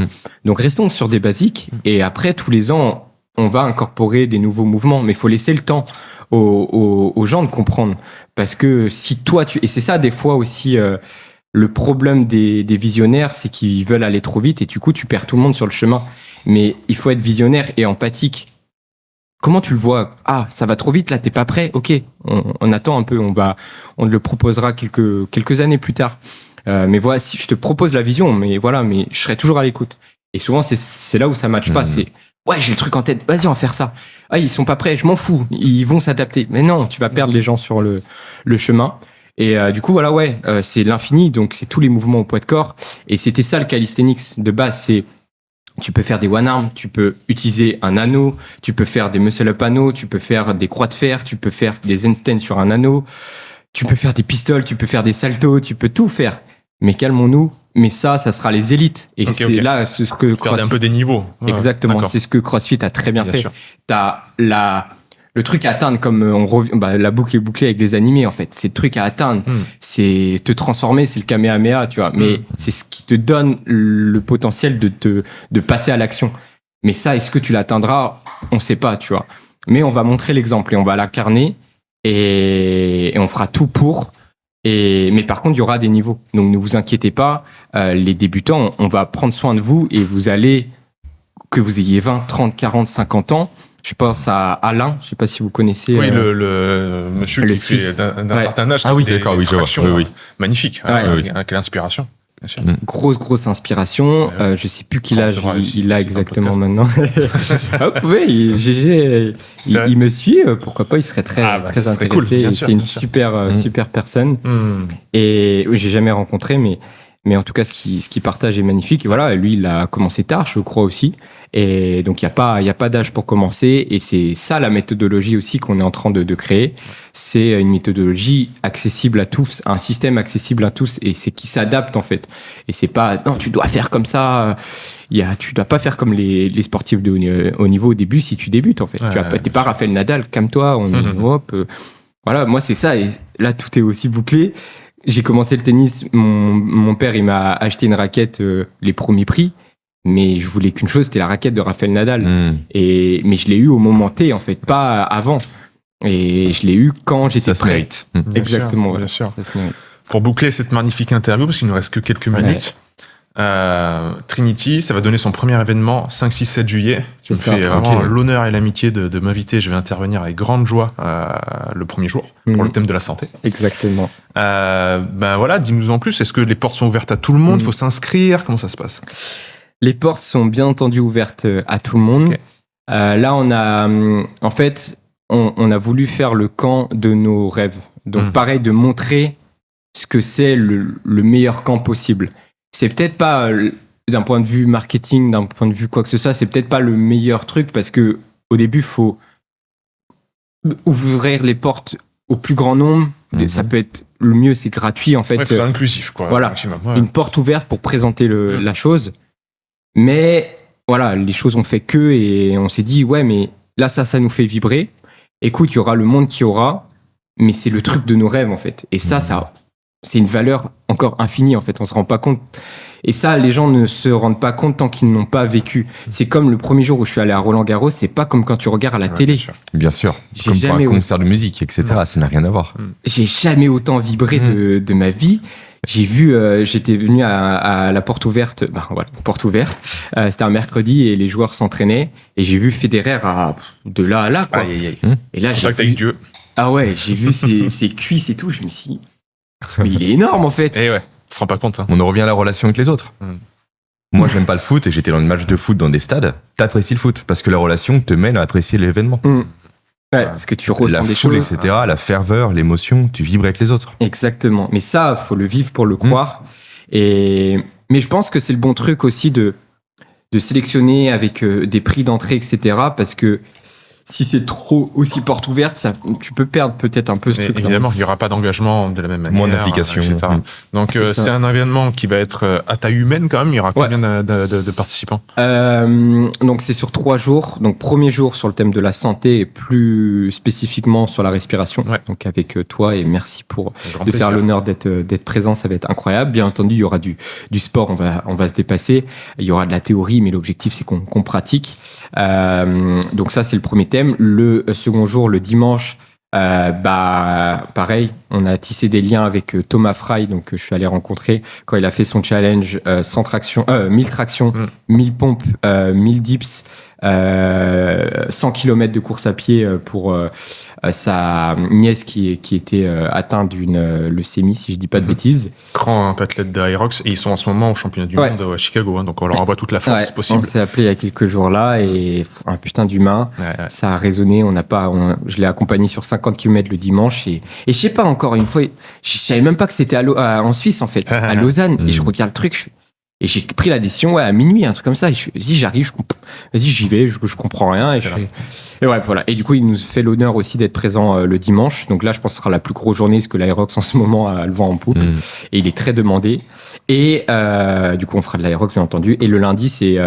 Donc restons sur des basiques. Et après, tous les ans, on va incorporer des nouveaux mouvements. Mais il faut laisser le temps aux gens de comprendre. Parce que si toi, et c'est ça des fois aussi... le problème des visionnaires, c'est qu'ils veulent aller trop vite et du coup, tu perds tout le monde sur le chemin. Mais il faut être visionnaire et empathique. Comment tu le vois? Ah, ça va trop vite, là, t'es pas prêt? Ok, on attend un peu, on te le proposera quelques années plus tard. Mais voilà, si je te propose la vision, mais je serai toujours à l'écoute. Et souvent, c'est là où ça matche pas. C'est, ouais, j'ai le truc en tête, vas-y, on va faire ça. Ah, ils sont pas prêts, je m'en fous, ils vont s'adapter. Mais non, tu vas perdre les gens sur le chemin. Et du coup, voilà, c'est l'infini, donc c'est tous les mouvements au poids de corps. Et c'était ça le calisthenics de base, c'est tu peux faire des one arm, tu peux utiliser un anneau, tu peux faire des muscle up anneaux, tu peux faire des croix de fer, tu peux faire des handstands sur un anneau, tu peux faire des pistoles, tu peux faire des saltos, tu peux tout faire. Mais calmons-nous, mais ça sera les élites. Et là, c'est ce que CrossFit... un peu des niveaux. Ouais, exactement, d'accord. C'est ce que CrossFit a très bien fait. Sûr. T'as le truc à atteindre, comme on revient, la boucle est bouclée avec des animés, en fait. C'est le truc à atteindre. C'est te transformer, c'est le Kamehameha, tu vois. Mais c'est ce qui te donne le potentiel de passer à l'action. Mais ça, est-ce que tu l'atteindras? On sait pas, tu vois. Mais on va montrer l'exemple et on va l'incarner et on fera tout pour. Mais par contre, il y aura des niveaux. Donc, ne vous inquiétez pas. Les débutants, on va prendre soin de vous et vous allez, que vous ayez 20, 30, 40, 50 ans. Je pense à Alain, je sais pas si vous connaissez. Oui, le monsieur le qui fait d'un certain âge. Ah oui, d'accord, oui, je vois. Oui. Magnifique. Quelle inspiration. Bien sûr. Grosse inspiration. Je sais plus quel âge il a exactement maintenant. Vous pouvez, il me suit. Pourquoi pas, il serait très intéressé. Cool, c'est une super personne. Et oui, j'ai jamais rencontré, mais en tout cas, ce qu'il partage est magnifique. Et voilà, lui, il a commencé tard, je crois aussi. Et donc, il n'y a pas d'âge pour commencer. Et c'est ça la méthodologie aussi qu'on est en train de créer. C'est une méthodologie accessible à tous, un système accessible à tous. Et c'est qui s'adapte, en fait. Et c'est pas, non, tu dois faire comme ça. Tu dois pas faire comme les sportifs de haut niveau au début si tu débutes, en fait. T'es pas Rafael Nadal, calme-toi. Voilà, moi, c'est ça. Et là, tout est aussi bouclé. J'ai commencé le tennis, mon père il m'a acheté une raquette les premiers prix, mais je voulais qu'une chose, c'était la raquette de Rafael Nadal. Mais je l'ai eu au moment T en fait, pas avant. Et je l'ai eu quand j'étais prêt. Ça se mérite. Exactement, bien sûr. Ça se mérite. Pour boucler cette magnifique interview, parce qu'il nous reste que quelques minutes, Trinity, ça va donner son premier événement 5, 6, 7 juillet. Tu me fais vraiment l'honneur et l'amitié de m'inviter. Je vais intervenir avec grande joie le premier jour pour le thème de la santé. Exactement. Voilà, dis-nous en plus. Est-ce que les portes sont ouvertes à tout le monde? Il faut s'inscrire? Comment ça se passe? Les portes sont bien entendu ouvertes à tout le monde. Là, on a, en fait, on a voulu faire le camp de nos rêves. Donc, pareil, de montrer ce que c'est le meilleur camp possible. C'est peut-être pas, d'un point de vue marketing, d'un point de vue quoi que ce soit, c'est peut-être pas le meilleur truc parce que au début, faut ouvrir les portes au plus grand nombre. Ça peut être le mieux, c'est gratuit en fait. Ouais, c'est inclusif quoi. Voilà, une porte ouverte pour présenter la chose. Mais voilà, les choses ont fait que et on s'est dit ouais, mais là ça nous fait vibrer. Écoute, il y aura le monde qui aura, mais c'est le truc de nos rêves en fait. Et ça c'est une valeur encore infinie en fait, on se rend pas compte. Et ça, les gens ne se rendent pas compte tant qu'ils n'ont pas vécu. C'est comme le premier jour où je suis allé à Roland-Garros, c'est pas comme quand tu regardes à la télé. Bien sûr. Comme pour un concert de musique, etc. Ça n'a rien à voir. J'ai jamais autant vibré de ma vie. J'ai vu, j'étais venu à la porte ouverte, porte ouverte. C'était un mercredi et les joueurs s'entraînaient et j'ai vu Federer de là à là quoi. Et là j'ai vu avec Dieu. Ah ouais, j'ai vu ses cuisses et tout, je me suis dit mais il est énorme en fait. Et ouais, on se rend pas compte. On en revient à la relation avec les autres. Moi, j'aime pas le foot et j'étais dans le match de foot dans des stades. T'apprécies le foot parce que la relation te mène à apprécier l'événement. Ouais, parce que tu ressens des foule, choses. etc., la ferveur, l'émotion, tu vibres avec les autres. Exactement. Mais ça, faut le vivre pour le croire. Mais je pense que c'est le bon truc aussi de sélectionner avec des prix d'entrée, etc. Parce que si c'est trop aussi porte ouverte, ça, tu peux perdre peut-être un peu ce truc. Évidemment, il n'y aura pas d'engagement de la même manière. Moins d'applications. etc. Donc, c'est un événement qui va être à taille humaine quand même. Il y aura combien de participants? Donc, c'est sur 3 jours. Donc, premier jour sur le thème de la santé et plus spécifiquement sur la respiration. Ouais. Donc, avec toi, et merci de faire l'honneur d'être présent. Ça va être incroyable. Bien entendu, il y aura du sport. On va se dépasser. Il y aura de la théorie, mais l'objectif, c'est qu'on pratique. Donc, ça, c'est le premier thème. Le second jour, le dimanche, pareil, on a tissé des liens avec Thomas Fry, donc je suis allé rencontrer quand il a fait son challenge 100 tractions, 1000 tractions, 1000 pompes, 1000 dips, 100 km de course à pied pour sa nièce qui était atteinte d'une leucémie, si je dis pas de bêtises. Grand athlète d'Aerox, et ils sont en ce moment au championnat du monde à Chicago, hein, donc on leur envoie toute la force possible. On s'est appelé il y a quelques jours là, et un putain d'humain, ça a résonné. Je l'ai accompagné sur 50 km le dimanche, et je sais pas, encore une fois, je savais même pas que c'était en Suisse en fait, à Lausanne, et je regarde le truc, et j'ai pris la décision à minuit, un truc comme ça. Et vas-y, j'arrive, vas-y, j'y vais, je comprends rien. Et ouais, voilà. Et du coup, il nous fait l'honneur aussi d'être présent le dimanche. Donc là, je pense que ce sera la plus grosse journée, parce que l'Aerox en ce moment a le vent en poupe. Et il est très demandé. Et du coup, on fera de l'Aerox, bien entendu. Et le lundi, c'est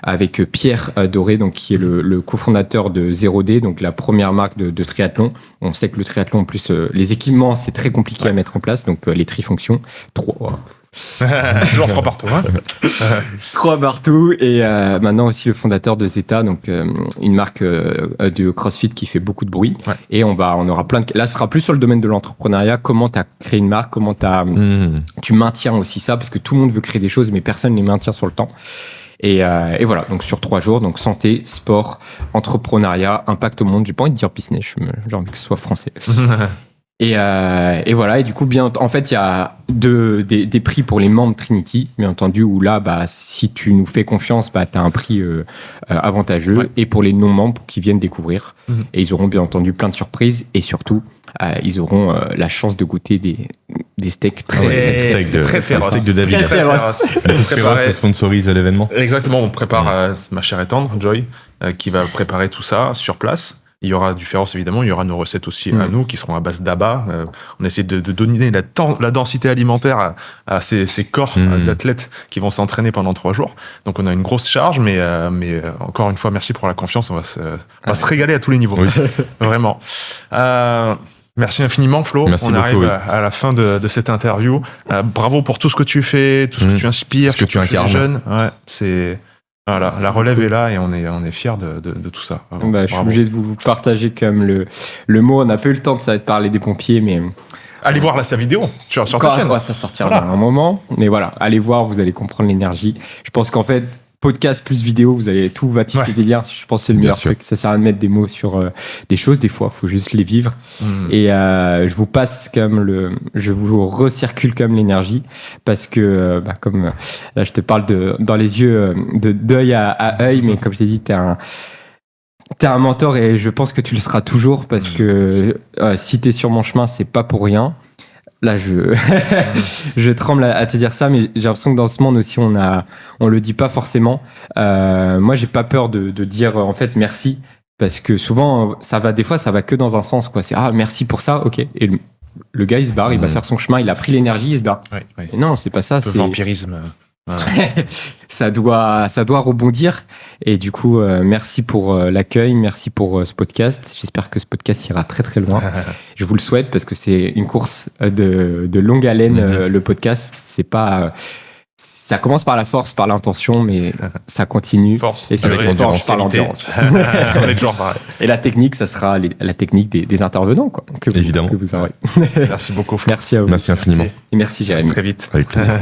avec Pierre Doré, donc qui est le cofondateur de 0D, donc la première marque de triathlon. On sait que le triathlon, en plus, les équipements, c'est très compliqué à mettre en place. Donc les trifonctions, 3. Toujours 3 partout, hein. 3 partout, et maintenant aussi le fondateur de Zeta, donc une marque de CrossFit qui fait beaucoup de bruit. Et on aura plein de... Là, ce sera plus sur le domaine de l'entrepreneuriat. Comment tu as créé une marque, comment tu maintiens aussi ça, parce que tout le monde veut créer des choses, mais personne ne les maintient sur le temps. Et voilà, donc sur 3 jours, donc santé, sport, entrepreneuriat, impact au monde. J'ai pas envie de dire business, j'ai envie que ce soit français. Et voilà, et du coup, en fait, il y a des prix pour les membres Trinity, bien entendu, où là, si tu nous fais confiance, tu as un prix avantageux, et pour les non-membres, pour qu'ils viennent découvrir. Et ils auront bien entendu plein de surprises, et surtout, ils auront la chance de goûter des steaks très féroces. Steak de David. Féroce sponsorise l'événement. Exactement, on prépare ma chère et tendre, Joy, qui va préparer tout ça sur place. Il y aura du féroce, évidemment. Il y aura nos recettes aussi à nous, qui seront à base d'abat. On essaie de donner la densité alimentaire à ces corps d'athlètes qui vont s'entraîner pendant 3 jours. Donc, on a une grosse charge, mais encore une fois, merci pour la confiance. On va se régaler à tous les niveaux. Oui. Vraiment. Merci infiniment, Flo. On arrive à la fin de cette interview. Bravo pour tout ce que tu fais, tout ce que tu inspires, ce que tu incarnes. Les jeunes. Voilà, la relève est là, et on est fiers de tout ça. Je suis obligé de vous partager comme le mot. On n'a pas eu le temps de parler des pompiers, mais... Allez voir sa vidéo sur ta chaîne. Ça sortira dans un moment. Mais voilà, allez voir, vous allez comprendre l'énergie. Je pense qu'en fait, podcast plus vidéo, tout va tisser des liens. Je pense que c'est le meilleur truc. Ça sert à mettre des mots sur des choses. Des fois, il faut juste les vivre. Et je vous passe je vous recircule comme l'énergie, parce que comme là, je te parle dans les yeux d'œil à œil, mais comme je t'ai dit, t'es un mentor, et je pense que tu le seras toujours, parce que si t'es sur mon chemin, c'est pas pour rien. Là, je tremble à te dire ça, mais j'ai l'impression que dans ce monde aussi, on le dit pas forcément. Moi, j'ai pas peur de dire en fait merci, parce que souvent, des fois, ça va que dans un sens, quoi. C'est merci pour ça, ok. Et le gars, il se barre, il va faire son chemin, il a pris l'énergie, il se barre. Et non, c'est pas ça. C'est vampirisme. ça doit rebondir, et du coup merci pour l'accueil, merci pour ce podcast. J'espère que ce podcast ira très très loin. Je vous le souhaite, parce que c'est une course de longue haleine. Le podcast, c'est pas ça commence par la force, par l'intention, mais ça continue, et ça se forge par l'endurance. On est toujours pareil. Et la technique, ça sera la technique des intervenants, quoi, que vous aurez. Merci beaucoup, Flo. Merci à vous. Merci infiniment. Et merci, Jérémy. Très vite. Avec plaisir.